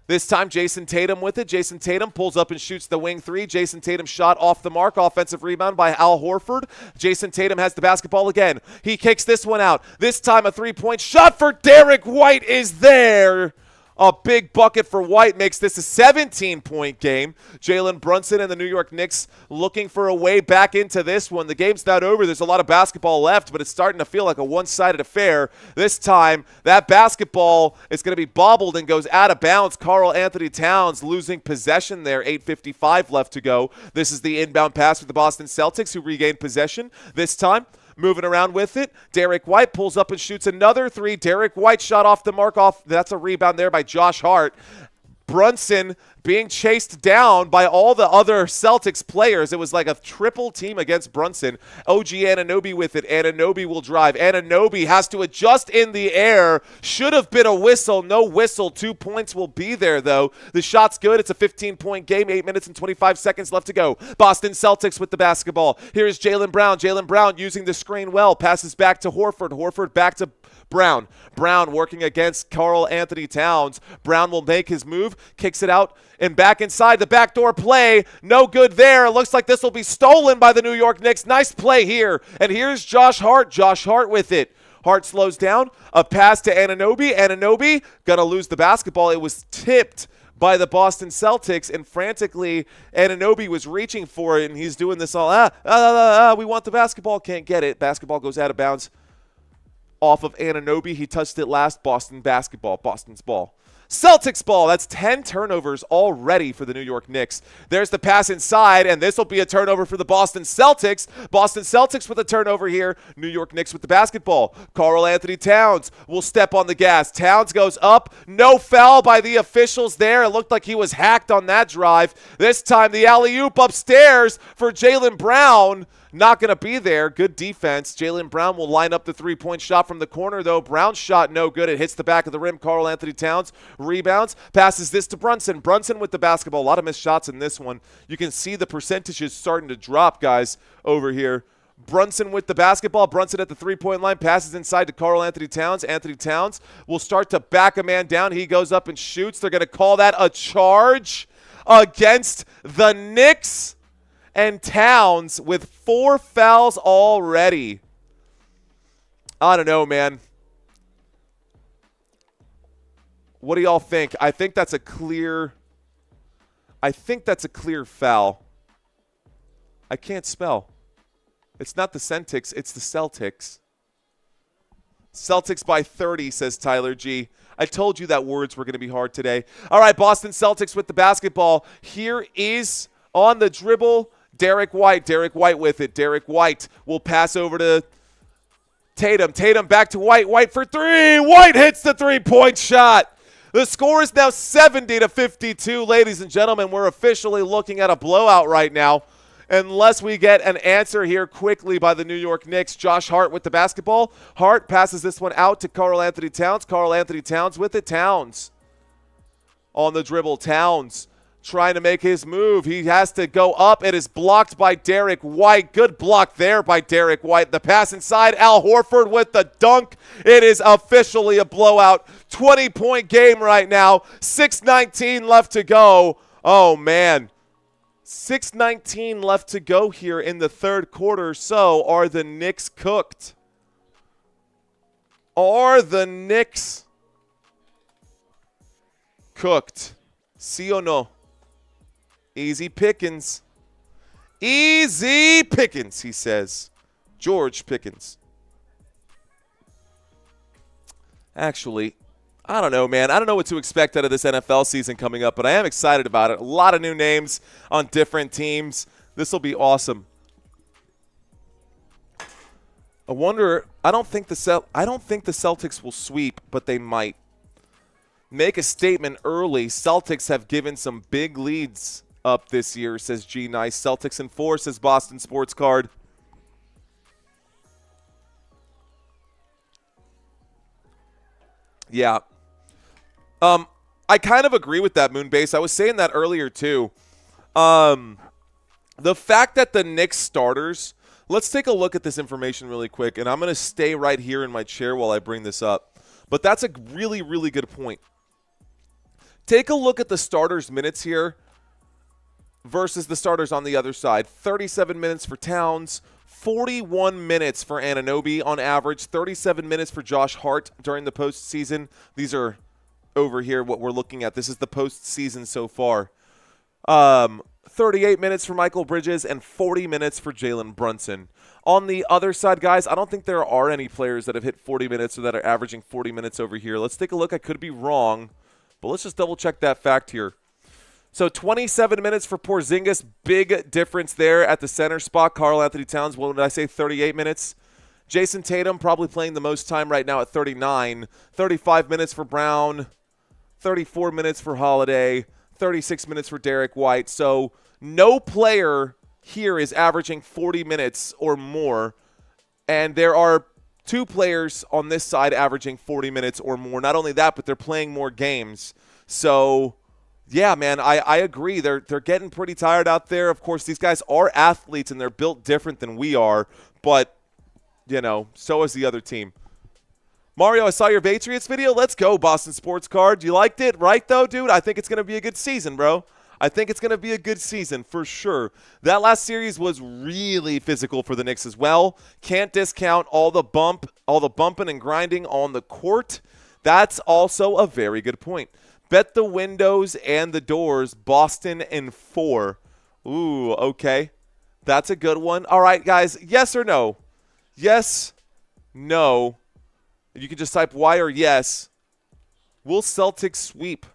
S1: This time, Jayson Tatum with it. Jayson Tatum pulls up and shoots the wing three. Jayson Tatum shot off the mark. Offensive rebound by Al Horford. Jayson Tatum has the basketball again. He kicks this one out. This time, a three-point shot for Derek White is there. A big bucket for White makes this a 17-point game. Jalen Brunson and the New York Knicks looking for a way back into this one. The game's not over. There's a lot of basketball left, but it's starting to feel like a one-sided affair. This time, that basketball is going to be bobbled and goes out of bounds. Karl Anthony Towns losing possession there. 8:55 left to go. This is the inbound pass for the Boston Celtics, who regained possession. This time, moving around with it. Derek White pulls up and shoots another three. Derek White shot off the mark. That's a rebound there by Josh Hart. Brunson being chased down by all the other Celtics players. It was like a triple team against Brunson. OG Anunoby with it. Anunoby will drive. Anunoby has to adjust in the air. Should have been a whistle. No whistle. 2 points will be there, though. The shot's good. It's a 15-point game. 8 minutes and 25 seconds left to go. Boston Celtics with the basketball. Here's Jaylen Brown. Jaylen Brown using the screen well. Passes back to Horford. Horford back to Brown. Brown working against Karl Anthony Towns. Brown will make his move. Kicks it out and back inside. The backdoor play. No good there. It looks like this will be stolen by the New York Knicks. Nice play here. And here's Josh Hart. Josh Hart with it. Hart slows down. A pass to Anunoby. Anunoby gonna lose the basketball. It was tipped by the Boston Celtics, and frantically Anunoby was reaching for it, and he's doing this all. We want the basketball. Can't get it. Basketball goes out of bounds off of Anunoby. He touched it last. Boston basketball. Boston's ball. Celtics ball. That's 10 turnovers already for the New York Knicks. There's the pass inside, and this will be a turnover for the Boston Celtics. Boston Celtics with a turnover here. New York Knicks with the basketball. Karl Anthony Towns will step on the gas. Towns goes up. No foul by the officials there. It looked like he was hacked on that drive. This time the alley-oop upstairs for Jaylen Brown. Not going to be there. Good defense. Jaylen Brown will line up the three-point shot from the corner, though. Brown's shot no good. It hits the back of the rim. Karl Anthony Towns rebounds. Passes this to Brunson. Brunson with the basketball. A lot of missed shots in this one. You can see the percentages starting to drop, guys, over here. Brunson with the basketball. Brunson at the three-point line. Passes inside to Karl-Anthony Towns. Anthony Towns will start to back a man down. He goes up and shoots. They're going to call that a charge against the Knicks. And Towns with 4 fouls already. I don't know, man. What do y'all think? I think that's a clear foul. I can't spell. It's not the Celtics, it's the Celtics. Celtics by 30, says Tyler G. I told you that words were going to be hard today. All right, Boston Celtics with the basketball. Here is on the dribble, Derek White. Derek White with it. Derek White will pass over to Tatum. Tatum back to White. White for 3. White hits the three-point shot. The score is now 70-52, ladies and gentlemen. We're officially looking at a blowout right now. Unless we get an answer here quickly by the New York Knicks. Josh Hart with the basketball. Hart passes this one out to Karl-Anthony Towns. Karl-Anthony Towns with it. Towns on the dribble. Towns trying to make his move. He has to go up. It is blocked by Derek White. Good block there by Derek White. The pass inside. Al Horford with the dunk. It is officially a blowout. 20-point game right now. 6:19 left to go. Oh, man. 6:19 left to go here in the third quarter. So are the Knicks cooked? Are the Knicks cooked? Sí o no? Easy pickings. Easy pickings, he says. George Pickens. Actually, I don't know, man. I don't know what to expect out of this NFL season coming up, but I am excited about it. A lot of new names on different teams. This will be awesome. I wonder. I don't think the Celtics will sweep, but they might. Make a statement early. Celtics have given some big leads up this year, says G Nice. Celtics in 4, says Boston Sports Card. Yeah. I kind of agree with that, Moonbase. I was saying that earlier, too. The fact that the Knicks starters, let's take a look at this information really quick, and I'm going to stay right here in my chair while I bring this up. But that's a really, really good point. Take a look at the starters' minutes here versus the starters on the other side. 37 minutes for Towns, 41 minutes for Anunoby on average, 37 minutes for Josh Hart during the postseason. These are over here what we're looking at. This is the postseason so far. 38 minutes for Michael Bridges and 40 minutes for Jalen Brunson. On the other side, guys, I don't think there are any players that have hit 40 minutes or that are averaging 40 minutes over here. Let's take a look. I could be wrong, but let's just double-check that fact here. So 27 minutes for Porzingis. Big difference there at the center spot. Karl-Anthony Towns, what did I say, 38 minutes? Jayson Tatum probably playing the most time right now at 39. 35 minutes for Brown. 34 minutes for Holiday. 36 minutes for Derek White. So no player here is averaging 40 minutes or more. And there are 2 players on this side averaging 40 minutes or more. Not only that, but they're playing more games. So, yeah, man, I agree. They're getting pretty tired out there. Of course, these guys are athletes, and they're built different than we are. But, you know, so is the other team. Mario, I saw your Patriots video. Let's go, Boston Sports Card. You liked it, right, though, dude? I think it's going to be a good season, bro. I think it's going to be a good season for sure. That last series was really physical for the Knicks as well. Can't discount all the bumping and grinding on the court. That's also a very good point. Bet the windows and the doors, Boston in 4. Ooh, okay. That's a good one. All right, guys, yes or no? Yes, no. You can just type Y or yes. Will Celtics sweep?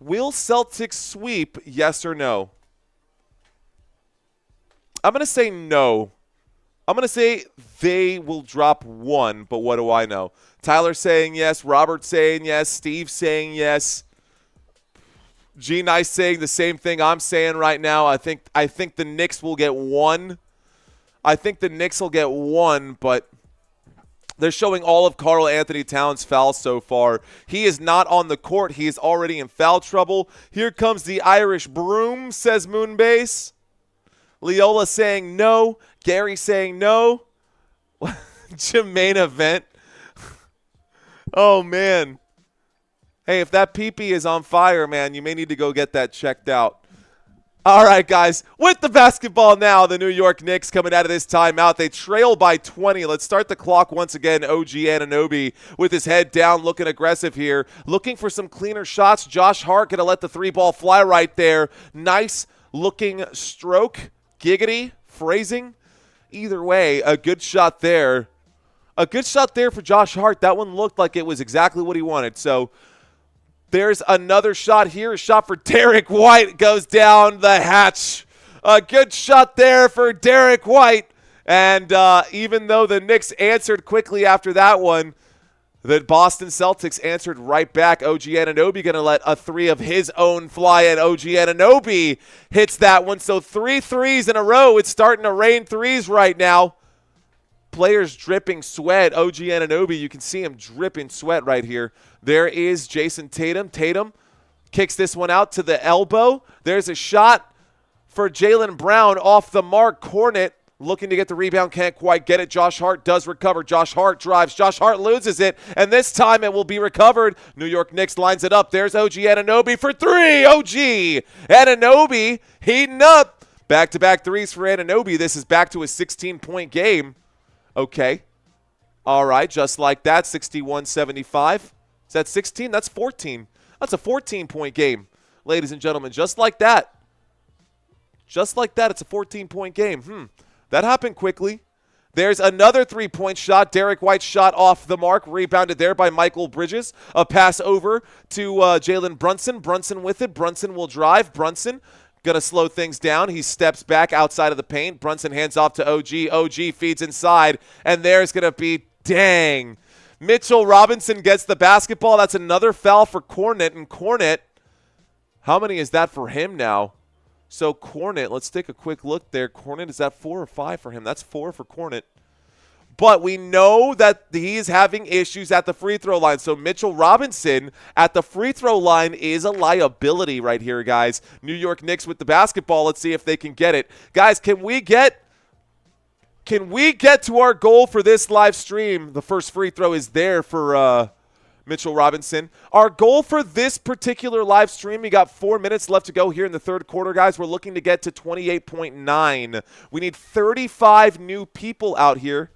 S1: Will Celtics sweep, yes or no? I'm going to say no. I'm going to say they will drop 1, but what do I know? Tyler saying yes, Robert saying yes, Steve saying yes. G Nice saying the same thing I'm saying right now. I think the Knicks will get 1. I think the Knicks will get 1, but They're showing all of Karl Anthony Towns' fouls so far. He is not on the court. He is already in foul trouble. Here comes the Irish broom, says Moonbase. Leola saying no. Gary saying no. Jermaine event. Oh, man. Hey, if that pee-pee is on fire, man, you may need to go get that checked out. All right, guys, with the basketball now, the New York Knicks coming out of this timeout. They trail by 20. Let's start the clock once again. OG Anunoby with his head down, looking aggressive here, looking for some cleaner shots. Josh Hart going to let the three ball fly right there. Nice looking stroke. Giggity, phrasing. Either way, a good shot there. A good shot there for Josh Hart. That one looked like it was exactly what he wanted. So there's another shot here. A shot for Derek White goes down the hatch. A good shot there for Derek White. And even though the Knicks answered quickly after that one, the Boston Celtics answered right back. OG Anunoby going to let a three of his own fly, and OG Anunoby hits that one. So 3 threes in a row. It's starting to rain threes right now. Players dripping sweat. OG Anunoby, you can see him dripping sweat right here. There is Jayson Tatum. Tatum kicks this one out to the elbow. There's a shot for Jaylen Brown off the mark. Cornet looking to get the rebound, can't quite get it. Josh Hart does recover. Josh Hart drives. Josh Hart loses it, and this time it will be recovered. New York Knicks lines it up. There's OG Anunoby for three. OG Anunoby heating up. Back-to-back threes for Anunoby. This is back to a 16-point game. Okay. All right, just like that, 61-75. Is that 16? That's 14. That's a 14-point game, ladies and gentlemen. Just like that. Just like that, it's a 14-point game. That happened quickly. There's another three-point shot. Derek White shot off the mark. Rebounded there by Michael Bridges. A pass over to Jalen Brunson. Brunson with it. Brunson will drive. Brunson going to slow things down. He steps back outside of the paint. Brunson hands off to OG. OG feeds inside. And there's going to be, dang. Mitchell Robinson gets the basketball. That's another foul for Cornet. And Cornet, how many is that for him now? So Cornet, let's take a quick look there. Cornet, is that 4 or 5 for him? That's 4 for Cornet. But we know that he's having issues at the free throw line. So Mitchell Robinson at the free throw line is a liability right here, guys. New York Knicks with the basketball. Let's see if they can get it. Guys, can we get to our goal for this live stream? The first free throw is there for Mitchell Robinson. Our goal for this particular live stream, we got 4 minutes left to go here in the third quarter, guys. We're looking to get to 28.9. We need 35 new people out here.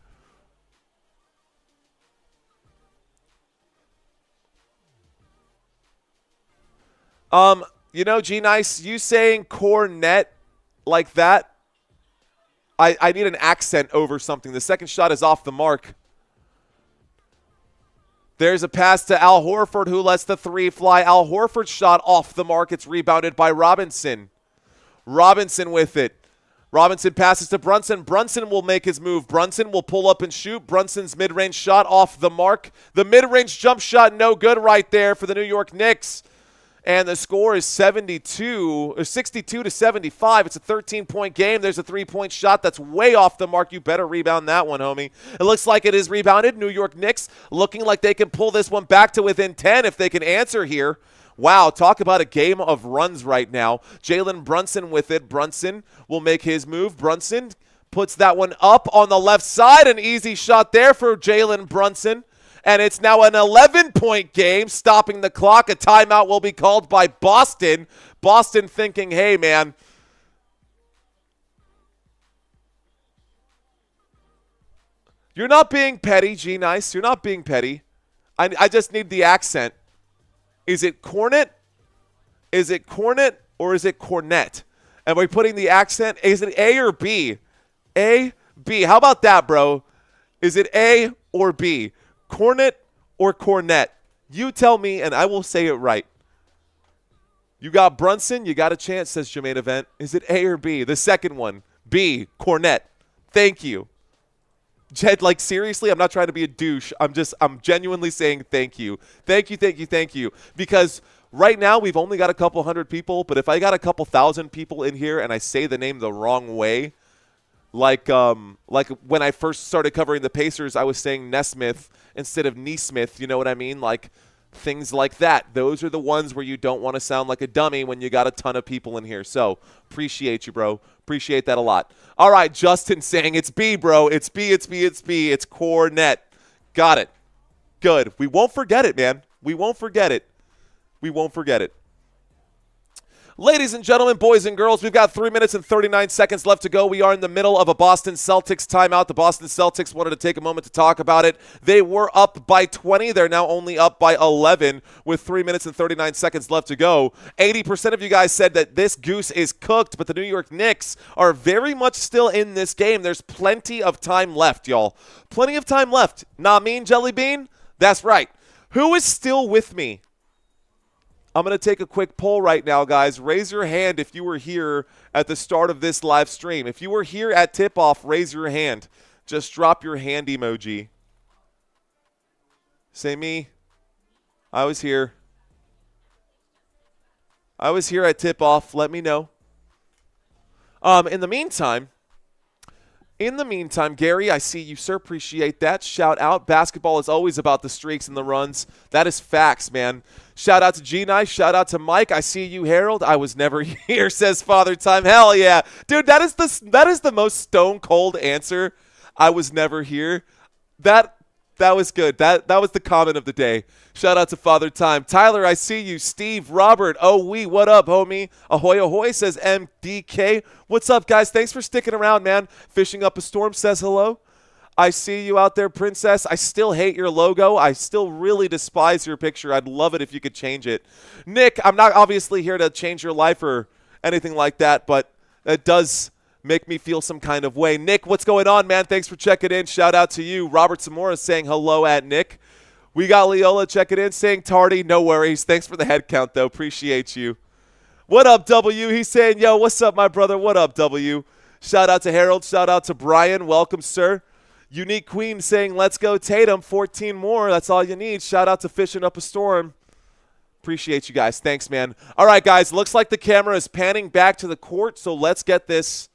S1: You know, G-Nice, you saying cornet like that, I need an accent over something. The second shot is off the mark. There's a pass to Al Horford, who lets the three fly. Al Horford's shot off the mark. It's rebounded by Robinson. Robinson with it. Robinson passes to Brunson. Brunson will make his move. Brunson will pull up and shoot. Brunson's mid-range shot off the mark. The mid-range jump shot no good right there for the New York Knicks. And the score is 62-75. It's a 13-point game. There's a three-point shot that's way off the mark. You better rebound that one, homie. It looks like it is rebounded. New York Knicks looking like they can pull this one back to within 10 if they can answer here. Wow, talk about a game of runs right now. Jalen Brunson with it. Brunson will make his move. Brunson puts that one up on the left side. An easy shot there for Jalen Brunson. And it's now an 11-point game, stopping the clock. A timeout will be called by Boston. Boston thinking, hey, man, you're not being petty, G-Nice. You're not being petty. I just need the accent. Is it cornet? Is it cornet or is it cornet? And we're putting the accent. Is it A or B? A, B. How about that, bro? Is it A or B? Cornet or cornet? You tell me, and I will say it right. You got Brunson. You got a chance, says Jermaine Event. Is it A or B? The second one. B, cornet. Thank you. Jed, like, seriously, I'm not trying to be a douche. I'm genuinely saying thank you. Thank you, thank you, thank you. Because right now we've only got a couple hundred people, but if I got a couple thousand people in here and I say the name the wrong way, Like when I first started covering the Pacers, I was saying Nesmith instead of Neesmith. You know what I mean? Like things like that. Those are the ones where you don't want to sound like a dummy when you got a ton of people in here. So appreciate you, bro. Appreciate that a lot. All right, Justin saying it's B, bro. It's B. It's Cornet. Got it. Good. We won't forget it, man. We won't forget it. Ladies and gentlemen, boys and girls, we've got 3 minutes and 39 seconds left to go. We are in the middle of a Boston Celtics timeout. The Boston Celtics wanted to take a moment to talk about it. They were up by 20. They're now only up by 11 with 3 minutes and 39 seconds left to go. 80% of you guys said that this goose is cooked, but the New York Knicks are very much still in this game. There's plenty of time left, y'all. Plenty of time left. Not mean, Jelly Bean? That's right. Who is still with me? I'm going to take a quick poll right now, guys. Raise your hand if you were here at the start of this live stream. If you were here at tip-off, raise your hand. Just drop your hand emoji. Say me. I was here. I was here at tip-off. Let me know. In the meantime, Gary, I see you, sir. Appreciate that. Shout out. Basketball is always about the streaks and the runs. That is facts, man. Shout out to G-Nice. Shout out to Mike. I see you, Harold. I was never here, says Father Time. Hell yeah. Dude, that is the most stone cold answer. I was never here. That was good. That was the comment of the day. Shout out to Father Time. Tyler, I see you. Steve, Robert, what up, homie? Ahoy, ahoy, says MDK. What's up, guys? Thanks for sticking around, man. Fishing Up a Storm says hello. I see you out there, Princess. I still hate your logo. I still really despise your picture. I'd love it if you could change it. Nick, I'm not obviously here to change your life or anything like that, but it does make me feel some kind of way. Nick, what's going on, man? Thanks for checking in. Shout out to you. Robert Zamora saying hello at Nick. We got Leola checking in saying tardy. No worries. Thanks for the head count, though. Appreciate you. What up, W? He's saying, yo, what's up, my brother? What up, W? Shout out to Harold. Shout out to Brian. Welcome, sir. Unique Queen saying, let's go Tatum. 14 more. That's all you need. Shout out to Fishing Up a Storm. Appreciate you guys. Thanks, man. All right, guys. Looks like the camera is panning back to the court, so let's get this.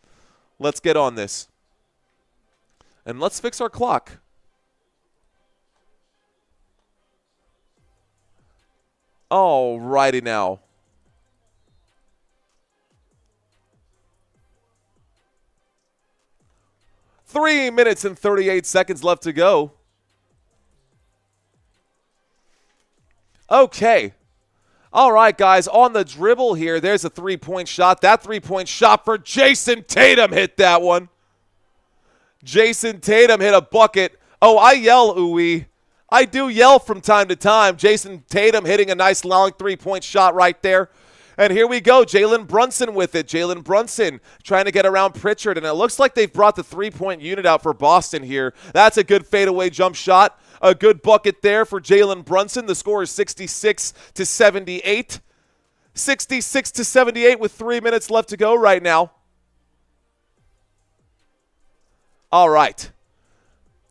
S1: Let's get on this. And let's fix our clock. All righty now. Three minutes and 38 seconds left to go. Okay. All right, guys, on the dribble here, there's a three-point shot. That three-point shot for Jayson Tatum hit that one. Jayson Tatum hit a bucket. Oh, I yell, ooey. I do yell from time to time. Jayson Tatum hitting a nice long three-point shot right there. And here we go, Jalen Brunson with it. Jalen Brunson trying to get around Pritchard, and it looks like they've brought the three-point unit out for Boston here. That's a good fadeaway jump shot. A good bucket there for Jalen Brunson. The score is 66-78. 66-78 with 3 minutes left to go right now. All right.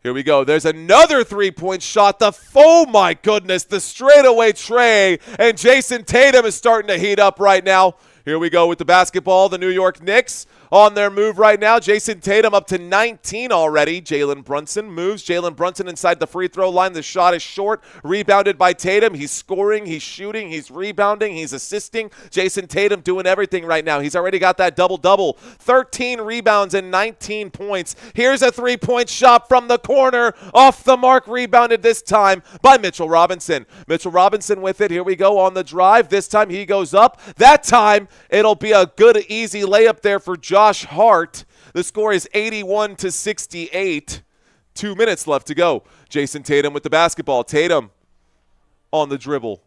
S1: Here we go. There's another three-point shot. Oh, my goodness, the straightaway tray. And Jayson Tatum is starting to heat up right now. Here we go with the basketball. The New York Knicks on their move right now. Jayson Tatum up to 19 already. Jalen Brunson moves. Jalen Brunson inside the free throw line. The shot is short. Rebounded by Tatum. He's scoring. He's shooting. He's rebounding. He's assisting. Jayson Tatum doing everything right now. He's already got that double-double. 13 rebounds and 19 points. Here's a three-point shot from the corner. Off the mark. Rebounded this time by Mitchell Robinson. Mitchell Robinson with it. Here we go on the drive. This time he goes up. That time it'll be a good, easy layup there for Josh Hart. The score is 81-68. 2 minutes left to go. Jayson Tatum with the basketball. Tatum on the dribble.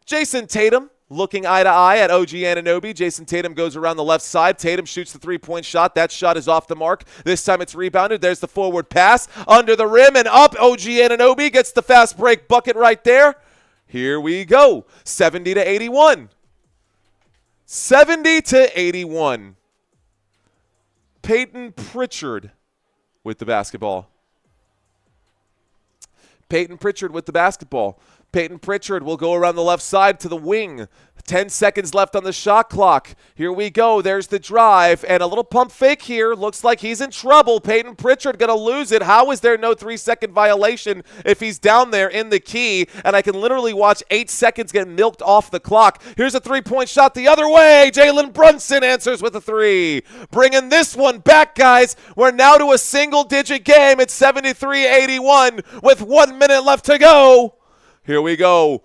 S1: Jayson Tatum looking eye to eye at OG Anunoby. Jayson Tatum goes around the left side. Tatum shoots the three-point shot. That shot is off the mark. This time it's rebounded. There's the forward pass. Under the rim and up. OG Anunoby gets the fast break bucket right there. Here we go. 70-81. 70-81. Peyton Pritchard with the basketball. Peyton Pritchard with the basketball. Peyton Pritchard will go around the left side to the wing. 10 seconds left on the shot clock. Here we go. There's the drive. And a little pump fake here. Looks like he's in trouble. Peyton Pritchard going to lose it. How is there no 3-second violation if he's down there in the key? And I can literally watch 8 seconds get milked off the clock. Here's a three-point shot the other way. Jalen Brunson answers with a three. Bringing this one back, guys. We're now to a single-digit game. It's 73-81 with 1 minute left to go. Here we go.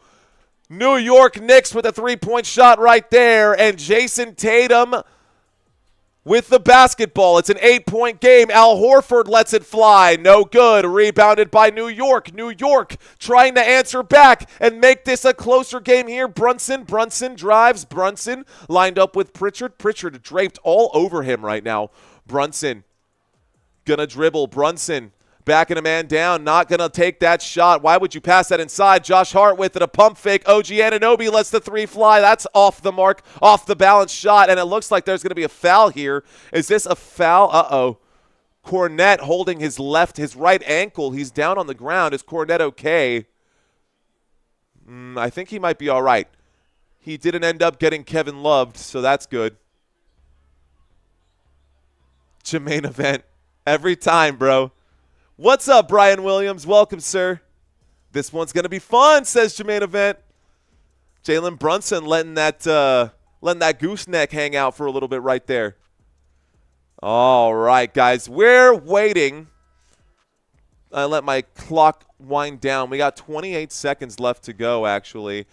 S1: New York Knicks with a three-point shot right there, and Jayson Tatum with the basketball. It's an 8-point game. Al Horford lets it fly. No good. Rebounded by New York. New York trying to answer back and make this a closer game here. Brunson drives. Brunson lined up with Pritchard. Pritchard draped all over him right now. Brunson gonna dribble. Brunson backing a man down, not going to take that shot. Why would you pass that inside? Josh Hart with it, a pump fake. OG Anunoby lets the three fly. That's off the mark, off the balance shot, and it looks like there's going to be a foul here. Is this a foul? Uh-oh. Cornette holding his right ankle. He's down on the ground. Is Cornette okay? I think he might be all right. He didn't end up getting Kevin Loved, so that's good. Main event. Every time, bro. What's up, Brian Williams? Welcome, sir. This one's going to be fun, says Jermaine Event. Jalen Brunson letting that gooseneck hang out for a little bit right there. All right, guys. We're waiting. I let my clock wind down. We got 28 seconds left to go, actually.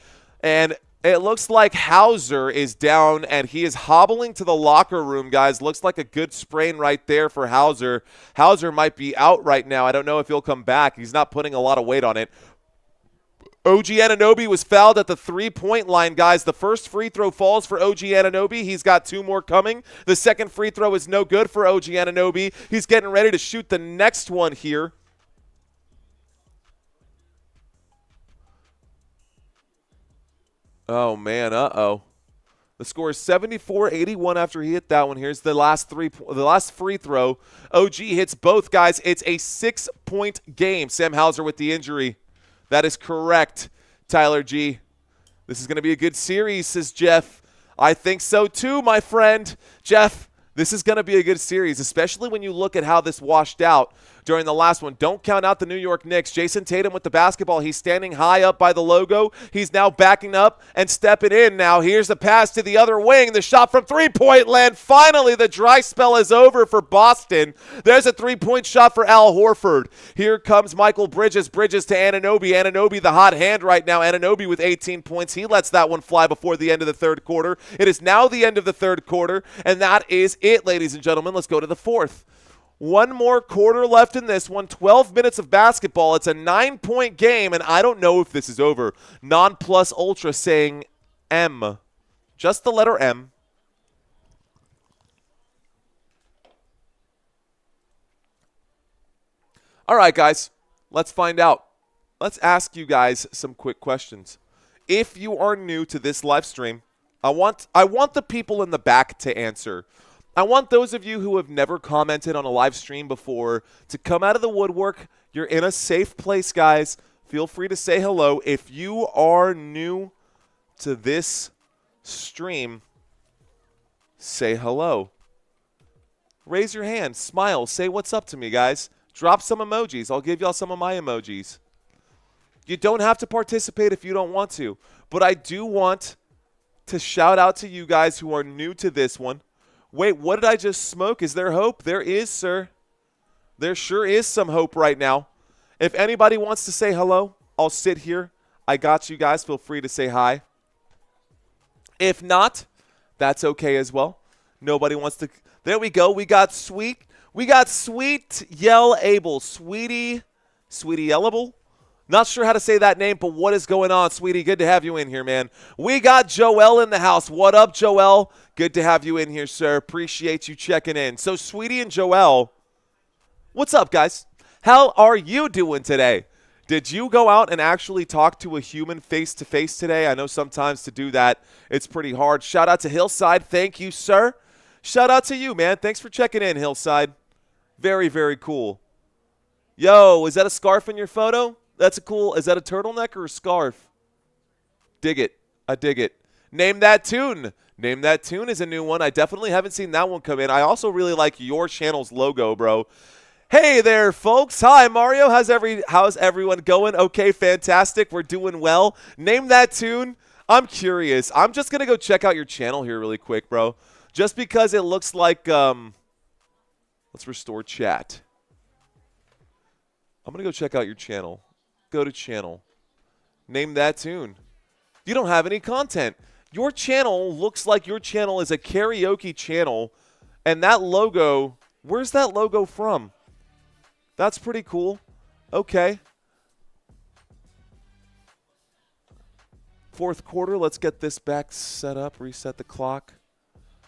S1: And it looks like Hauser is down, and he is hobbling to the locker room, guys. Looks like a good sprain right there for Hauser. Hauser might be out right now. I don't know if he'll come back. He's not putting a lot of weight on it. OG Anunoby was fouled at the three-point line, guys. The first free throw falls for OG Anunoby. He's got two more coming. The second free throw is no good for OG Anunoby. He's getting ready to shoot the next one here. Oh, man, uh-oh. The score is 74-81 after he hit that one. Here's the last free throw. OG hits both, guys. It's a 6-point game. Sam Hauser with the injury. That is correct, Tyler G. This is going to be a good series, says Jeff. I think so too, my friend. Jeff, this is going to be a good series, especially when you look at how this washed out during the last one. Don't count out the New York Knicks. Jayson Tatum with the basketball. He's standing high up by the logo. He's now backing up and stepping in now. Here's the pass to the other wing. The shot from three-point land. Finally, the dry spell is over for Boston. There's a three-point shot for Al Horford. Here comes Michael Bridges. Bridges to Anunoby. Anunoby, the hot hand right now. Anunoby with 18 points. He lets that one fly before the end of the third quarter. It is now the end of the third quarter, and that is it, ladies and gentlemen. Let's go to the fourth. One more quarter left in this one. 12 minutes of basketball. It's a 9-point game, and I don't know if this is over. Non-plus ultra saying M. Just the letter M. All right, guys. Let's find out. Let's ask you guys some quick questions. If you are new to this live stream, I want the people in the back to answer. I want those of you who have never commented on a live stream before to come out of the woodwork. You're in a safe place, guys. Feel free to say hello. If you are new to this stream, say hello. Raise your hand. Smile. Say what's up to me, guys. Drop some emojis. I'll give y'all some of my emojis. You don't have to participate if you don't want to, but I do want to shout out to you guys who are new to this one. Wait, what did I just smoke? Is there hope? There is, sir. There sure is some hope right now. If anybody wants to say hello, I'll sit here. I got you guys. Feel free to say hi. If not, that's okay as well. Nobody wants to. There we go. We got Sweet Yell Able. Sweetie Yellable. Not sure how to say that name, but what is going on, sweetie? Good to have you in here, man. We got Joel in the house. What up, Joel? Good to have you in here, sir. Appreciate you checking in. So, Sweetie and Joel, what's up, guys? How are you doing today? Did you go out and actually talk to a human face-to-face today? I know sometimes to do that, it's pretty hard. Shout out to Hillside. Thank you, sir. Shout out to you, man. Thanks for checking in, Hillside. Very, very cool. Yo, is that a scarf in your photo? That's a cool. Is that a turtleneck or a scarf? Dig it. I dig it. Name That Tune. Name That Tune is a new one. I definitely haven't seen that one come in. I also really like your channel's logo, bro. Hey there, folks. Hi, Mario. How's everyone going? Okay, fantastic. We're doing well. Name That Tune. I'm curious. I'm just going to go check out your channel here really quick, bro. Just because it looks like let's restore chat. I'm going to go check out your channel. Go to channel. Name That Tune. You don't have any content. Your channel looks like your channel is a karaoke channel, and that logo, where's that logo from? That's pretty cool. Okay. Fourth quarter, let's get this back set up, reset the clock,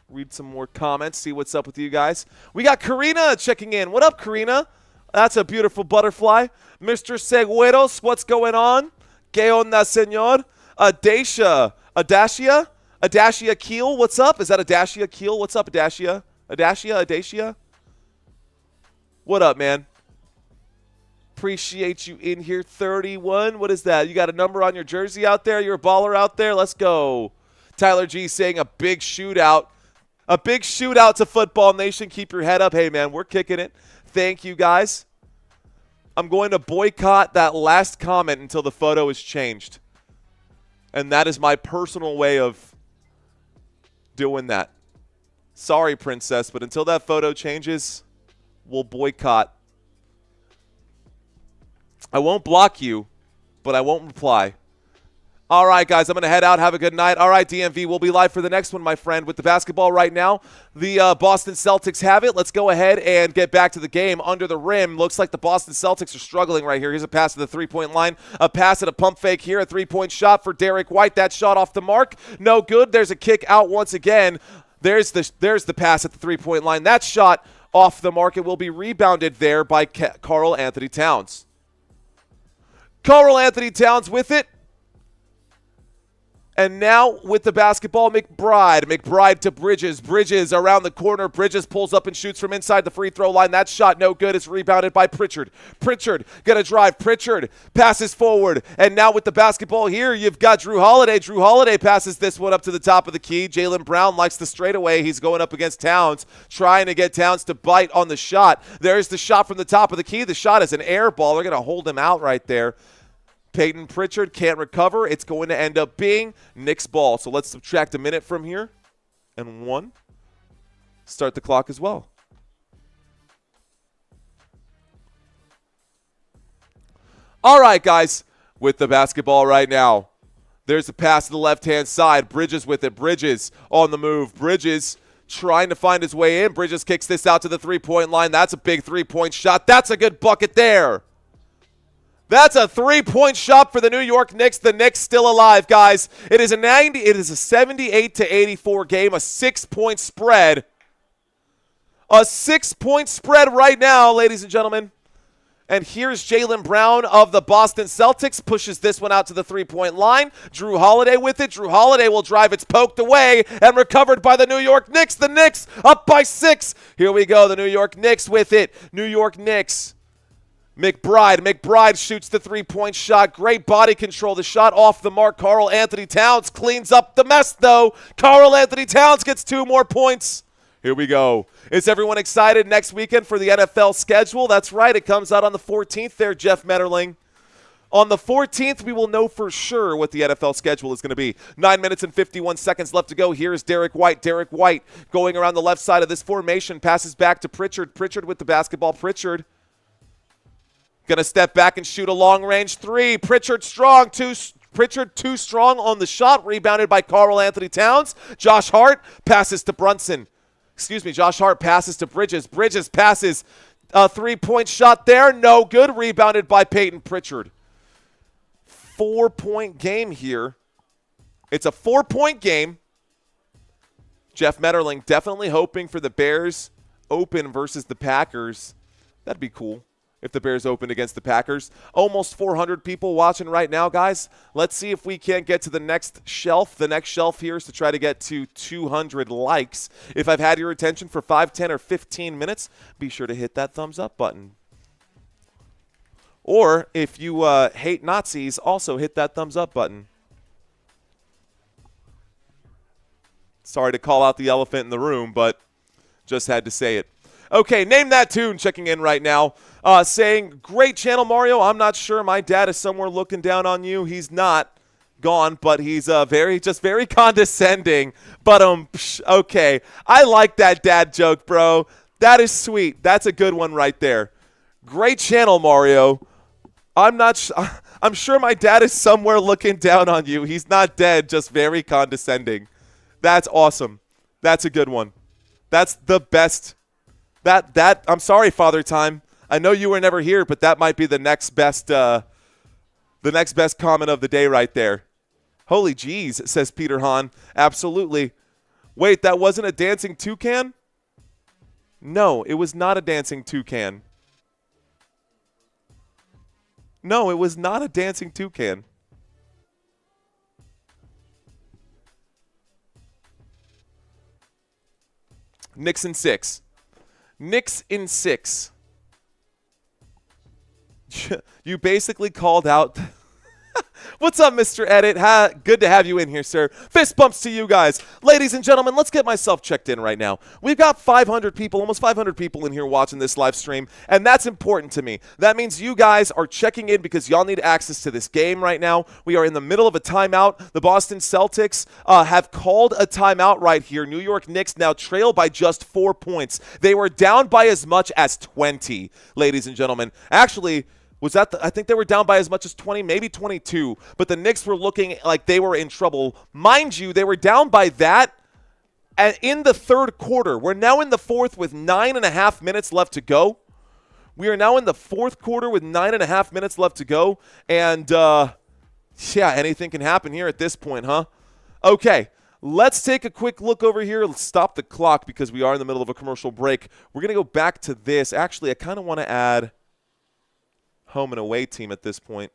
S1: read some more comments, see what's up with you guys. We got Karina checking in. What up, Karina? That's a beautiful butterfly. Mr. Segueros, what's going on? Que onda, senor? Adashia Keel, what's up? Is that Adashia Keel? What's up, Adashia? Adashia? What up, man? Appreciate you in here. 31. What is that? You got a number on your jersey out there? You're a baller out there? Let's go. Tyler G saying a big shootout. A big shootout to Football Nation. Keep your head up. Hey, man, we're kicking it. Thank you, guys. I'm going to boycott that last comment until the photo is changed. And that is my personal way of doing that. Sorry, princess, but until that photo changes, we'll boycott. I won't block you, but I won't reply. All right, guys, I'm going to head out. Have a good night. All right, DMV, we'll be live for the next one, my friend. With the basketball right now, the Boston Celtics have it. Let's go ahead and get back to the game. Under the rim, looks like the Boston Celtics are struggling right here. Here's a pass to the three-point line. A pass at a pump fake here. A three-point shot for Derek White. That shot off the mark. No good. There's a kick out once again. There's the pass at the three-point line. That shot off the mark. It will be rebounded there by Karl Anthony Towns. Karl Anthony Towns with it. And now with the basketball, McBride to Bridges. Bridges around the corner. Bridges pulls up and shoots from inside the free throw line. That shot no good. It's rebounded by Pritchard. Pritchard going to drive. Pritchard passes forward. And now with the basketball here, you've got Drew Holiday. Drew Holiday passes this one up to the top of the key. Jaylen Brown likes the straightaway. He's going up against Towns, trying to get Towns to bite on the shot. There's the shot from the top of the key. The shot is an air ball. They're going to hold him out right there. Peyton Pritchard can't recover. It's going to end up being Knicks ball. So let's subtract a minute from here. And 1. Start the clock as well. All right, guys. With the basketball right now. There's a pass to the left-hand side. Bridges with it. Bridges on the move. Bridges trying to find his way in. Bridges kicks this out to the three-point line. That's a big three-point shot. That's a good bucket there. That's a three-point shot for the New York Knicks. The Knicks still alive, guys. It is a 78-84 game, a 6-point spread. A 6-point spread right now, ladies and gentlemen. And here's Jaylen Brown of the Boston Celtics. Pushes this one out to the three-point line. Drew Holiday with it. Drew Holiday will drive. It's poked away and recovered by the New York Knicks. The Knicks up by 6. Here we go. The New York Knicks with it. New York Knicks. McBride shoots the three-point shot. Great body control. The shot off the mark. Karl Anthony Towns cleans up the mess, though. Karl Anthony Towns gets 2 more points. Here we go. Is everyone excited next weekend for the NFL schedule? That's right. It comes out on the 14th there, Jeff Metterling. On the 14th, we will know for sure what the NFL schedule is going to be. 9 minutes and 51 seconds left to go. Here's Derek White. Derek White going around the left side of this formation. Passes back to Pritchard. Pritchard with the basketball. Pritchard. Going to step back and shoot a long-range 3. Pritchard too strong on the shot. Rebounded by Karl Anthony Towns. Josh Hart passes to Brunson. Josh Hart passes to Bridges. Bridges passes a three-point shot there. No good. Rebounded by Peyton Pritchard. 4-point game here. It's a 4-point game. Jeff Metterling definitely hoping for the Bears open versus the Packers. That'd be cool if the Bears opened against the Packers. Almost 400 people watching right now, guys. Let's see if we can't get to the next shelf. The next shelf here is to try to get to 200 likes. If I've had your attention for 5, 10, or 15 minutes, be sure to hit that thumbs up button. Or if you hate Nazis, also hit that thumbs up button. Sorry to call out the elephant in the room, but just had to say it. Okay, name that tune checking in right now. Saying, great channel, Mario. I'm not sure. My dad is somewhere looking down on you. He's not gone, but he's very condescending. But okay. I like that dad joke, bro. That is sweet. That's a good one right there. Great channel, Mario. I'm sure my dad is somewhere looking down on you. He's not dead, just very condescending. That's awesome. That's a good one. That's the best. I'm sorry, Father Time. I know you were never here, but that might be the next best comment of the day right there. Holy jeez, says Peter Hahn. Absolutely. Wait, that wasn't a dancing toucan? No, it was not a dancing toucan. No, it was not a dancing toucan. Knicks in 6. Knicks in 6. You basically called out. What's up, Mr. Edit? Good to have you in here, sir. Fist bumps to you guys. Ladies and gentlemen, let's get myself checked in right now. We've got 500 people, almost 500 people in here watching this live stream, and that's important to me. That means you guys are checking in because y'all need access to this game right now. We are in the middle of a timeout. The Boston Celtics have called a timeout right here. New York Knicks now trail by just 4 points. They were down by as much as 20, ladies and gentlemen. Actually, I think they were down by as much as 20, maybe 22, but the Knicks were looking like they were in trouble. Mind you, they were down by that in the third quarter. We're now in the fourth with 9.5 minutes left to go. We are now in the fourth quarter with 9.5 minutes left to go, and yeah, anything can happen here at this point, huh? Okay. Let's take a quick look over here. Let's stop the clock because we are in the middle of a commercial break. We're going to go back to this. Actually, I kind of want to add home and away team at this point.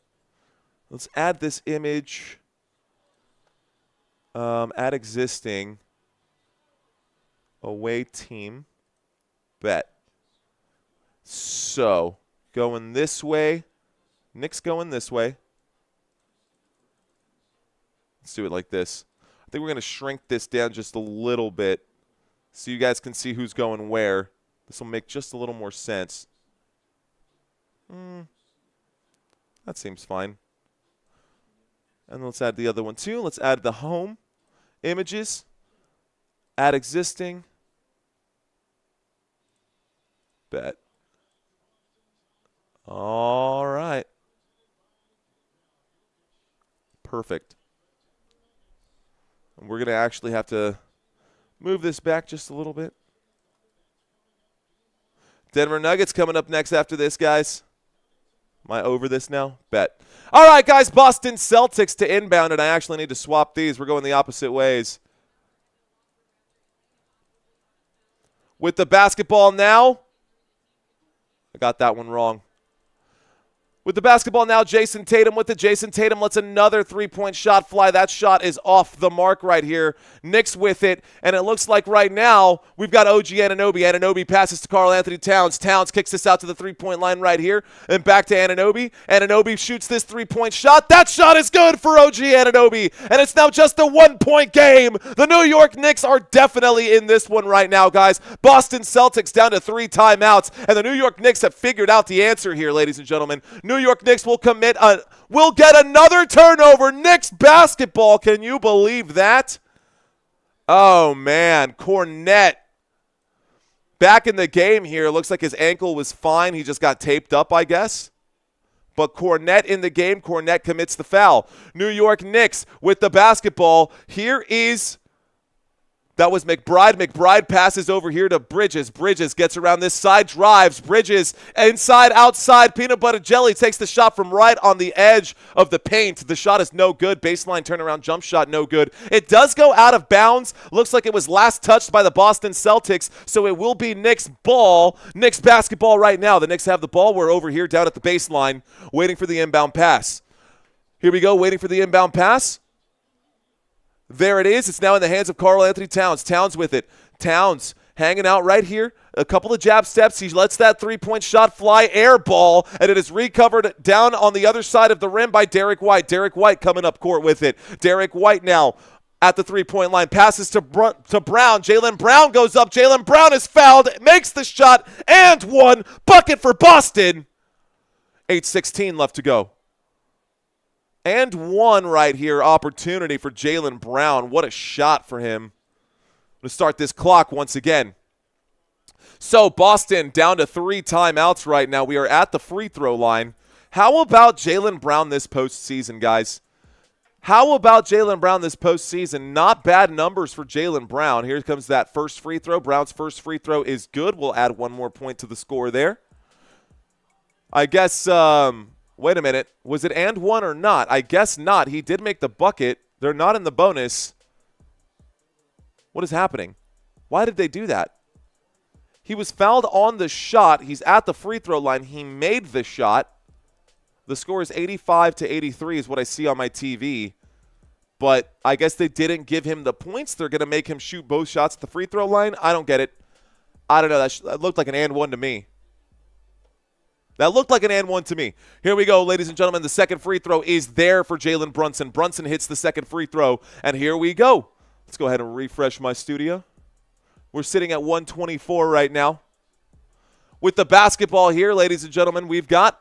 S1: Let's add this image. Add existing away team. Bet. So, going this way. Knicks going this way. Let's do it like this. I think we're going to shrink this down just a little bit so you guys can see who's going where. This will make just a little more sense. That seems fine. And let's add the other one too. Let's add the home images. Add existing. Bet. All right. Perfect. And we're going to actually have to move this back just a little bit. Denver Nuggets coming up next after this, guys. Am I over this now? Bet. All right, guys, Boston Celtics to inbound, and I actually need to swap these. We're going the opposite ways. With the basketball now. I got that one wrong. With the basketball now, Jayson Tatum with it. Jayson Tatum lets another three-point shot fly. That shot is off the mark right here. Knicks with it, and it looks like right now we've got OG Anunoby. Anunoby passes to Karl-Anthony Towns. Towns kicks this out to the three-point line right here, and back to Anunoby. Anunoby shoots this three-point shot. That shot is good for OG Anunoby, and it's now just a one-point game. The New York Knicks are definitely in this one right now, guys. Boston Celtics down to 3 timeouts, and the New York Knicks have figured out the answer here, ladies and gentlemen. New York Knicks will get another turnover. Knicks basketball. Can you believe that? Oh, man. Kornet back in the game here. Looks like his ankle was fine. He just got taped up, I guess. But Kornet in the game. Kornet commits the foul. New York Knicks with the basketball. Here is... That was McBride. McBride passes over here to Bridges. Bridges gets around this side, drives. Bridges inside, outside. Peanut butter jelly takes the shot from right on the edge of the paint. The shot is no good. Baseline turnaround jump shot, no good. It does go out of bounds. Looks like it was last touched by the Boston Celtics, so it will be Knicks ball. Knicks basketball right now. The Knicks have the ball. We're over here down at the baseline waiting for the inbound pass. Here we go, waiting for the inbound pass. There it is. It's now in the hands of Karl-Anthony Towns. Towns with it. Towns hanging out right here. A couple of jab steps. He lets that three-point shot fly, air ball, and it is recovered down on the other side of the rim by Derek White. Derek White coming up court with it. Derek White now at the three-point line. Passes to Brown. Jaylen Brown goes up. Jaylen Brown is fouled. Makes the shot and one. Bucket for Boston. 8:16 left to go. And one right here. Opportunity for Jaylen Brown. What a shot for him. To start this clock once again. So Boston down to 3 timeouts right now. We are at the free throw line. How about Jaylen Brown this postseason, guys? How about Jaylen Brown this postseason? Not bad numbers for Jaylen Brown. Here comes that first free throw. Brown's first free throw is good. We'll add one more point to the score there. I guess, wait a minute. Was it and one or not? I guess not. He did make the bucket. They're not in the bonus. What is happening? Why did they do that? He was fouled on the shot. He's at the free throw line. He made the shot. The score is 85-83 is what I see on my TV. But I guess they didn't give him the points. They're going to make him shoot both shots at the free throw line. I don't get it. I don't know. That looked like an and one to me. That looked like an and one to me. Here we go, ladies and gentlemen. The second free throw is there for Jalen Brunson. Brunson hits the second free throw, and here we go. Let's go ahead and refresh my studio. We're sitting at 124 right now. With the basketball here, ladies and gentlemen, we've got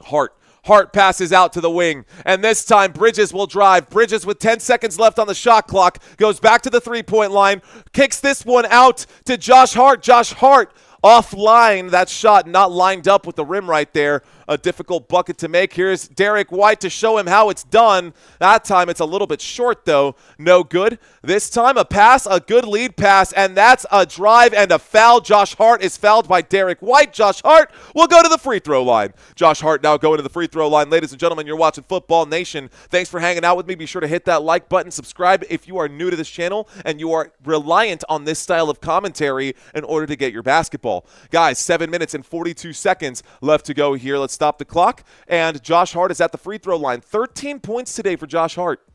S1: Hart. Hart passes out to the wing, and this time Bridges will drive. Bridges with 10 seconds left on the shot clock goes back to the three-point line, kicks this one out to Josh Hart. Josh Hart offline, that shot not lined up with the rim right there. A difficult bucket to make. Here's Derek White to show him how it's done. That time it's a little bit short, though. No good. This time a pass, a good lead pass, and that's a drive and a foul. Josh Hart is fouled by Derek White. Josh Hart will go to the free throw line. Josh Hart now going to the free throw line. Ladies and gentlemen, you're watching Football Nation. Thanks for hanging out with me. Be sure to hit that like button. Subscribe if you are new to this channel and you are reliant on this style of commentary in order to get your basketball. Guys, 7 minutes and 42 seconds left to go here. Let's stop the clock, and Josh Hart is at the free throw line. 13 points today for Josh Hart.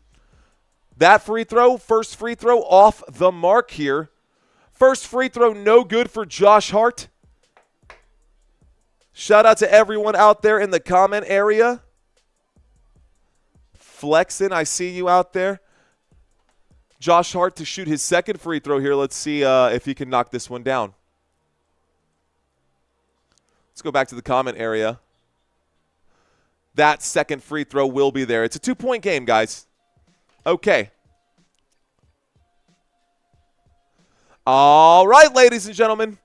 S1: That free throw, first free throw off the mark here. First free throw no good for Josh Hart. Shout out to everyone out there in the comment area. Flexin', I see you out there. Josh Hart to shoot his second free throw here. Let's see if he can knock this one down. Let's go back to the comment area. That second free throw will be there. It's a 2-point game, guys. Okay. All right, ladies and gentlemen.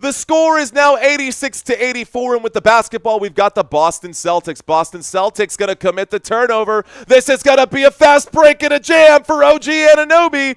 S1: The score is now 86-84, and with the basketball, we've got the Boston Celtics. Boston Celtics going to commit the turnover. This is going to be a fast break and a jam for OG Anunoby.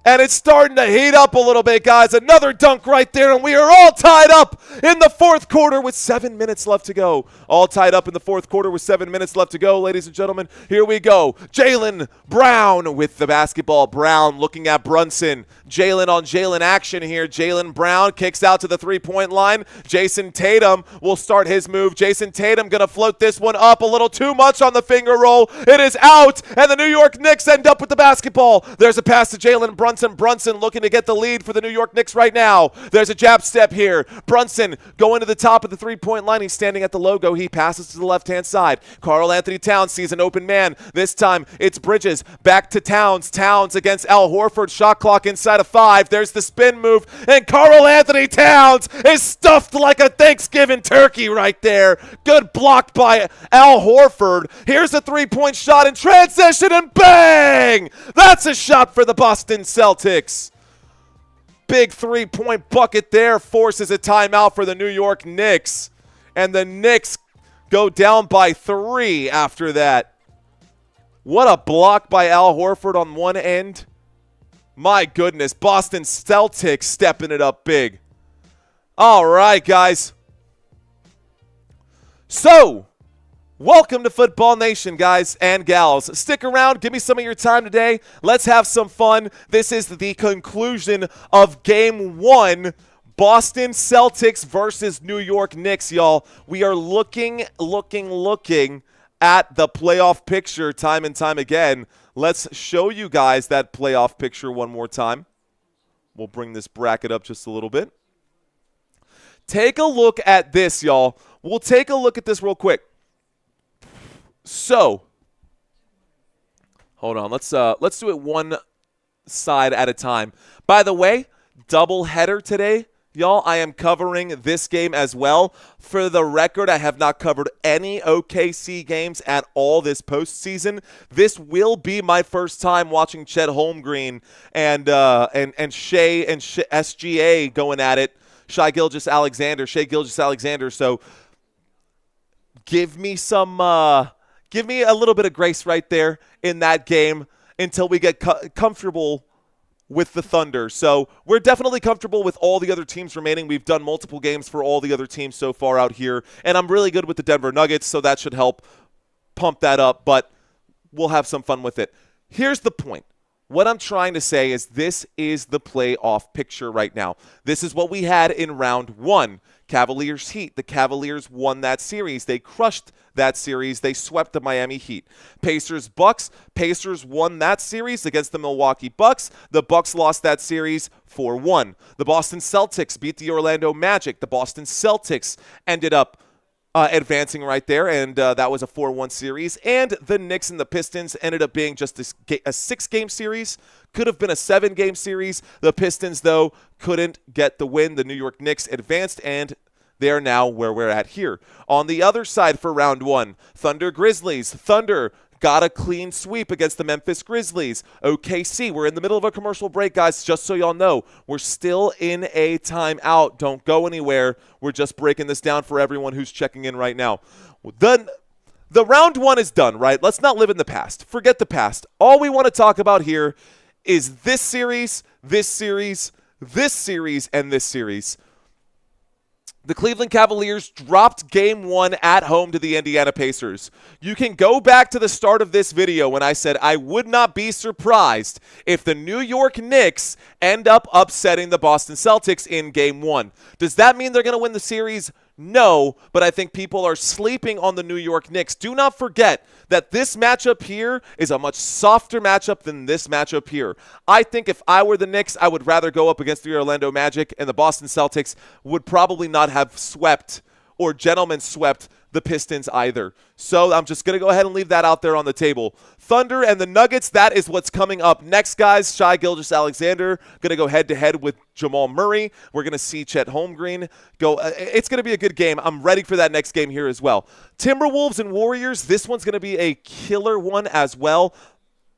S1: And it's starting to heat up a little bit, guys. Another dunk right there, and we are all tied up in the fourth quarter with 7 minutes left to go. All tied up in the fourth quarter with 7 minutes left to go, ladies and gentlemen. Here we go. Jaylen Brown with the basketball. Brown looking at Brunson. Jaylen on Jaylen action here. Jaylen Brown kicks out to the three-point line. Jayson Tatum will start his move. Jayson Tatum going to float this one up a little too much on the finger roll. It is out, and the New York Knicks end up with the basketball. There's a pass to Jalen Brunson. Brunson looking to get the lead for the New York Knicks right now. There's a jab step here. Brunson going to the top of the three-point line. He's standing at the logo. He passes to the left-hand side. Karl Anthony Towns sees an open man. This time it's Bridges back to Towns. Towns against Al Horford. Shot clock inside of 5. There's the spin move, and Karl Anthony Towns is stuffed like a Thanksgiving turkey right there. Good block by Al Horford. Here's a three-point shot in transition, and bang! That's a shot for the Boston Celtics. Big three-point bucket there forces a timeout for the New York Knicks. And the Knicks go down by 3 after that. What a block by Al Horford on one end. My goodness, Boston Celtics stepping it up big. All right, guys. So, welcome to Football Nation, guys and gals. Stick around. Give me some of your time today. Let's have some fun. This is the conclusion of Game 1. Boston Celtics versus New York Knicks, y'all. We are looking at the playoff picture time and time again. Let's show you guys that playoff picture one more time. We'll bring this bracket up just a little bit. Take a look at this, y'all. We'll take a look at this real quick. So, hold on. Let's do it one side at a time. By the way, double header today. Y'all, I am covering this game as well. For the record, I have not covered any OKC games at all this postseason. This will be my first time watching Chet Holmgren and Shea and SGA going at it. Shai Gilgeous-Alexander. So give me a little bit of grace right there in that game until we get comfortable with the Thunder. So we're definitely comfortable with all the other teams remaining. We've done multiple games for all the other teams so far out here, and I'm really good with the Denver Nuggets, so that should help pump that up, but we'll have some fun with it. Here's the point. What I'm trying to say is this is the playoff picture right now. This is what we had in round one. Cavaliers Heat. The Cavaliers won that series. They crushed that series. They swept the Miami Heat. Pacers Bucks. Pacers won that series against the Milwaukee Bucks. The Bucks lost that series 4-1. The Boston Celtics beat the Orlando Magic. The Boston Celtics ended up advancing right there, and that was a 4-1 series. And the Knicks and the Pistons ended up being just a 6-game series. Could have been a 7-game series. The Pistons, though, couldn't get the win. The New York Knicks advanced, and they are now where we're at here. On the other side for round one, Thunder Grizzlies. Thunder got a clean sweep against the Memphis Grizzlies. OKC, we're in the middle of a commercial break, guys, just so y'all know. We're still in a timeout. Don't go anywhere. We're just breaking this down for everyone who's checking in right now. The round one is done, right? Let's not live in the past. Forget the past. All we want to talk about here is this series, this series, this series, and this series. The Cleveland Cavaliers dropped Game 1 at home to the Indiana Pacers. You can go back to the start of this video when I said I would not be surprised if the New York Knicks end up upsetting the Boston Celtics in Game 1. Does that mean they're going to win the series? No, but I think people are sleeping on the New York Knicks. Do not forget that this matchup here is a much softer matchup than this matchup here. I think if I were the Knicks, I would rather go up against the Orlando Magic, and the Boston Celtics would probably not have swept or gentlemen swept the Pistons either. So I'm just going to go ahead and leave that out there on the table. Thunder and the Nuggets, that is what's coming up next, guys. Shai Gilgeous-Alexander going to go head-to-head with Jamal Murray. We're going to see Chet Holmgren go. It's going to be a good game. I'm ready for that next game here as well. Timberwolves and Warriors, this one's going to be a killer one as well.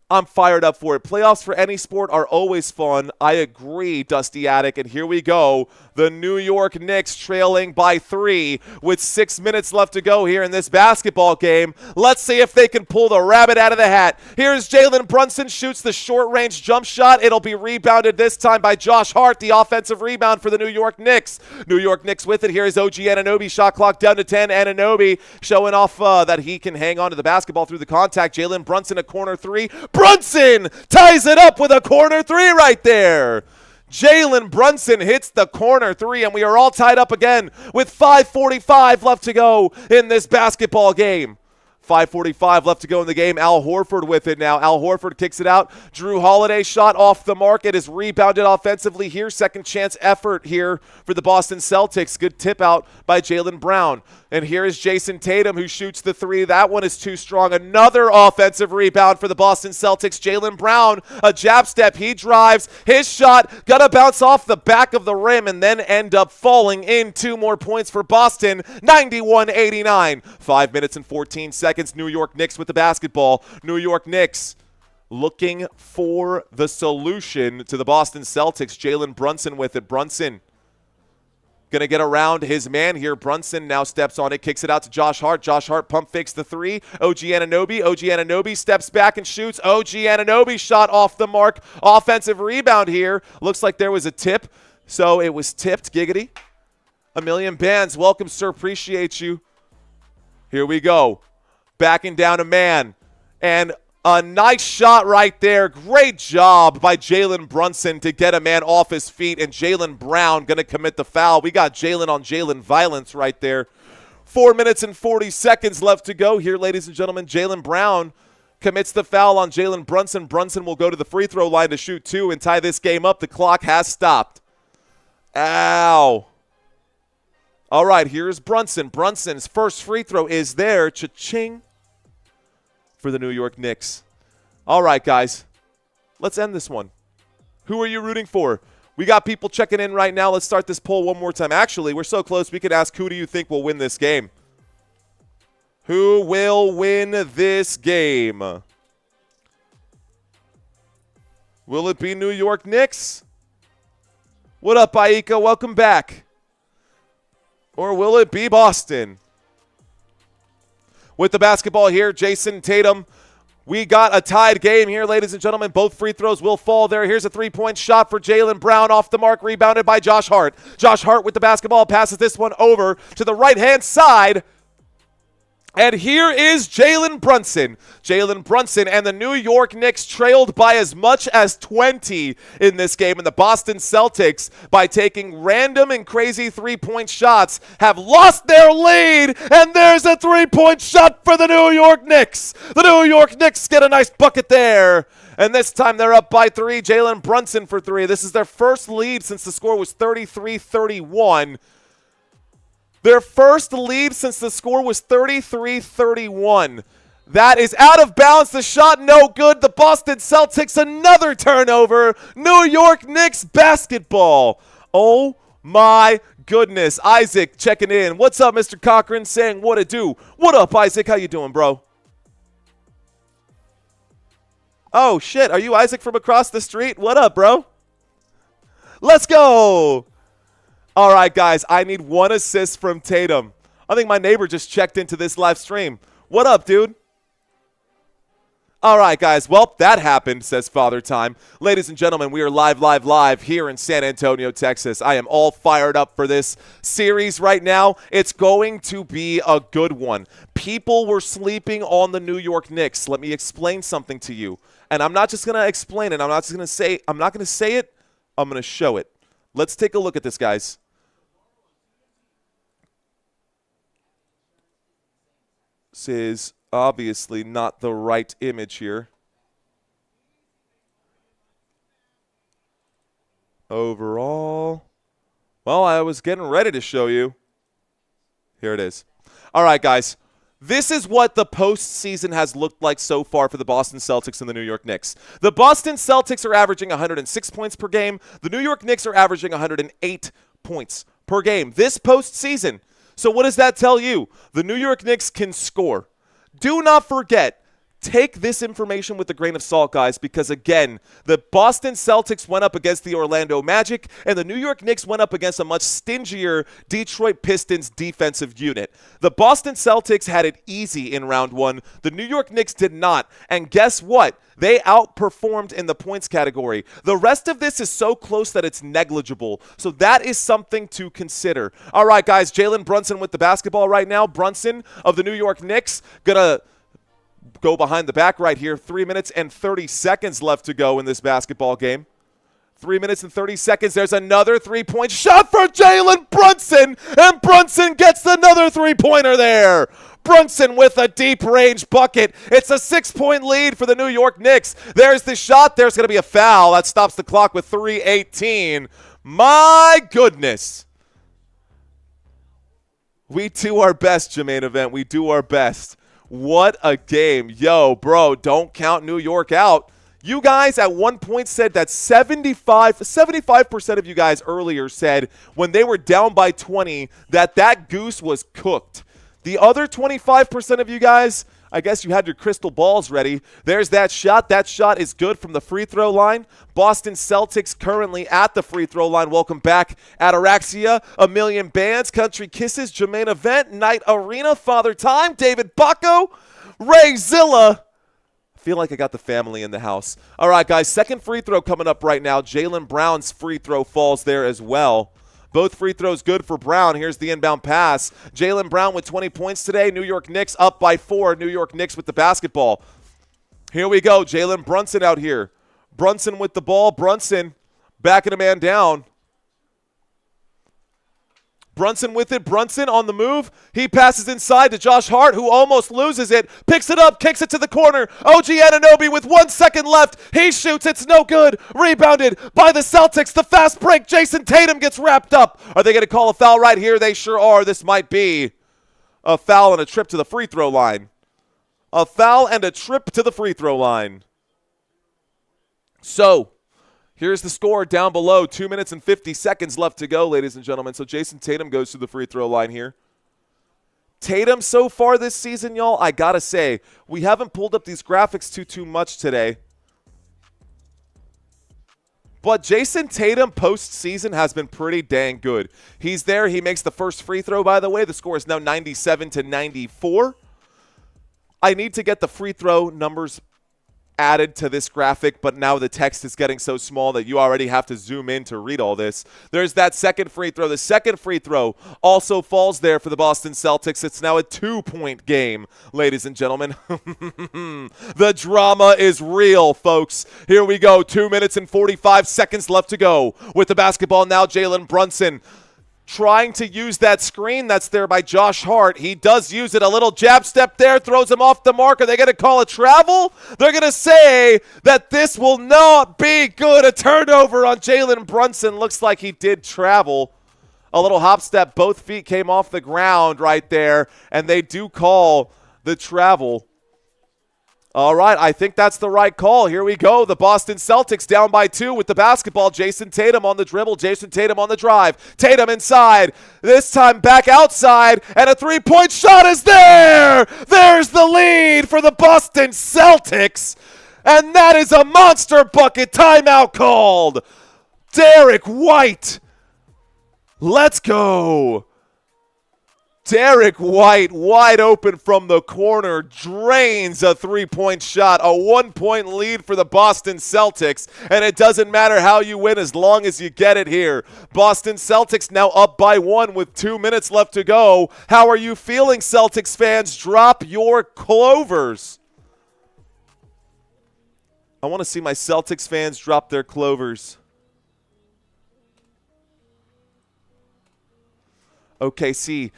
S1: I'm fired up for it. Playoffs for any sport are always fun. I agree, Dusty Attic. And here we go. The New York Knicks trailing by 3 with 6 minutes left to go here in this basketball game. Let's see if they can pull the rabbit out of the hat. Here's Jalen Brunson, shoots the short-range jump shot. It'll be rebounded this time by Josh Hart, the offensive rebound for the New York Knicks. New York Knicks with it. Here is OG Anunoby. Shot clock down to 10. Anunoby showing off that he can hang on to the basketball through the contact. Jalen Brunson, a corner 3. Brunson ties it up with a corner 3 right there. Jalen Brunson hits the corner 3, and we are all tied up again with 5:45 left to go in this basketball game. 5:45 left to go in the game. Al Horford with it now. Al Horford kicks it out. Drew Holiday shot off the mark. It is rebounded offensively here. Second chance effort here for the Boston Celtics. Good tip out by Jaylen Brown. And here is Jayson Tatum who shoots the 3. That one is too strong. Another offensive rebound for the Boston Celtics. Jaylen Brown, a jab step. He drives. His shot got to bounce off the back of the rim and then end up falling in. 2 more points for Boston. 91-89. 5 minutes and 14 seconds. New York Knicks with the basketball. New York Knicks looking for the solution to the Boston Celtics. Jalen Brunson with it. Brunson going to get around his man here. Brunson now steps on it, kicks it out to Josh Hart. Josh Hart pump fakes the 3. OG Anunoby steps back and shoots. OG Anunoby shot off the mark. Offensive rebound here. Looks like there was a tip, so it was tipped. Giggity. A million bands. Welcome, sir. Appreciate you. Here we go. Backing down a man. And a nice shot right there. Great job by Jalen Brunson to get a man off his feet, and Jaylen Brown going to commit the foul. We got Jalen on Jalen violence right there. 4 minutes and 40 seconds left to go here, ladies and gentlemen. Jaylen Brown commits the foul on Jalen Brunson. Brunson will go to the free throw line to shoot 2 and tie this game up. The clock has stopped. Ow. All right, here's Brunson. Brunson's first free throw is there. Cha-ching for the New York Knicks. All right, guys, let's end this one. Who are you rooting for? We got people checking in right now. Let's start this poll one more time. Actually, we're so close, we could ask, who do you think will win this game? Who will win this game? Will it be New York Knicks? What up, Aika? Welcome back. Or will it be Boston? With the basketball here, Jayson Tatum. We got a tied game here, ladies and gentlemen. Both free throws will fall there. Here's a three-point shot for Jaylen Brown, off the mark, rebounded by Josh Hart. Josh Hart with the basketball passes this one over to the right-hand side. And here is Jalen Brunson. Jalen Brunson and the New York Knicks trailed by as much as 20 in this game. And the Boston Celtics, by taking random and crazy three-point shots, have lost their lead. And there's a three-point shot for the New York Knicks. The New York Knicks get a nice bucket there. And this time they're up by 3. Jalen Brunson for 3. This is their first lead since the score was 33-31. Their first lead since the score was 33-31. That is out of bounds. The shot no good. The Boston Celtics, another turnover. New York Knicks basketball. Oh my goodness. Isaac checking in. What's up, Mr. Cochran? Saying what it do. What up, Isaac? How you doing, bro? Oh, shit. Are you Isaac from across the street? What up, bro? Let's go. All right, guys, I need 1 assist from Tatum. I think my neighbor just checked into this live stream. What up, dude? All right, guys. Well, that happened, says Father Time. Ladies and gentlemen, we are live here in San Antonio, Texas. I am all fired up for this series right now. It's going to be a good one. People were sleeping on the New York Knicks. Let me explain something to you. And I'm not just going to explain it. I'm not going to say it. I'm going to show it. Let's take a look at this, guys. This is obviously not the right image here. Overall, well, I was getting ready to show you. Here it is. All right, guys. This is what the postseason has looked like so far for the Boston Celtics and the New York Knicks. The Boston Celtics are averaging 106 points per game. The New York Knicks are averaging 108 points per game this postseason. So what does that tell you? The New York Knicks can score. Do not forget, take this information with a grain of salt, guys, because, again, the Boston Celtics went up against the Orlando Magic, and the New York Knicks went up against a much stingier Detroit Pistons defensive unit. The Boston Celtics had it easy in round 1. The New York Knicks did not. And guess what? They outperformed in the points category. The rest of this is so close that it's negligible. So that is something to consider. All right, guys, Jalen Brunson with the basketball right now. Brunson of the New York Knicks going to go behind the back right here. 3 minutes and 30 seconds left to go in this basketball game. 3 minutes and 30 seconds. There's another three-point shot for Jalen Brunson, and Brunson gets another three-pointer there. Brunson with a deep-range bucket. It's a 6-point lead for the New York Knicks. There's the shot. There's going to be a foul. That stops the clock with 3:18. My goodness. We do our best, Jermaine Event. We do our best. What a game. Yo, bro, don't count New York out. You guys at one point said that 75% of you guys earlier said when they were down by 20 that goose was cooked. The other 25% of you guys, I guess you had your crystal balls ready. There's that shot. That shot is good from the free throw line. Boston Celtics currently at the free throw line. Welcome back, Ataraxia, A Million Bands, Country Kisses, Jermaine Event, Night Arena, Father Time, David Bacco, Ray Zilla. Feel like I got the family in the house. All right, guys, second free throw coming up right now. Jaylen Brown's free throw falls there as well. Both free throws good for Brown. Here's the inbound pass. Jaylen Brown with 20 points today. New York Knicks up by 4. New York Knicks with the basketball. Here we go. Jalen Brunson out here. Brunson with the ball. Brunson backing a man down. Brunson with it. Brunson on the move. He passes inside to Josh Hart, who almost loses it. Picks it up, kicks it to the corner. OG Anunoby with 1 second left. He shoots. It's no good. Rebounded by the Celtics. The fast break. Jayson Tatum gets wrapped up. Are they going to call a foul right here? They sure are. This might be a foul and a trip to the free throw line. A foul and a trip to the free throw line. So, here's the score down below. 2 minutes and 50 seconds left to go, ladies and gentlemen. So Jayson Tatum goes to the free throw line here. Tatum so far this season, y'all, I got to say, we haven't pulled up these graphics too much today. But Jayson Tatum postseason has been pretty dang good. He's there. He makes the first free throw, by the way. The score is now 97-94. I need to get the free throw numbers added to this graphic, but now the text is getting so small that you already have to zoom in to read all this. There's that second free throw. The second free throw also falls there for the Boston Celtics. It's now a 2-point game, ladies and gentlemen. The drama is real, folks. Here we go. 2 minutes and 45 seconds left to go. With the basketball now, Jalen Brunson trying to use that screen that's there by Josh Hart. He does use it. A little jab step there, throws him off the mark. Are they going to call a travel? They're going to say that this will not be good. A turnover on Jalen Brunson. Looks like he did travel. A little hop step. Both feet came off the ground right there, and they do call the travel. All right, I think that's the right call. Here we go. The Boston Celtics down by 2 with the basketball. Jayson Tatum on the dribble. Jayson Tatum on the drive. Tatum inside. This time back outside, and a three-point shot is there. There's the lead for the Boston Celtics, and that is a monster bucket. Timeout called. Derek White. Let's go. Derek White, wide open from the corner, drains a three-point shot. A 1-point lead for the Boston Celtics, and it doesn't matter how you win as long as you get it here. Boston Celtics now up by 1 with 2 minutes left to go. How are you feeling, Celtics fans? Drop your clovers. I want to see my Celtics fans drop their clovers. OKC,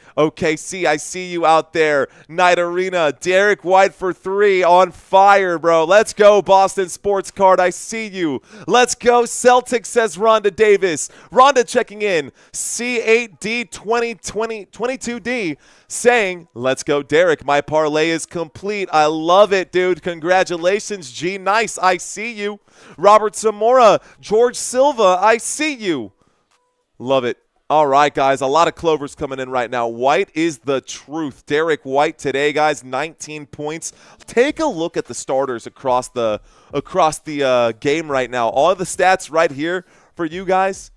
S1: I see you out there. Night Arena, Derek White for 3, on fire, bro. Let's go, Boston Sports Card, I see you. Let's go, Celtics, says Rhonda Davis. Rhonda checking in, C8D2022D, saying, let's go, Derek. My parlay is complete. I love it, dude. Congratulations, G. Nice, I see you. Robert Zamora, George Silva, I see you. Love it. All right, guys, a lot of clovers coming in right now. White is the truth. Derek White today, guys, 19 points. Take a look at the starters across the game right now. All the stats right here for you guys.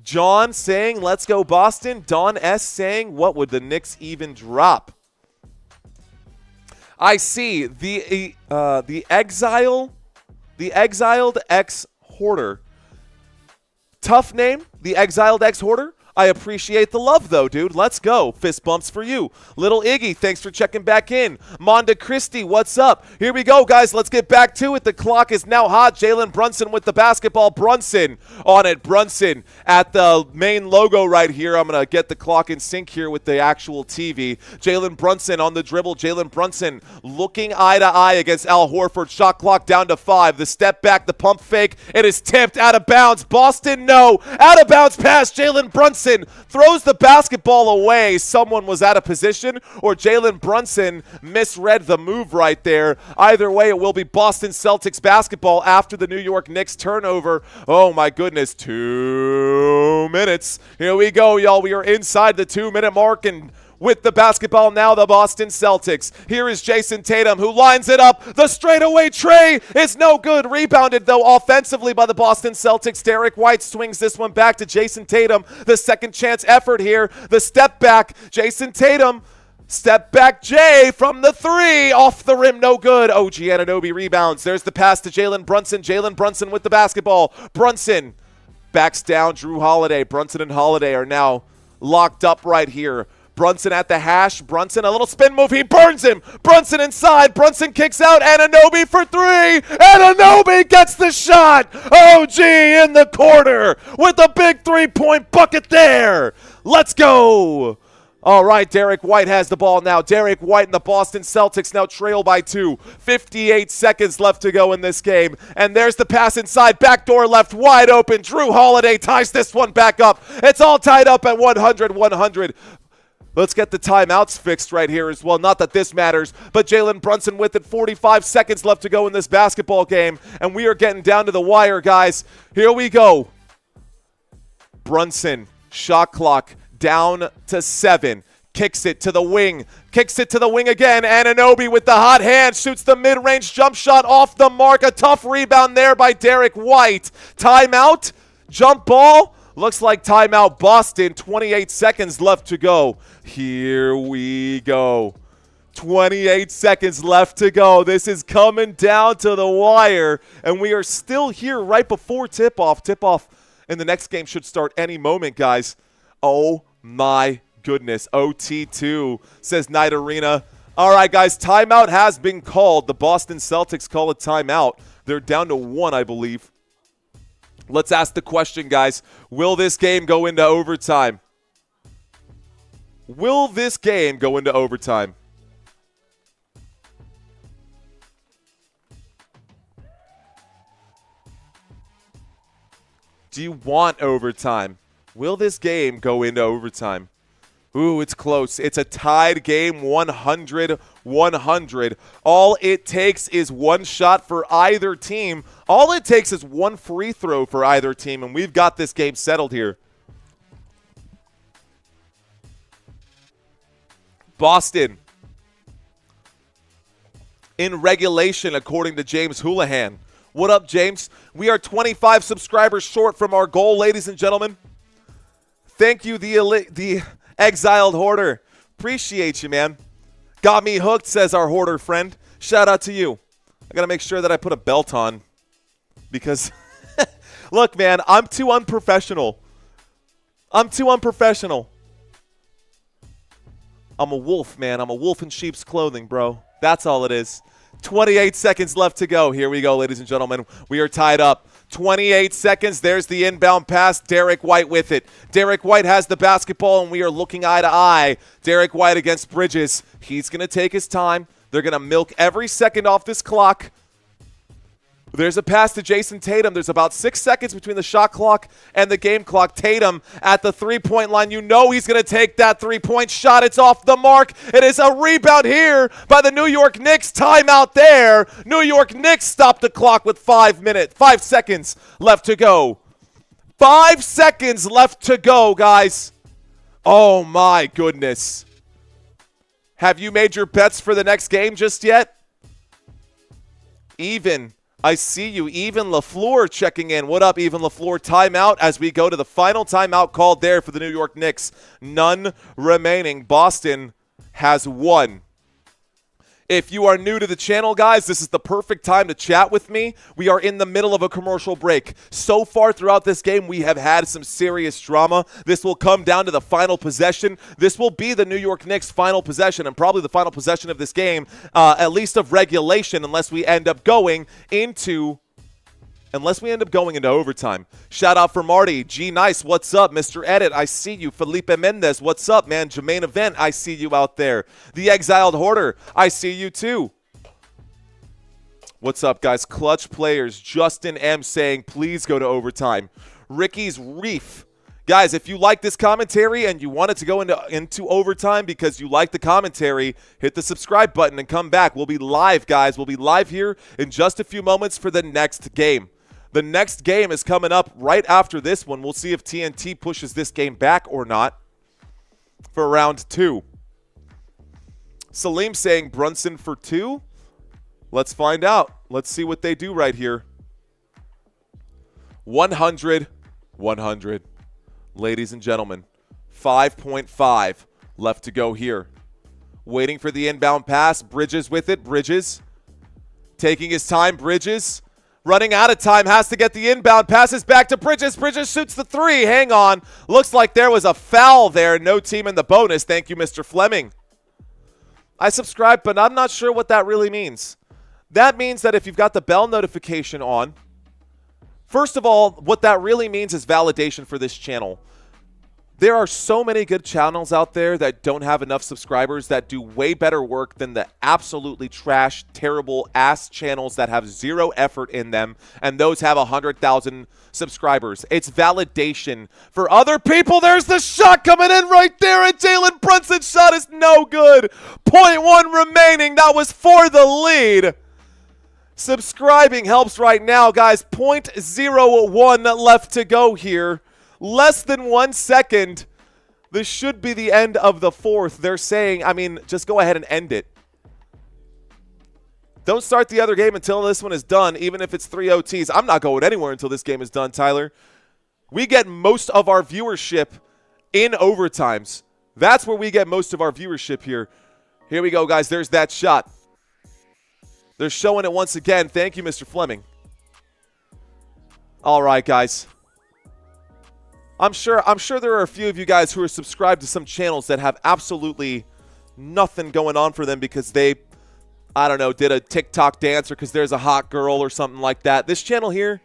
S1: John saying, let's go Boston. Don S. saying, what would the Knicks even drop? I see the exiled ex-hoarder. Tough name, the exiled ex-hoarder. I appreciate the love, though, dude. Let's go. Fist bumps for you. Little Iggy, thanks for checking back in. Monda Christie, what's up? Here we go, guys. Let's get back to it. The clock is now hot. Jalen Brunson with the basketball. Brunson on it. Brunson at the main logo right here. I'm going to get the clock in sync here with the actual TV. Jalen Brunson on the dribble. Jalen Brunson looking eye to eye against Al Horford. Shot clock down to 5. The step back, the pump fake. It is tipped out of bounds. Boston, no. Out of bounds pass. Jalen Brunson throws the basketball away. Someone was out of position, or Jalen Brunson misread the move right there. Either way, it will be Boston Celtics basketball after the New York Knicks turnover. Oh, my goodness. 2 minutes. Here we go, y'all. We are inside the 2-minute mark, and with the basketball now, the Boston Celtics. Here is Jayson Tatum, who lines it up. The straightaway tray is no good. Rebounded, though, offensively by the Boston Celtics. Derek White swings this one back to Jayson Tatum. The second chance effort here. The step back. Jayson Tatum. Step back Jay from the 3. Off the rim, no good. OG Anunoby rebounds. There's the pass to Jalen Brunson. Jalen Brunson with the basketball. Brunson backs down Drew Holiday. Brunson and Holiday are now locked up right here. Brunson at the hash. Brunson, a little spin move. He burns him. Brunson inside. Brunson kicks out. Anunoby for 3. Anunoby gets the shot. OG in the corner with a big 3-point bucket there. Let's go. All right, Derek White has the ball now. Derek White and the Boston Celtics now trail by 2. 58 seconds left to go in this game. And there's the pass inside. Backdoor left, wide open. Drew Holiday ties this one back up. It's all tied up at 100-100. Let's get the timeouts fixed right here as well. Not that this matters, but Jalen Brunson with it. 45 seconds left to go in this basketball game. And we are getting down to the wire, guys. Here we go. Brunson, shot clock down to 7. Kicks it to the wing. Kicks it to the wing again. Anunoby with the hot hand. Shoots the mid-range jump shot off the mark. A tough rebound there by Derek White. Timeout. Jump ball. Looks like timeout Boston. 28 seconds left to go. Here we go. 28 seconds left to go. This is coming down to the wire. And we are still here right before tip-off. Tip-off in the next game should start any moment, guys. Oh, my goodness. OT2, says Night Arena. All right, guys, timeout has been called. The Boston Celtics call a timeout. They're down to 1, I believe. Let's ask the question, guys. Will this game go into overtime? Will this game go into overtime? Do you want overtime? Will this game go into overtime? Ooh, it's close. It's a tied game, 100-100. All it takes is one shot for either team. All it takes is one free throw for either team, and we've got this game settled here. Boston in regulation, according to James Houlihan. What up, James? We are 25 subscribers short from our goal, ladies and gentlemen. Thank you, the exiled hoarder. Appreciate you, man. Got me hooked, says our hoarder friend. Shout out to you. I got to make sure that I put a belt on because, look, man, I'm too unprofessional. I'm a wolf, man. I'm a wolf in sheep's clothing, bro. That's all it is. 28 seconds left to go. Here we go, ladies and gentlemen. We are tied up. 28 seconds. There's the inbound pass. Derek White with it. Derek White has the basketball, and we are looking eye to eye. Derek White against Bridges. He's going to take his time. They're going to milk every second off this clock. There's a pass to Jayson Tatum. There's about 6 seconds between the shot clock and the game clock. Tatum at the three-point line. You know he's going to take that three-point shot. It's off the mark. It is a rebound here by the New York Knicks. Timeout there. New York Knicks stop the clock with 5 seconds left to go. 5 seconds left to go, guys. Oh, my goodness. Have you made your bets for the next game just yet? Even. I see you. Even LaFleur checking in. What up, Even LaFleur? Timeout as we go to the final timeout called there for the New York Knicks. None remaining. Boston has won. If you are new to the channel, guys, this is the perfect time to chat with me. We are in the middle of a commercial break. So far throughout this game, we have had some serious drama. This will come down to the final possession. This will be the New York Knicks' final possession and probably the final possession of this game, at least of regulation, unless we end up going into overtime. Shout out for Marty. G Nice, what's up? Mr. Edit, I see you. Felipe Mendez, what's up, man? Jermaine Event, I see you out there. The Exiled Hoarder, I see you too. What's up, guys? Clutch players. Justin M saying, please go to overtime. Ricky's Reef. Guys, if you like this commentary and you want it to go into overtime because you like the commentary, hit the subscribe button and come back. We'll be live, guys. We'll be live here in just a few moments for the next game. The next game is coming up right after this one. We'll see if TNT pushes this game back or not for round 2. Salim saying Brunson for 2. Let's find out. Let's see what they do right here. 100-100. Ladies and gentlemen, 5.5 left to go here. Waiting for the inbound pass. Bridges with it. Bridges taking his time. Bridges. Running out of time, has to get the inbound, passes back to Bridges. Bridges shoots the 3. Hang on. Looks like there was a foul there. No team in the bonus. Thank you, Mr. Fleming. I subscribed, but I'm not sure what that really means. That means that if you've got the bell notification on, first of all, what that really means is validation for this channel. There are so many good channels out there that don't have enough subscribers that do way better work than the absolutely trash, terrible ass channels that have zero effort in them, and those have 100,000 subscribers. It's validation. For other people, there's the shot coming in right there, and Jalen Brunson's shot is no good. 0.1 remaining. That was for the lead. Subscribing helps right now, guys. 0.01 left to go here. Less than 1 second. This should be the end of the fourth. They're saying, just go ahead and end it. Don't start the other game until this one is done, even if it's 3 OTs. I'm not going anywhere until this game is done, Tyler. We get most of our viewership in overtimes. That's where we get most of our viewership here. Here we go, guys. There's that shot. They're showing it once again. Thank you, Mr. Fleming. All right, guys. I'm sure there are a few of you guys who are subscribed to some channels that have absolutely nothing going on for them because they, I don't know, did a TikTok dance or because there's a hot girl or something like that. This channel here,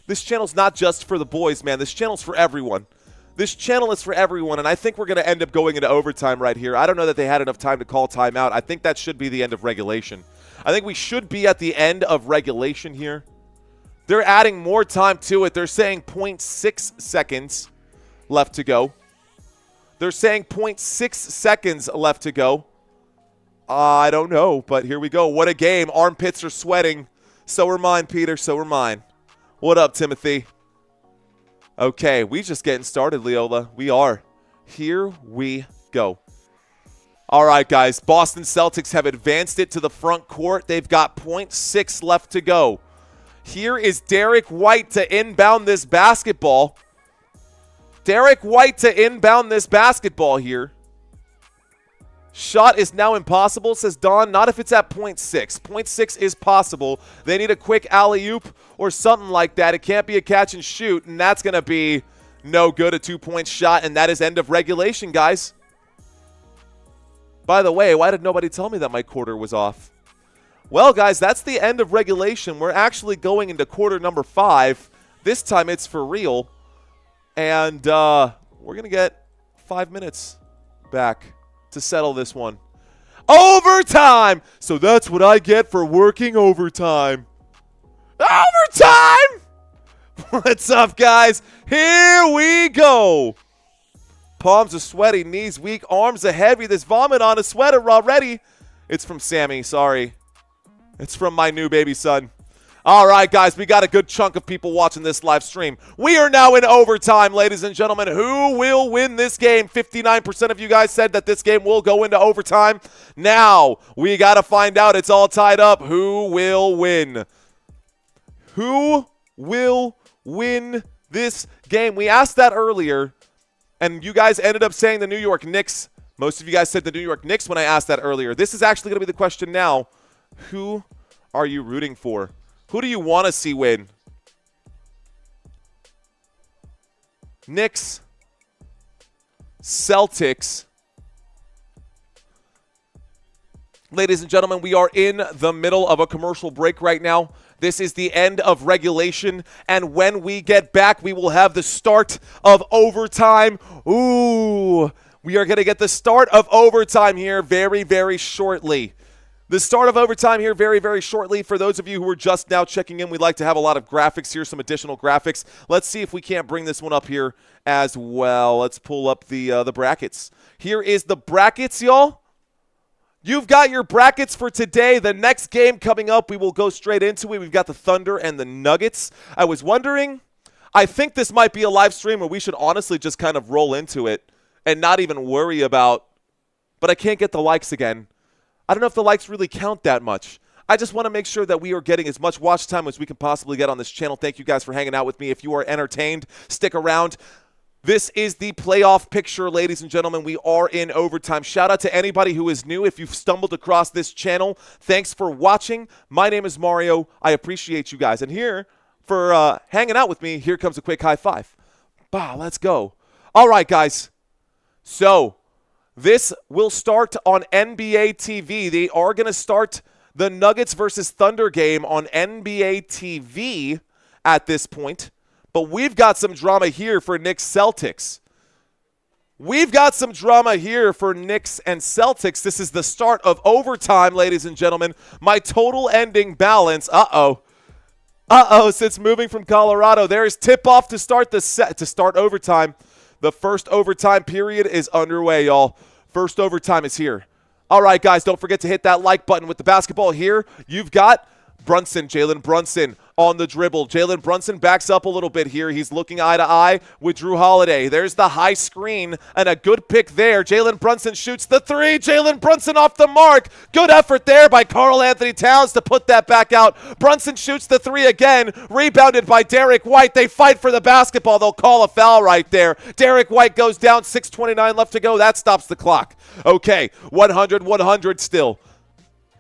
S1: this channel's not just for the boys, man. This channel's for everyone. This channel is for everyone, and I think we're going to end up going into overtime right here. I don't know that they had enough time to call timeout. I think that should be the end of regulation. I think we should be at the end of regulation here. They're adding more time to it. They're saying 0.6 seconds left to go. They're saying 0.6 seconds left to go. I don't know, but here we go. What a game. Armpits are sweating. So are mine, Peter. So are mine. What up, Timothy? Okay, we just getting started, Leola. We are. Here we go. All right, guys. Boston Celtics have advanced it to the front court. They've got 0.6 left to go. Here is Derek White to inbound this basketball. Derek White to inbound this basketball here. Shot is now impossible, says Don. Not if it's at 0.6. 0.6 is possible. They need a quick alley-oop or something like that. It can't be a catch and shoot, and that's going to be no good, a 2-point shot, and that is end of regulation, guys. By the way, why did nobody tell me that my quarter was off? Well, guys, that's the end of regulation. We're actually going into quarter number 5. This time it's for real. And we're going to get 5 minutes back to settle this one. Overtime! So that's what I get for working overtime. Overtime! What's up, guys? Here we go. Palms are sweaty, knees weak, arms are heavy. There's vomit on a sweater already. It's from Sammy, sorry. It's from my new baby son. All right, guys, we got a good chunk of people watching this live stream. We are now in overtime, ladies and gentlemen. Who will win this game? 59% of you guys said that this game will go into overtime. Now, we got to find out. It's all tied up. Who will win? Who will win this game? We asked that earlier, and you guys ended up saying the New York Knicks. Most of you guys said the New York Knicks when I asked that earlier. This is actually going to be the question now. Who are you rooting for? Who do you want to see win? Knicks, Celtics. Ladies and gentlemen, we are in the middle of a commercial break right now. This is the end of regulation, and when we get back, we will have the start of overtime. Ooh, we are going to get the start of overtime here very, very shortly. The start of overtime here very, very shortly. For those of you who are just now checking in, we'd like to have a lot of graphics here, some additional graphics. Let's see if we can't bring this one up here as well. Let's pull up the brackets. Here is the brackets, y'all. You've got your brackets for today. The next game coming up, we will go straight into it. We've got the Thunder and the Nuggets. I was wondering, I think this might be a live stream where we should honestly just kind of roll into it and not even worry about, but I can't get the likes again. I don't know if the likes really count that much. I just want to make sure that we are getting as much watch time as we can possibly get on this channel. Thank you guys for hanging out with me. If you are entertained, stick around. This is the playoff picture, ladies and gentlemen. We are in overtime. Shout out to anybody who is new. If you've stumbled across this channel, thanks for watching. My name is Mario. I appreciate you guys. And here, for hanging out with me, here comes a quick high five. Bah, let's go. All right, guys. So this will start on NBA TV. They are going to start the Nuggets versus Thunder game on NBA TV at this point. But we've got some drama here for Knicks Celtics. We've got some drama here for Knicks and Celtics. This is the start of overtime, ladies and gentlemen. My total ending balance. Since moving from Colorado, there is tip-off to start overtime. The first overtime period is underway, y'all. First overtime is here. All right, guys, don't forget to hit that like button. With the basketball here, you've got Jalen Brunson on the dribble. Jalen Brunson backs up a little bit here. He's looking eye to eye with Jrue Holiday. There's the high screen and a good pick there. Jalen Brunson shoots the three. Jalen Brunson off the mark. Good effort there by Karl-Anthony Towns to put that back out. Brunson shoots the three again. Rebounded by Derek White. They fight for the basketball. They'll call a foul right there. Derek White goes down. 6:29 left to go. That stops the clock. Okay, 100 still.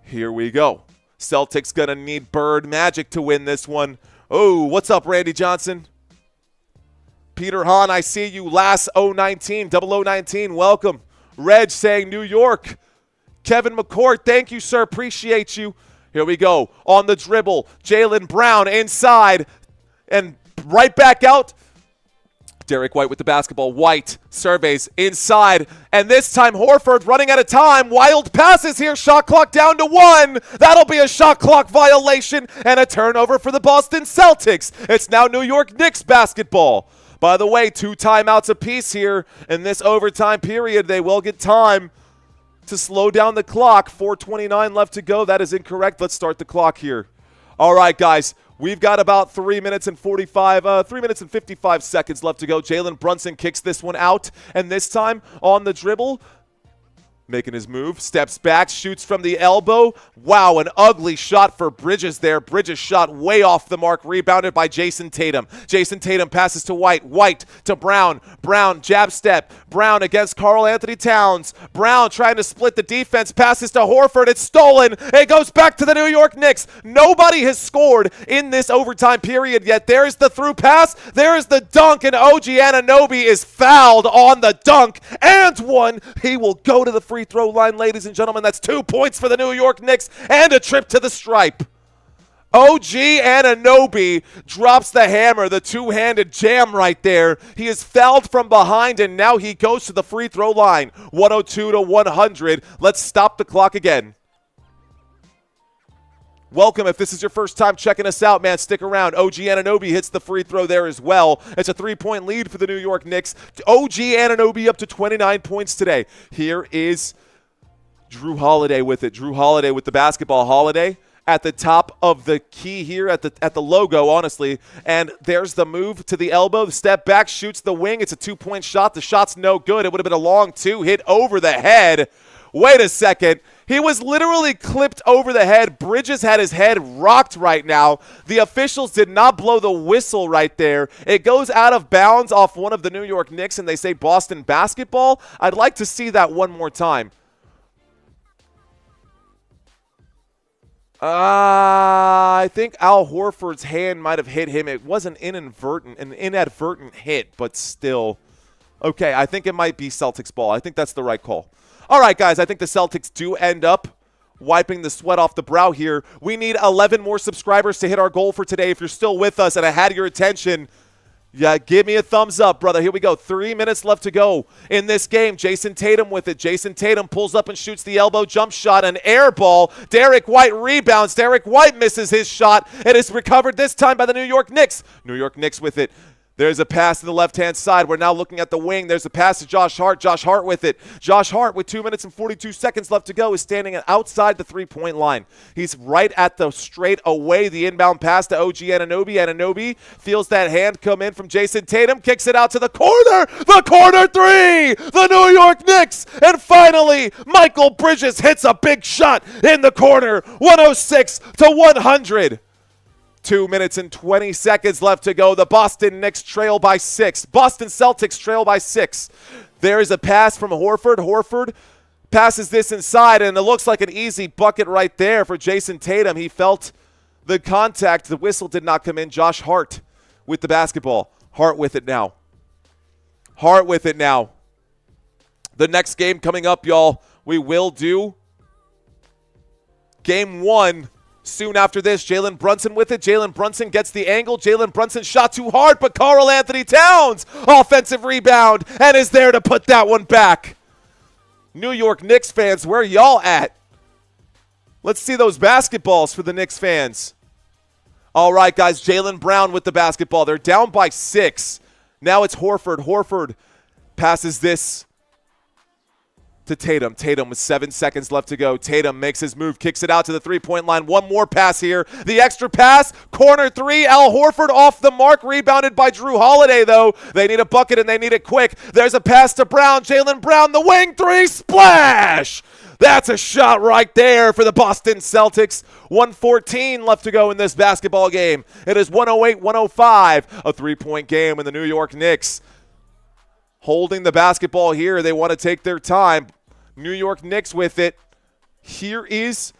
S1: Here we go. Celtics going to need Bird Magic to win this one. Oh, what's up, Randy Johnson? Peter Hahn, I see you. Last 019, 0019, welcome. Reg saying New York. Kevin McCourt, thank you, sir. Appreciate you. Here we go. On the dribble, Jaylen Brown inside and right back out. Derek White with the basketball. White surveys inside. And this time Horford running out of time. Wild passes here. Shot clock down to 1. That'll be a shot clock violation and a turnover for the Boston Celtics. It's now New York Knicks basketball. By the way, 2 timeouts apiece here in this overtime period. They will get time to slow down the clock. 4:29 left to go. That is incorrect. Let's start the clock here. All right, guys. We've got about 3 minutes and 55 seconds left to go. Jalen Brunson kicks this one out, and this time on the dribble, making his move, steps back, shoots from the elbow. Wow, an ugly shot for Bridges there. Bridges shot way off the mark, rebounded by Jayson Tatum. Jayson Tatum passes to White. White to Brown. Brown, jab step. Brown against Karl-Anthony Towns. Brown trying to split the defense, passes to Horford. It's stolen. It goes back to the New York Knicks. Nobody has scored in this overtime period yet. There's the through pass. There's the dunk, and OG Anunoby is fouled on the dunk and one. He will go to the free throw line, ladies and gentlemen. That's 2 points for the New York Knicks and a trip to the stripe. OG Anunoby drops the hammer, the two-handed jam right there. He is fouled from behind, and now he goes to the free throw line. 102-100. Let's stop the clock again. Welcome. If this is your first time checking us out, man, stick around. OG Anunoby hits the free throw there as well. It's a 3-point lead for the New York Knicks. OG Anunoby up to 29 points today. Here is Jrue Holiday with it. Jrue Holiday with the basketball. Holiday at the top of the key here at the logo, honestly. And there's the move to the elbow. The step back, shoots the wing. It's a 2-point shot. The shot's no good. It would have been a long 2, hit over the head. Wait a second. He was literally clipped over the head. Bridges had his head rocked right now. The officials did not blow the whistle right there. It goes out of bounds off one of the New York Knicks, and they say Boston basketball. I'd like to see that one more time. I think Al Horford's hand might have hit him. It was an inadvertent hit, but still. Okay, I think it might be Celtics ball. I think that's the right call. All right, guys, I think the Celtics do end up wiping the sweat off the brow here. We need 11 more subscribers to hit our goal for today. If you're still with us and I had your attention, yeah, give me a thumbs up, brother. Here we go. 3 minutes left to go in this game. Jayson Tatum with it. Jayson Tatum pulls up and shoots the elbow jump shot, an air ball. Derek White rebounds. Derek White misses his shot. It is recovered this time by the New York Knicks. New York Knicks with it. There's a pass to the left-hand side. We're now looking at the wing. There's a pass to Josh Hart. Josh Hart with it. Josh Hart with 2 minutes and 42 seconds left to go is standing outside the three-point line. He's right at the straight away. The inbound pass to OG Anunoby. Anunoby feels that hand come in from Jayson Tatum. Kicks it out to the corner. The corner three. The New York Knicks. And finally, Michael Bridges hits a big shot in the corner. 106-100. 2 minutes and 20 seconds left to go. The Boston Knicks trail by 6. Boston Celtics trail by 6. There is a pass from Horford. Horford passes this inside, and it looks like an easy bucket right there for Jayson Tatum. He felt the contact. The whistle did not come in. Josh Hart with the basketball. Hart with it now. Hart with it now. The next game coming up, y'all, we will do Game 1 Soon after this, Jalen Brunson with it. Jalen Brunson gets the angle. Jalen Brunson shot too hard, but Karl Anthony Towns, offensive rebound, and is there to put that one back. New York Knicks fans, where y'all at? Let's see those basketballs for the Knicks fans. All right, guys, Jaylen Brown with the basketball. They're down by 6. Now it's Horford. Horford passes this to Tatum. Tatum with 7 seconds left to go. Tatum makes his move, kicks it out to the three-point line. One more pass here. The extra pass, corner 3. Al Horford off the mark, rebounded by Jrue Holiday, though. They need a bucket, and they need it quick. There's a pass to Brown. Jaylen Brown, the wing 3, splash! That's a shot right there for the Boston Celtics. 1:14 left to go in this basketball game. It is 108-105, a 3-point game in the New York Knicks. Holding the basketball here. They want to take their time. New York Knicks with it. Here is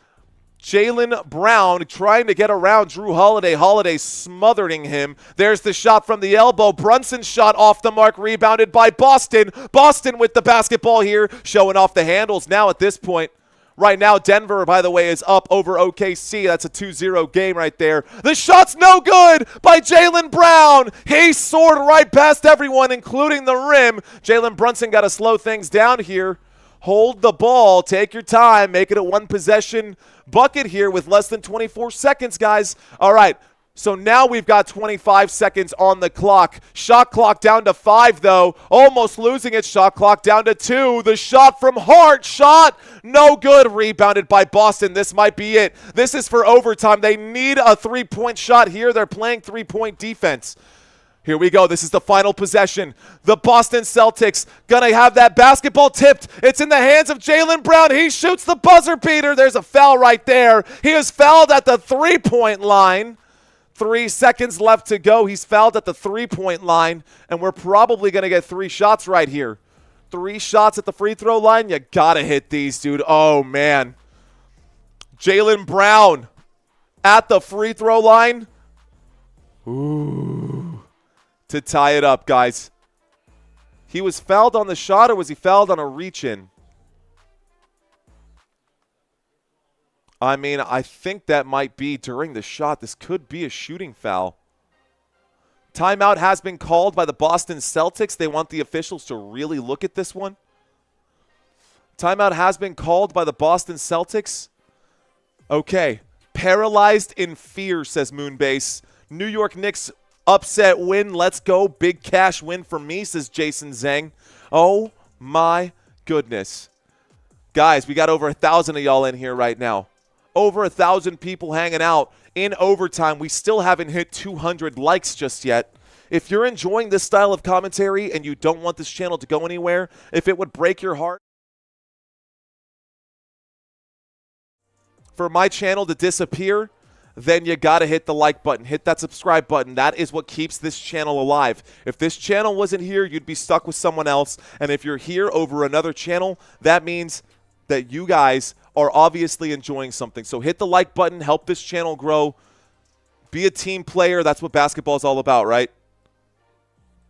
S1: Jaylen Brown trying to get around Jrue Holiday. Holiday smothering him. There's the shot from the elbow. Brunson's shot off the mark, rebounded by Boston. Boston with the basketball here, showing off the handles now at this point. Right now, Denver, by the way, is up over OKC. That's a 2-0 game right there. The shot's no good by Jaylen Brown. He soared right past everyone, including the rim. Jalen Brunson got to slow things down here. Hold the ball. Take your time. Make it a one-possession bucket here with less than 24 seconds, guys. All right. So now we've got 25 seconds on the clock. Shot clock down to 5, though. Almost losing it. Shot clock down to 2. The shot from Hart. Shot. No good. Rebounded by Boston. This might be it. This is for overtime. They need a 3-point shot here. They're playing 3-point defense. Here we go. This is the final possession. The Boston Celtics going to have that basketball tipped. It's in the hands of Jaylen Brown. He shoots the buzzer beater. There's a foul right there. He is fouled at the 3-point line. 3 seconds left to go. He's fouled at the 3-point line, and we're probably going to get 3 shots right here. 3 shots at the free throw line. You got to hit these, dude. Oh, man. Jaylen Brown at the free throw line. Ooh. To tie it up, guys. He was fouled on the shot, or was he fouled on a reach-in? I mean, I think that might be during the shot. This could be a shooting foul. Timeout has been called by the Boston Celtics. They want the officials to really look at this one. Timeout has been called by the Boston Celtics. Okay. Paralyzed in fear, says Moonbase. New York Knicks upset win. Let's go. Big cash win for me, says Jason Zhang. Oh, my goodness. Guys, we got over 1,000 of y'all in here right now. Over 1,000 people hanging out in overtime. We still haven't hit 200 likes just yet. If you're enjoying this style of commentary and you don't want this channel to go anywhere, if it would break your heart for my channel to disappear, then you got to hit the like button. Hit that subscribe button. That is what keeps this channel alive. If this channel wasn't here, you'd be stuck with someone else. And if you're here over another channel, that means that you guys are obviously enjoying something. So hit the like button, help this channel grow. Be a team player. That's what basketball is all about, right?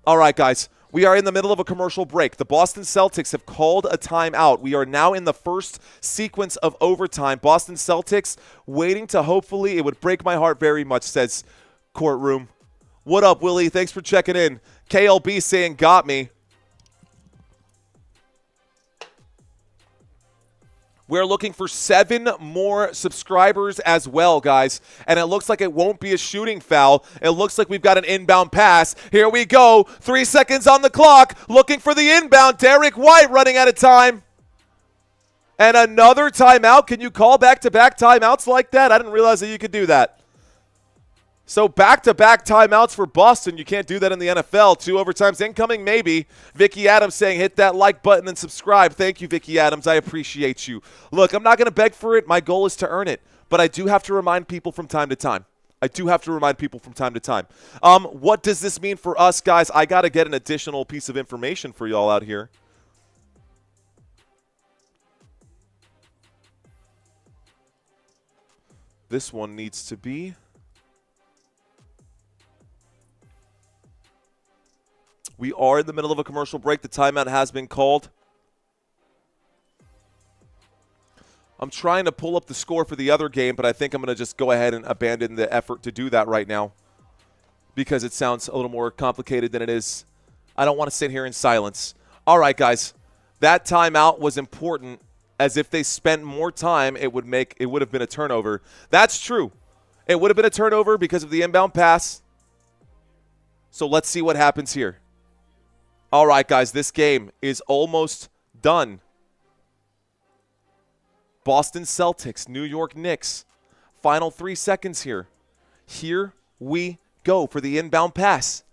S1: All right, guys. We are in the middle of a commercial break. The Boston Celtics have called a timeout. We are now in the first sequence of overtime. Boston Celtics waiting to hopefully, it would break my heart very much, says Courtroom. What up, Willie? Thanks for checking in. KLB saying got me. We're looking for 7 more subscribers as well, guys. And it looks like it won't be a shooting foul. It looks like we've got an inbound pass. Here we go. 3 seconds on the clock. Looking for the inbound. Derek White running out of time. And another timeout. Can you call back-to-back timeouts like that? I didn't realize that you could do that. So back-to-back timeouts for Boston. You can't do that in the NFL. 2 overtimes incoming, maybe. Vicky Adams saying hit that like button and subscribe. Thank you, Vicky Adams. I appreciate you. Look, I'm not going to beg for it. My goal is to earn it. But I do have to remind people from time to time. What does this mean for us, guys? I got to get an additional piece of information for y'all out here. This one needs to be... We are in the middle of a commercial break. The timeout has been called. I'm trying to pull up the score for the other game, but I think I'm going to just go ahead and abandon the effort to do that right now because it sounds a little more complicated than it is. I don't want to sit here in silence. All right, guys. That timeout was important, as if they spent more time, it would have been a turnover. That's true. It would have been a turnover because of the inbound pass. So let's see what happens here. All right, guys, this game is almost done. Boston Celtics, New York Knicks. Final 3 seconds here. Here we go for the inbound pass.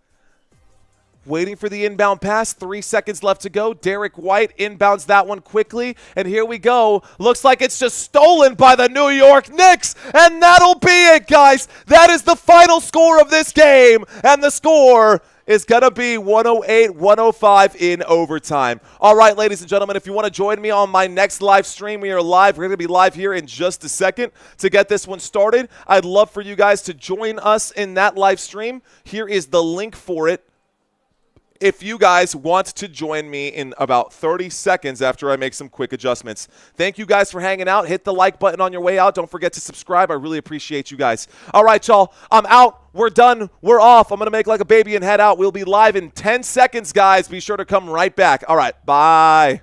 S1: Waiting for the inbound pass. 3 seconds left to go. Derek White inbounds that one quickly. And here we go. Looks like it's just stolen by the New York Knicks. And that'll be it, guys. That is the final score of this game. And the score is going to be 108-105 in overtime. All right, ladies and gentlemen, if you want to join me on my next live stream, we are live. We're going to be live here in just a second to get this one started. I'd love for you guys to join us in that live stream. Here is the link for it. If you guys want to join me in about 30 seconds after I make some quick adjustments. Thank you guys for hanging out. Hit the like button on your way out. Don't forget to subscribe. I really appreciate you guys. All right, y'all. I'm out. We're done. We're off. I'm going to make like a baby and head out. We'll be live in 10 seconds, guys. Be sure to come right back. All right. Bye.